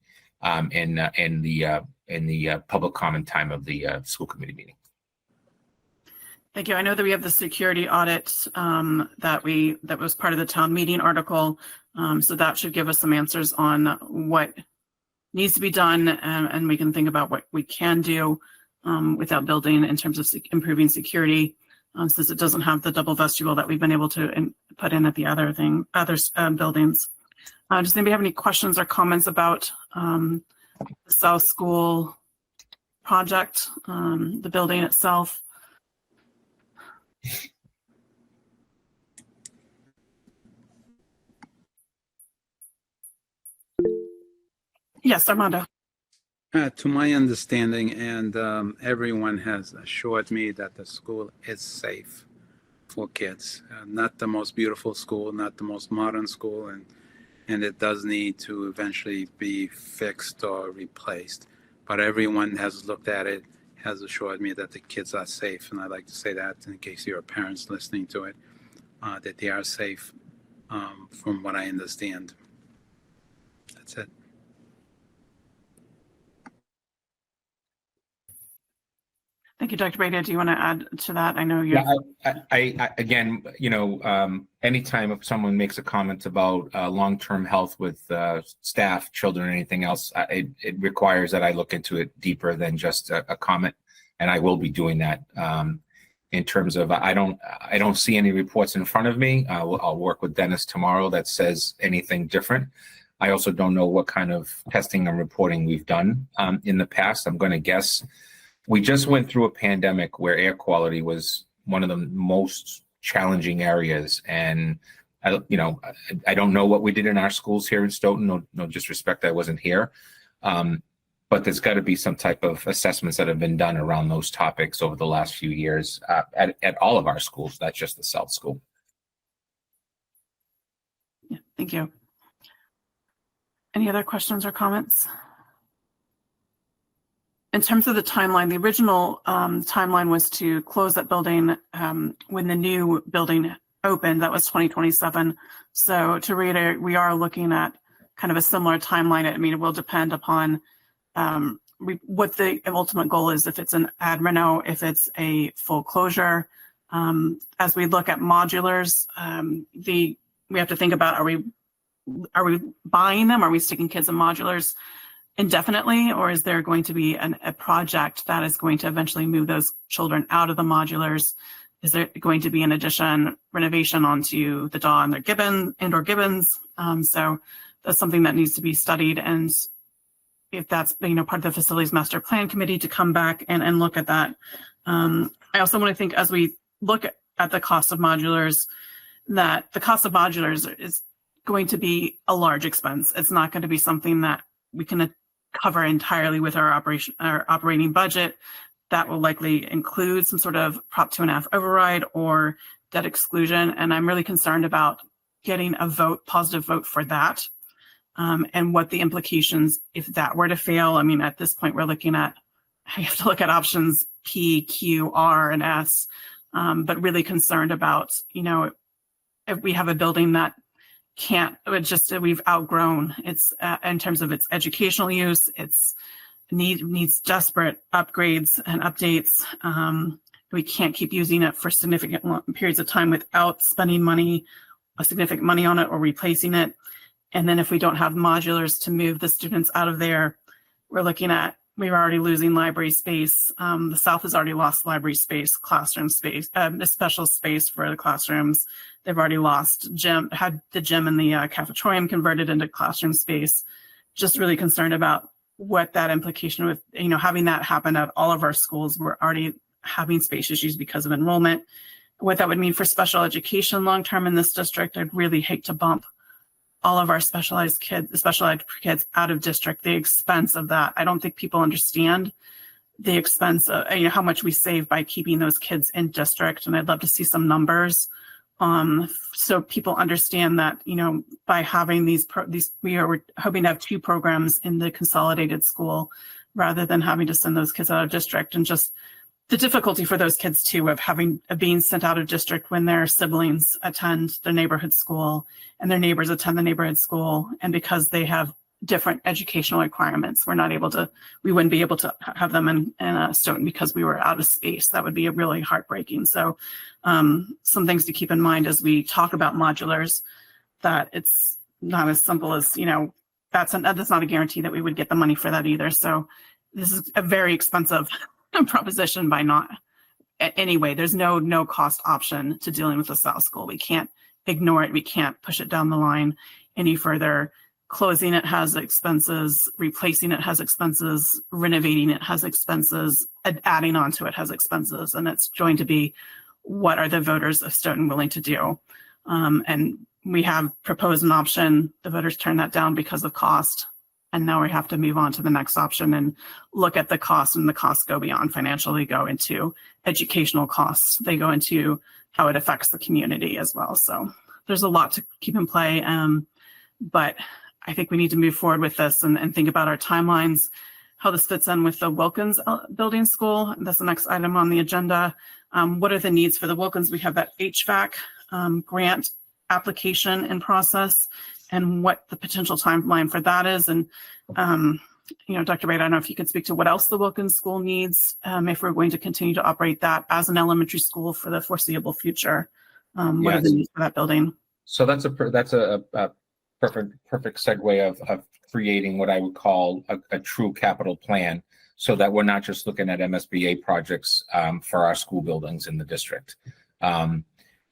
in the public comment time of the school committee meeting. Thank you. I know that we have the security audit that was part of the town meeting article. So that should give us some answers on what needs to be done, and we can think about what we can do without building in terms of improving security, since it doesn't have the double vestibule that we've been able to put in at the other buildings. Does anybody have any questions or comments about the South School project, the building itself? Yes, Armando. To my understanding, and everyone has assured me that the school is safe for kids. Not the most beautiful school, not the most modern school, and it does need to eventually be fixed or replaced. But everyone has looked at it, has assured me that the kids are safe, and I'd like to say that in case your parents listening to it, that they are safe from what I understand. That's it. Thank you, Dr. Breda. Do you want to add to that? I know you. Yeah, I again, anytime someone makes a comment about long-term health with staff, children, or anything else, it requires that I look into it deeper than just a comment, and I will be doing that. In terms of, I don't see any reports in front of me. I'll work with Dennis tomorrow that says anything different. I also don't know what kind of testing and reporting we've done in the past. I'm going to guess. We just went through a pandemic where air quality was one of the most challenging areas. And, I don't know what we did in our schools here in Stoughton. No disrespect, I wasn't here. But there's got to be some type of assessments that have been done around those topics over the last few years at all of our schools, not just the South School. Yeah, thank you. Any other questions or comments? In terms of the timeline, the original timeline was to close that building when the new building opened. That was 2027. So to reiterate, we are looking at kind of a similar timeline. I mean, it will depend upon what the ultimate goal is, if it's an ad reno, if it's a full closure. As we look at modulars, we have to think about, are we buying them? Are we sticking kids in modulars indefinitely, or is there going to be a project that is going to eventually move those children out of the modulars? Is there going to be an addition renovation onto the DAW and their indoor gibbons? So that's something that needs to be studied, and if that's part of the facilities master plan committee to come back and look at that. I also want to think, as we look at the cost of modulars, that the cost of modulars is going to be a large expense. It's not going to be something that we can cover entirely with our operating budget. That will likely include some sort of Prop 2.5 override or debt exclusion. And I'm really concerned about getting a positive vote for that, and what the implications, if that were to fail. I mean, at this point, I have to look at options P, Q, R, and S, but really concerned about, if we have a building that we've outgrown its in terms of its educational use, its needs desperate upgrades and updates. We can't keep using it for significant periods of time without spending significant money on it or replacing it. And then if we don't have modulars to move the students out of there, we're already losing library space. The South has already lost library space, classroom space, a special space for the classrooms. They've already lost had the gym and the cafetorium converted into classroom space. Just really concerned about what that implication with, having that happen at all of our schools. We're already having space issues because of enrollment. What that would mean for special education long-term in this district. I'd really hate to bump all of our special ed kids out of district. The expense of that, I don't think people understand the expense of how much we save by keeping those kids in district. And I'd love to see some numbers So people understand that, you know, by having these, we are hoping to have 2 programs in the consolidated school rather than having to send those kids out of district, and just the difficulty for those kids too of being sent out of district when their siblings attend their neighborhood school and their neighbors attend the neighborhood school. And because they have different educational requirements, we wouldn't be able to have them in Stoughton because we were out of space. That would be really heartbreaking. So some things to keep in mind as we talk about modulars, that it's not as simple as, you know, that's not a guarantee that we would get the money for that either. So this is a very expensive proposition by not. Anyway, there's no cost option to dealing with the South School. We can't ignore it. We can't push it down the line any further. Closing it has expenses, replacing it has expenses, renovating it has expenses, adding on to it has expenses, and it's going to be, what are the voters of Stoughton willing to do? And we have proposed an option. The voters turned that down because of cost. And now we have to move on to the next option and look at the cost, and the costs go beyond financial. They go into educational costs. They go into how it affects the community as well. So there's a lot to keep in play. But I think we need to move forward with this and think about our timelines, how this fits in with the Wilkins Building School. That's the next item on the agenda. What are the needs for the Wilkins? We have that HVAC grant application in process, and what the potential timeline for that is. And, you know, Dr. Wright, I don't know if you could speak to what else the Wilkins School needs, if we're going to continue to operate that as an elementary school for the foreseeable future. What are the needs for that building? So that's a perfect segue of creating what I would call a true capital plan, so that we're not just looking at MSBA projects for our school buildings in the district.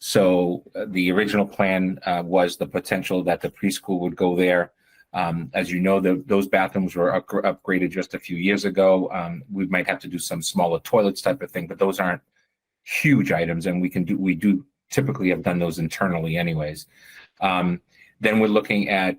So the original plan was the potential that the preschool would go there. As you know, those bathrooms were upgraded just a few years ago. We might have to do some smaller toilets type of thing, but those aren't huge items, and we do typically have done those internally anyways. Then we're looking at,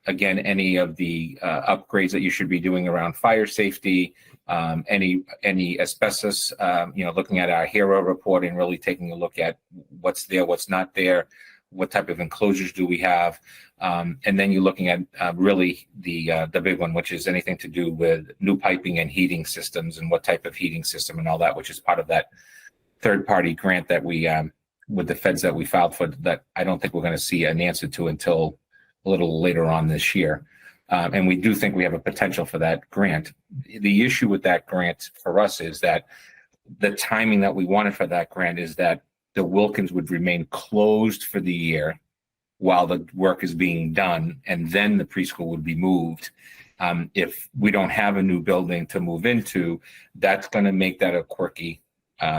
again, any of the upgrades that you should be doing around fire safety, any asbestos, looking at our HERO report and really taking a look at what's there, what's not there, what type of enclosures do we have. And then you're looking at really the big one, which is anything to do with new piping and heating systems, and what type of heating system and all that, which is part of that third-party grant that we with the feds that we filed for, that I don't think we're going to see an answer to until a little later on this year. And we do think we have a potential for that grant. The issue with that grant for us is that the timing that we wanted for that grant is that the Wilkins would remain closed for the year while the work is being done, and then the preschool would be moved. If we don't have a new building to move into, that's going to make that a quirky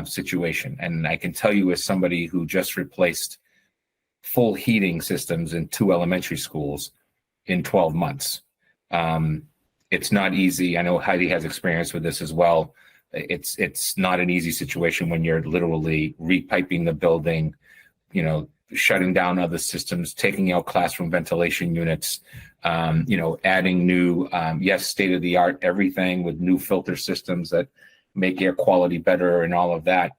situation. And I can tell you, as somebody who just replaced full heating systems in 2 elementary schools in 12 months, it's not easy. I know Heidi has experience with this as well. It's not an easy situation when you're literally repiping the building, shutting down other systems, taking out classroom ventilation units, adding new, state-of-the-art everything with new filter systems that make air quality better and all of that.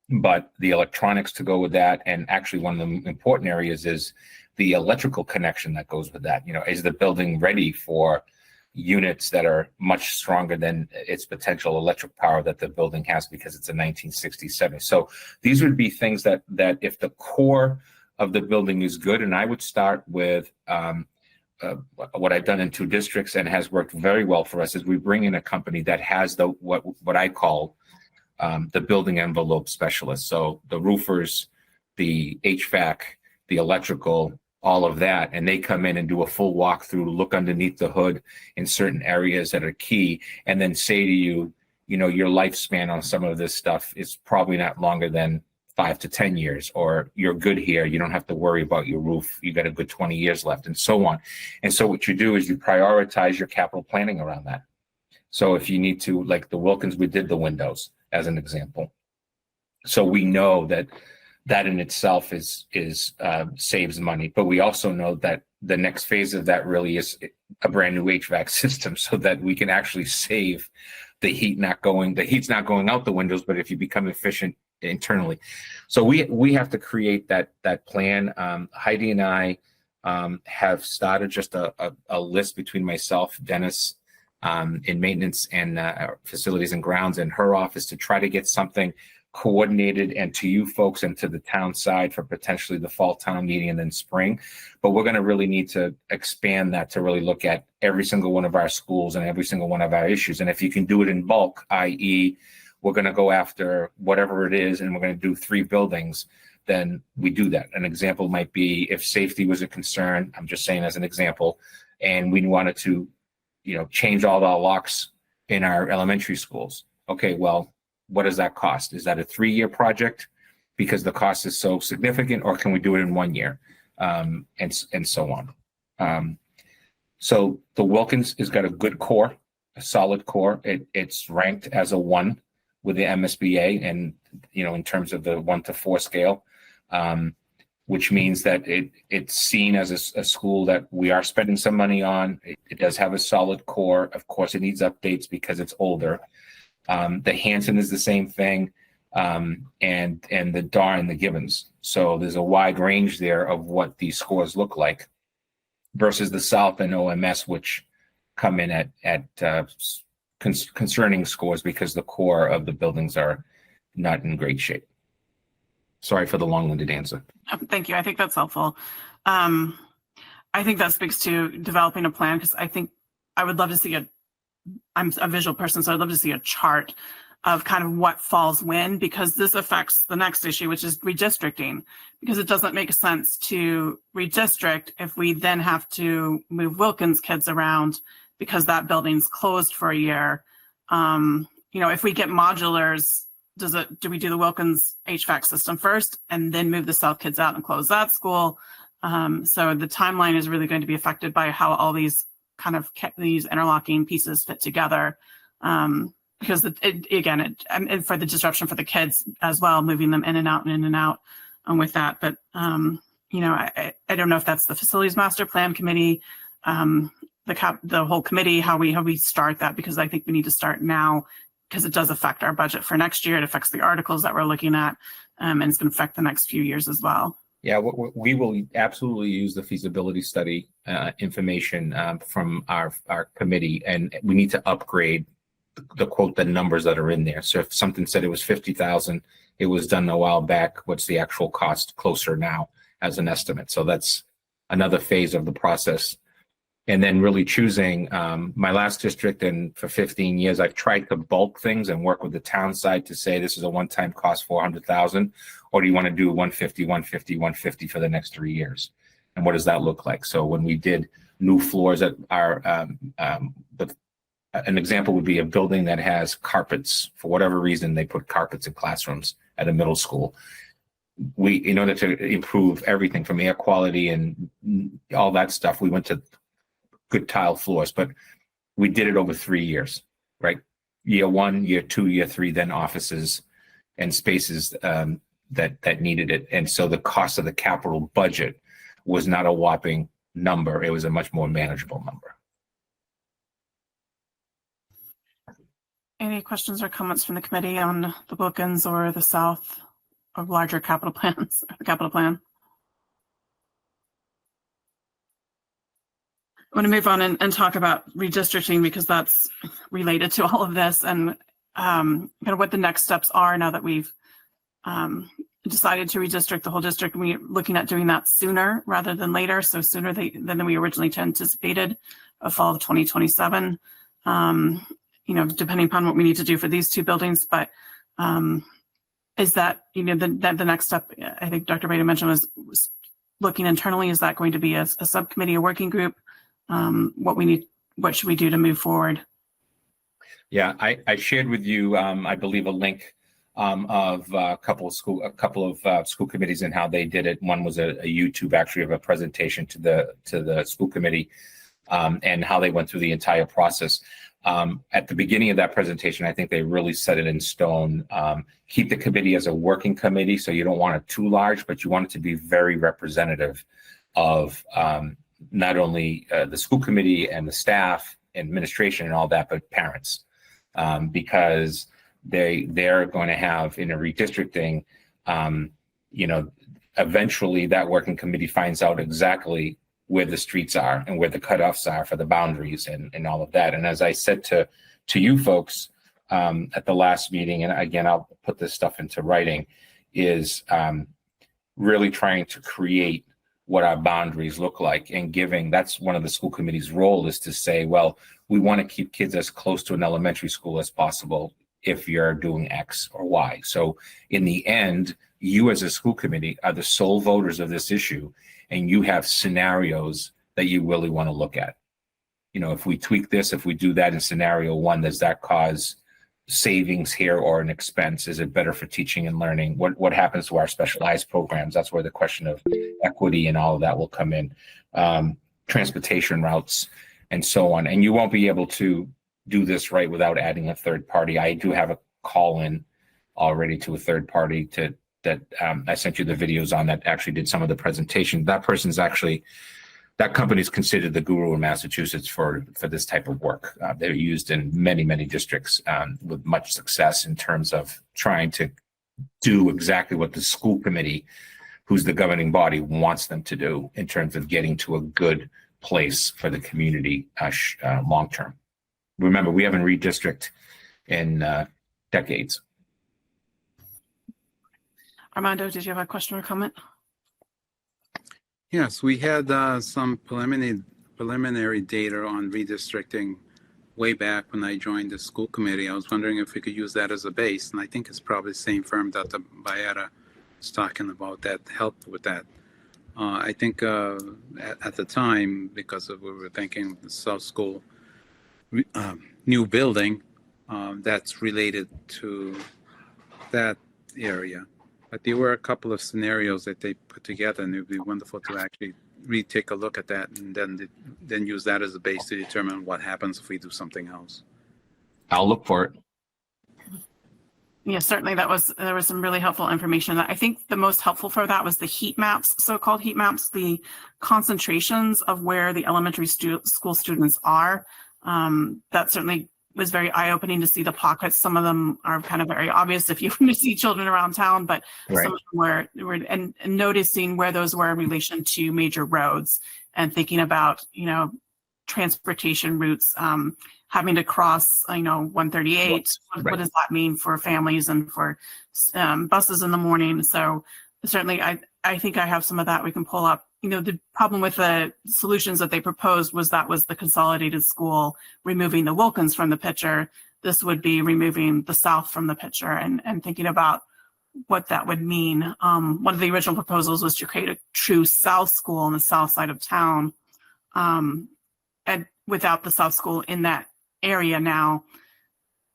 But the electronics to go with that, and actually one of the important areas is the electrical connection that goes with that. Is the building ready for units that are much stronger than its potential electric power that the building has, because it's a 1967. So these would be things that if the core of the building is good, and I would start with what I've done in 2 districts and has worked very well for us, is we bring in a company that has what I call the building envelope specialist. So the roofers, the HVAC, the electrical, all of that, and they come in and do a full walkthrough, look underneath the hood in certain areas that are key, and then say to you, your lifespan on some of this stuff is probably not longer than 5 to 10 years, or you're good here. You don't have to worry about your roof. You got a good 20 years left, and so on. And so what you do is you prioritize your capital planning around that. So if you need to, like the Wilkins, we did the windows as an example. So we know that in itself is saves money, but we also know that the next phase of that really is a brand new HVAC system, so that we can actually save the heat's not going out the windows, but if you become efficient internally. So we have to create that plan. Heidi and I have started just a list between myself, Dennis, in maintenance and facilities and grounds, and her office to try to get something coordinated and to you folks and to the town side for potentially the fall town meeting and then spring. But we're going to really need to expand that to really look at every single one of our schools and every single one of our issues. And if you can do it in bulk, i.e., we're going to go after whatever it is and we're going to do 3 buildings, then we do that. An example might be if safety was a concern, I'm just saying as an example, and we wanted to, change all the locks in our elementary schools. Okay, well, what does that cost? Is that a 3-year project because the cost is so significant, or can we do it in 1 year? And so on. So the Wilkins has got a good core, a solid core. It's ranked as a 1 with the MSBA, and in terms of the 1 to 4 scale, which means that it's seen as a school that we are spending some money on. It does have a solid core. Of course, it needs updates because it's older. The Hanson is the same thing, and the Dar and the Gibbons. So there's a wide range there of what these scores look like versus the South and OMS, which come in at concerning scores because the core of the buildings are not in great shape. Sorry for the long-winded answer. Thank you. I think that's helpful. I think that speaks to developing a plan, because I think I would love to see I'm a visual person, so I'd love to see a chart of kind of what falls when, because this affects the next issue, which is redistricting, because it doesn't make sense to redistrict if we then have to move Wilkins kids around because that building's closed for a year. If we get modulars, do we do the Wilkins HVAC system first and then move the South kids out and close that school? So the timeline is really going to be affected by how all these these interlocking pieces fit together. Because and for the disruption for the kids as well, moving them in and out with that. But, I don't know if that's the facilities master plan committee, the whole committee, how we start that, because I think we need to start now, because it does affect our budget for next year. It affects the articles that we're looking at, and it's going to affect the next few years as well. Yeah, we will absolutely use the feasibility study information from our committee, and we need to upgrade the numbers that are in there. So if something said it was 50,000, it was done a while back. What's the actual cost closer now as an estimate? So that's another phase of the process. And then really choosing my last district, and for 15 years, I've tried to bulk things and work with the town side to say this is a one-time cost, 400,000, or do you want to do 150, 150, 150 for the next 3 years? And what does that look like? So when we did new floors at our, an example would be a building that has carpets. For whatever reason, they put carpets in classrooms at a middle school. In order to improve everything from air quality and all that stuff, we went to good tile floors, but we did it over 3 years, right? Year 1, year 2, year 3, then offices and spaces that needed it. And so the cost of the capital budget was not a whopping number. It was a much more manageable number. Any questions or comments from the committee on the Wilkins or the South of larger capital plans, the capital plan? I want to move on and talk about redistricting, because that's related to all of this, and kind of what the next steps are now that we've decided to redistrict the whole district. We're looking at doing that sooner rather than later, so sooner than we originally anticipated, a fall of 2027. Depending upon what we need to do for these 2 buildings, but is that, the next step, I think Dr. Beda mentioned, was looking internally. Is that going to be a subcommittee, a working group? What should we do to move forward? Yeah, I shared with you, I believe, a link of a couple of school committees and how they did it. One was a YouTube actually of a presentation to the school committee, and how they went through the entire process. At the beginning of that presentation, I think they really set it in stone. Keep the committee as a working committee, so you don't want it too large, but you want it to be very representative of not only the school committee and the staff, administration and all that, but parents. because they're going to have, in a redistricting, eventually that working committee finds out exactly where the streets are and where the cutoffs are for the boundaries and all of that. And as I said to you folks at the last meeting, and again, I'll put this stuff into writing, is really trying to create what our boundaries look like, and that's one of the school committee's role, is to say, well, we want to keep kids as close to an elementary school as possible if you're doing X or Y. So in the end, you as a school committee are the sole voters of this issue, and you have scenarios that you really want to look at. If we tweak this, if we do that in scenario 1, does that cause savings here or an expense? Is it better for teaching and learning? What happens to our specialized programs? That's where the question of equity and all of that will come in. Transportation routes and so on. And you won't be able to do this right without adding a third party. I do have a call in already to a third party that I sent you the videos on, that actually did some of the presentation. That company is considered the guru in Massachusetts for this type of work. They're used in many, many districts with much success in terms of trying to do exactly what the school committee, who's the governing body, wants them to do in terms of getting to a good place for the community long term. Remember, we haven't redistricted in decades. Armando, did you have a question or comment? Yes, we had some preliminary data on redistricting way back when I joined the school committee. I was wondering if we could use that as a base, and I think it's probably the same firm that the Bayetta was talking about that helped with that. I think at the time, because we were thinking the South School new building, that's related to that area. But there were a couple of scenarios that they put together, and it would be wonderful to actually take a look at that, and then use that as a base to determine what happens if we do something else. I'll look for it. Yeah, certainly there was some really helpful information. I think the most helpful for that was the heat maps, so-called heat maps, the concentrations of where the elementary school students are. That certainly was very eye-opening to see the pockets. Some of them are kind of very obvious if you see children around town, but right. Some of them were and noticing where those were in relation to major roads, and thinking about, transportation routes, having to cross, 138. Right. What does that mean for families and for buses in the morning? So certainly I think I have some of that we can pull up. The problem with the solutions that they proposed was the consolidated school removing the Wilkins from the picture. This would be removing the South from the picture, and thinking about what that would mean. One of the original proposals was to create a true South school on the South side of town. And without the South school in that area now,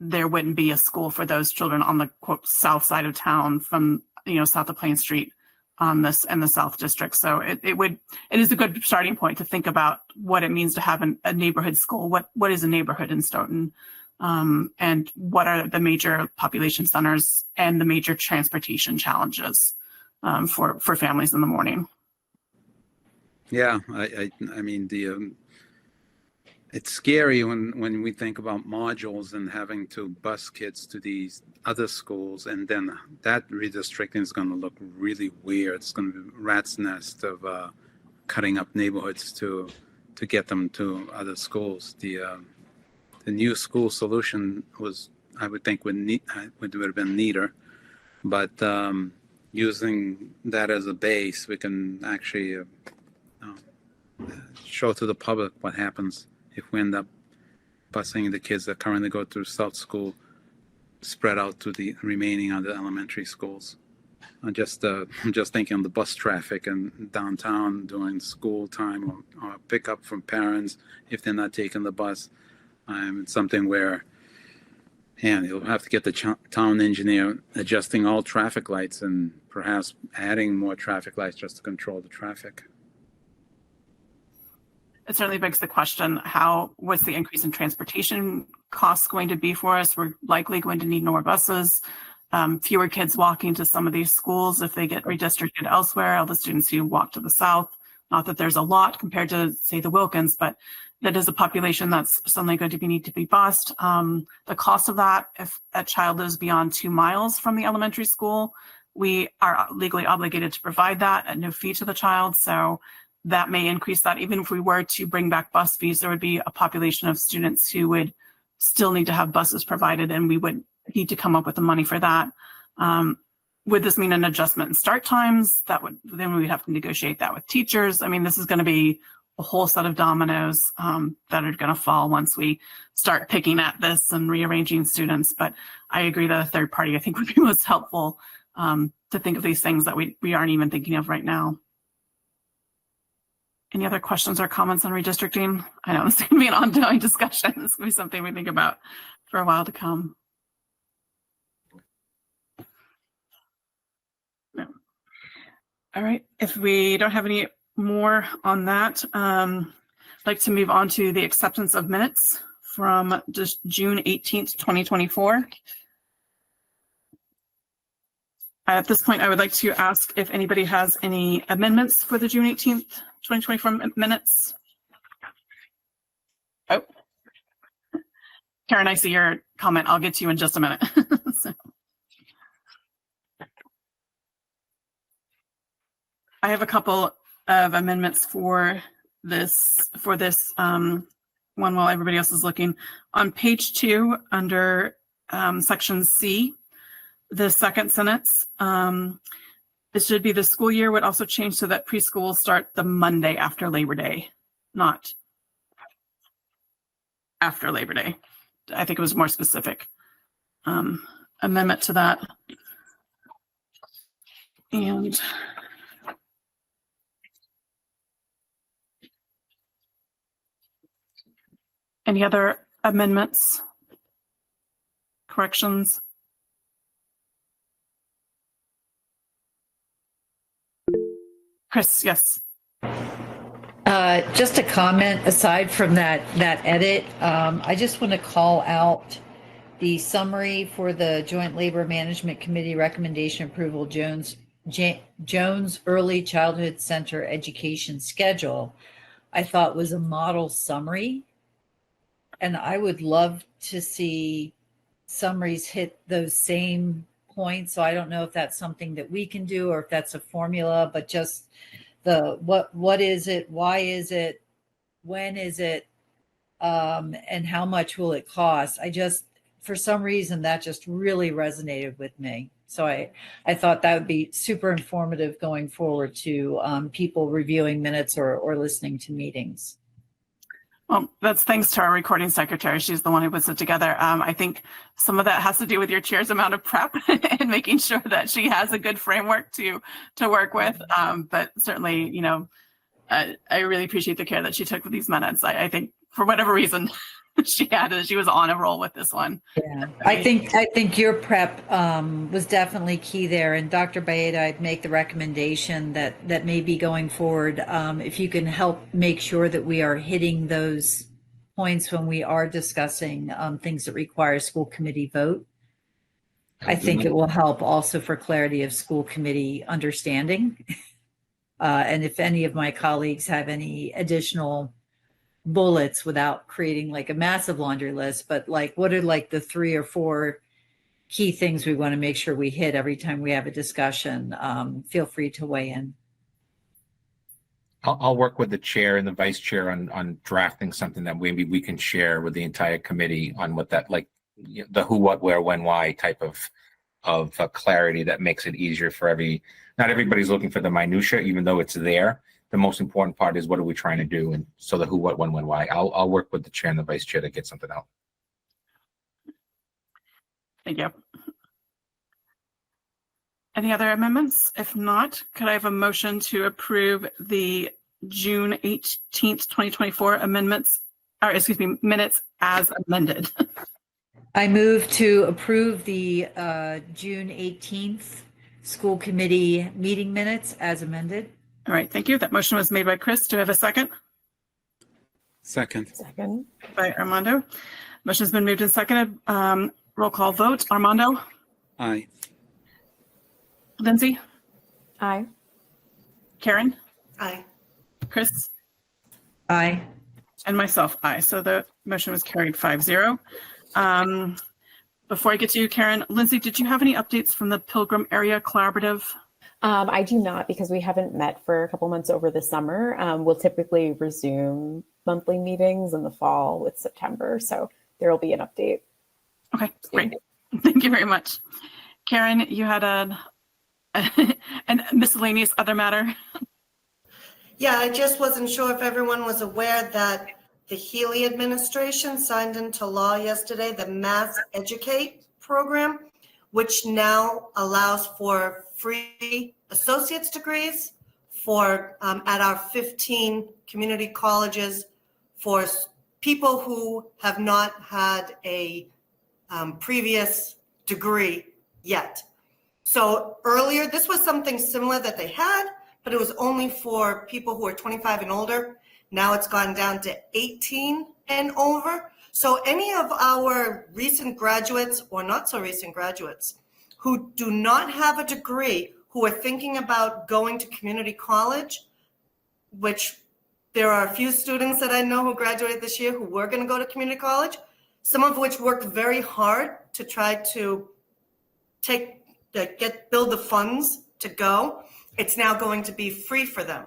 there wouldn't be a school for those children on the quote South side of town from, south of Plain Street on this and the South District. So it is a good starting point to think about what it means to have a neighborhood school. What is a neighborhood in Stoughton? And what are the major population centers and the major transportation challenges for families in the morning? Yeah, I mean, it's scary when we think about modules and having to bus kids to these other schools, and then that redistricting is going to look really weird. It's going to be rat's nest of cutting up neighborhoods to get them to other schools. The new school solution was, I would think, would have been neater, but using that as a base, we can actually show to the public what happens if we end up busing the kids that currently go through South School spread out to the remaining other elementary schools. I'm just thinking of the bus traffic in downtown during school time, or pickup from parents if they're not taking the bus. It's something where, you'll have to get the town engineer adjusting all traffic lights and perhaps adding more traffic lights just to control the traffic. It certainly begs the question, what's the increase in transportation costs going to be for us? We're likely going to need more buses, fewer kids walking to some of these schools if they get redistricted elsewhere, all the students who walk to the South. Not that there's a lot compared to, say, the Wilkins, but that is a population that's suddenly going to need to be bused. The cost of that, if a child lives beyond 2 miles from the elementary school, we are legally obligated to provide that at no fee to the child. So that may increase that. Even if we were to bring back bus fees, there would be a population of students who would still need to have buses provided, and we would need to come up with the money for that. Would this mean an adjustment in start times? Then we would have to negotiate that with teachers. I mean, this is going to be a whole set of dominoes that are going to fall once we start picking at this and rearranging students. But I agree that a third party, I think, would be most helpful to think of these things that we aren't even thinking of right now. Any other questions or comments on redistricting? I know this is going to be an ongoing discussion. This is going to be something we think about for a while to come. No. All right. If we don't have any more on that, I'd like to move on to the acceptance of minutes from just June 18th, 2024. At this point, I would like to ask if anybody has any amendments for the June 18th, 2024 minutes. Oh, Karen, I see your comment. I'll get to you in just a minute. So. I have a couple of amendments for this one while everybody else is looking. On page 2, under section C, the second sentence, it should be the school year would also change so that preschool will start the Monday after Labor Day, not after Labor Day. I think it was more specific amendment to that. And any other amendments, corrections? Chris, yes. Just a comment aside from that edit. I just want to call out the summary for the Joint Labor Management Committee recommendation approval, Jones Early Childhood Center Education Schedule. I thought was a model summary, and I would love to see summaries hit those same points. So I don't know if that's something that we can do or if that's a formula, but just the what is it, why is it, when is it, and how much will it cost? I just, for some reason, that just really resonated with me. So I thought that would be super informative going forward to people reviewing minutes or listening to meetings. Well, that's thanks to our recording secretary. She's the one who puts it together. I think some of that has to do with your chair's amount of prep and making sure that she has a good framework to work with. But certainly, you know, I really appreciate the care that she took with these minutes. I think for whatever reason she was on a roll with this one. Yeah, I think your prep was definitely key there. And Dr. Baeta, I'd make the recommendation that maybe going forward, if you can help make sure that we are hitting those points when we are discussing things that require school committee vote. I think it will help also for clarity of school committee understanding. And if any of my colleagues have any additional bullets without creating like a massive laundry list, but like what are like the 3 or 4 key things we want to make sure we hit every time we have a discussion, feel free to weigh in. I'll work with the chair and the vice chair on drafting something that maybe we can share with the entire committee on what that, like the who, what, where, when, why type of clarity that makes it easier for not everybody's looking for the minutia, even though it's there. The most important part is what are we trying to do? And so the who, what, when, why. I'll work with the chair and the vice chair to get something out. Thank you. Any other amendments? If not, could I have a motion to approve the June 18th, 2024 minutes as amended? I move to approve the June 18th school committee meeting minutes as amended. All right, thank you. That motion was made by Chris. Do I have a second? Second. By Armando. Motion's been moved and seconded. Roll call vote. Armando? Aye. Lindsay? Aye. Karen? Aye. Chris? Aye. And myself, aye. So the motion was carried 5-0. Before I get to you, Karen, Lindsay, did you have any updates from the Pilgrim Area Collaborative? I do not, because we haven't met for a couple months over the summer. We'll typically resume monthly meetings in the fall with September. So there will be an update. Okay, great. Thank you very much. Karen, you had a miscellaneous other matter. Yeah, I just wasn't sure if everyone was aware that the Healy administration signed into law yesterday the Mass Educate program, which now allows for free associate's degrees for at our 15 community colleges for people who have not had a previous degree yet. So earlier, this was something similar that they had, but it was only for people who are 25 and older. Now it's gone down to 18 and over. So any of our recent graduates or not so recent graduates who do not have a degree, who are thinking about going to community college, which there are a few students that I know who graduated this year who were going to go to community college, some of which worked very hard to try to build the funds to go. It's now going to be free for them.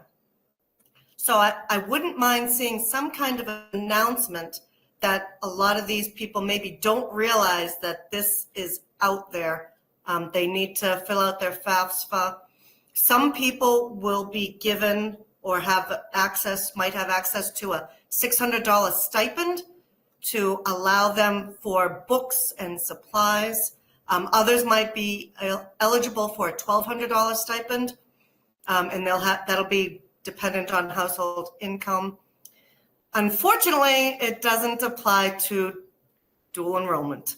So I wouldn't mind seeing some kind of announcement that a lot of these people maybe don't realize that this is out there. They need to fill out their FAFSA. Some people will be given or might have access to a $600 stipend to allow them for books and supplies. Others might be eligible for a $1,200 stipend, and that'll be dependent on household income. Unfortunately, it doesn't apply to dual enrollment.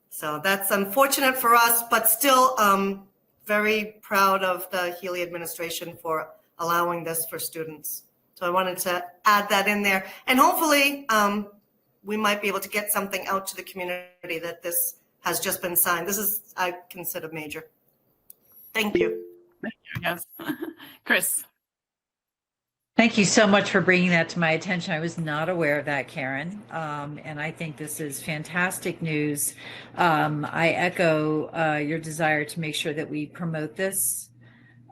So that's unfortunate for us, but still very proud of the Healy administration for allowing this for students. So I wanted to add that in there. And hopefully we might be able to get something out to the community that this has just been signed. This is, I consider, major. Thank you. Thank you, yes. Chris. Thank you so much for bringing that to my attention. I was not aware of that, Karen. And I think this is fantastic news. I echo your desire to make sure that we promote this,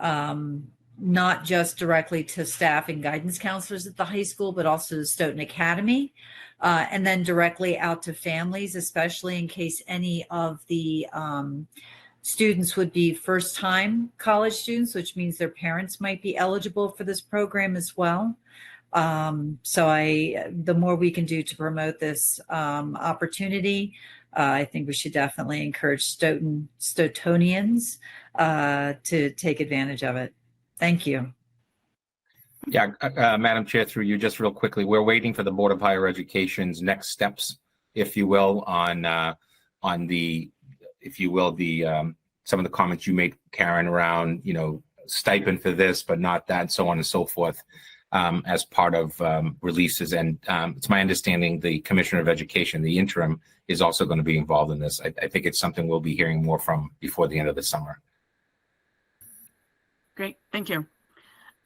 not just directly to staff and guidance counselors at the high school, but also to Stoughton Academy, and then directly out to families, especially in case any of the students would be first-time college students, which means their parents might be eligible for this program as well. So the more we can do to promote this opportunity, I think we should definitely encourage Stoughtonnians to take advantage of it. Thank you. Yeah, Madam Chair, through you, just real quickly, we're waiting for the Board of Higher Education's next steps, if you will, on some of the comments you made, Karen, around, stipend for this, but not that, so on and so forth, as part of releases. And it's my understanding the Commissioner of Education, the interim, is also going to be involved in this. I think it's something we'll be hearing more from before the end of the summer. Great, thank you.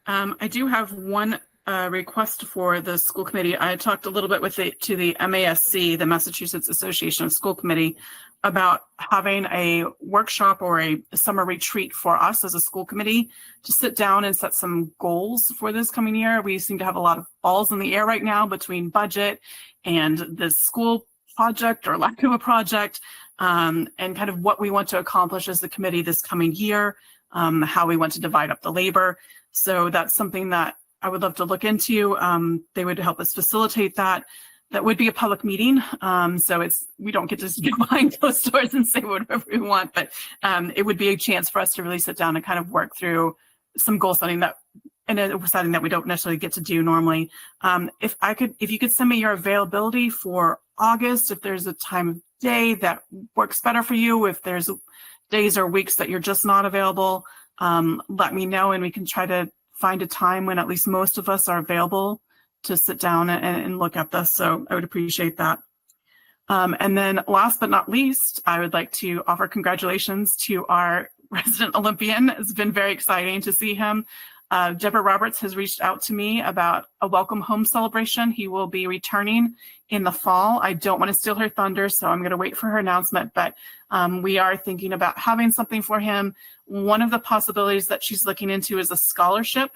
I do have one request for the school committee. I talked a little bit to the MASC, the Massachusetts Association of School Committee, about having a workshop or a summer retreat for us as a school committee to sit down and set some goals for this coming year. We seem to have a lot of balls in the air right now between budget and the school project or lack of a project, and kind of what we want to accomplish as the committee this coming year, how we want to divide up the labor. So that's something that I would love to look into. They would help us facilitate that. That would be a public meeting. So we don't get to get behind closed doors and say whatever we want, but it would be a chance for us to really sit down and kind of work through some goal setting that we don't necessarily get to do normally. If you could send me your availability for August, if there's a time of day that works better for you, if there's days or weeks that you're just not available, let me know and we can try to find a time when at least most of us are available to sit down and look at this. So I would appreciate that. And then last but not least, I would like to offer congratulations to our resident Olympian. It's been very exciting to see him Deborah Roberts has reached out to me about a welcome home celebration. He will be returning in the fall. I don't want to steal her thunder, so I'm going to wait for her announcement, but we are thinking about having something for him. One of the possibilities that she's looking into is a scholarship.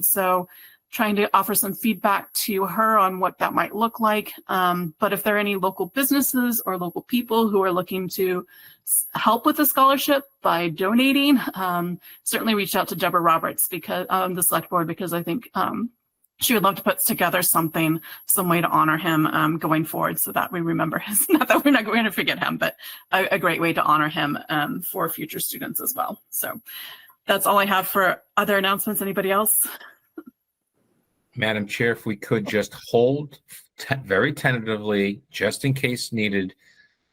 So trying to offer some feedback to her on what that might look like. But if there are any local businesses or local people who are looking to help with the scholarship by donating, certainly reach out to Deborah Roberts because the select board, because I think she would love to put together something, some way to honor him going forward so that we remember his, not that we're not going to forget him, but a great way to honor him for future students as well. So that's all I have for other announcements. Anybody else? Madam Chair, if we could just hold very tentatively, just in case needed,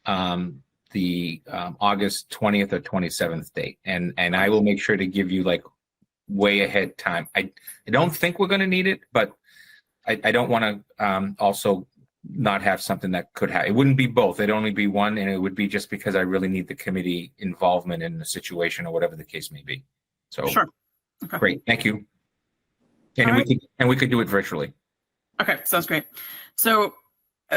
the August 20th or 27th date. And I will make sure to give you like way ahead time. I don't think we're going to need it, but I don't want to also not have something that could have, it wouldn't be both. It'd only be one, and it would be just because I really need the committee involvement in the situation or whatever the case may be. So Sure. Okay. Great. Thank you. And we could do it virtually. Okay, sounds great. So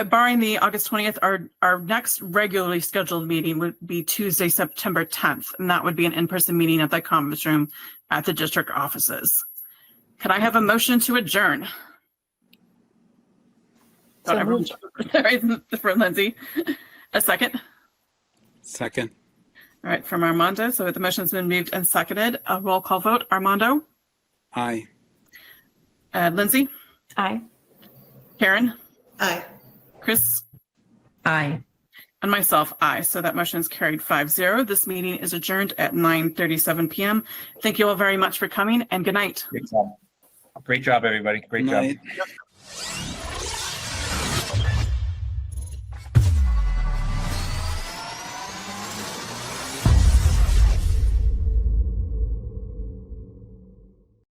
barring the August 20th, our next regularly scheduled meeting would be Tuesday, September 10th, and that would be an in-person meeting at the conference room at the district offices. Could I have a motion to adjourn? So moved. Sorry, for Lindsay. A second? Second. All right, from Armando. So the motion's been moved and seconded. A roll call vote. Armando? Aye. Lindsay? Aye. Karen? Aye. Chris? Aye. And myself, aye. So that motion is carried 5-0. This meeting is adjourned at 9:37 p.m. Thank you all very much for coming, and good night. Great job. Great job, everybody. Great job. Night.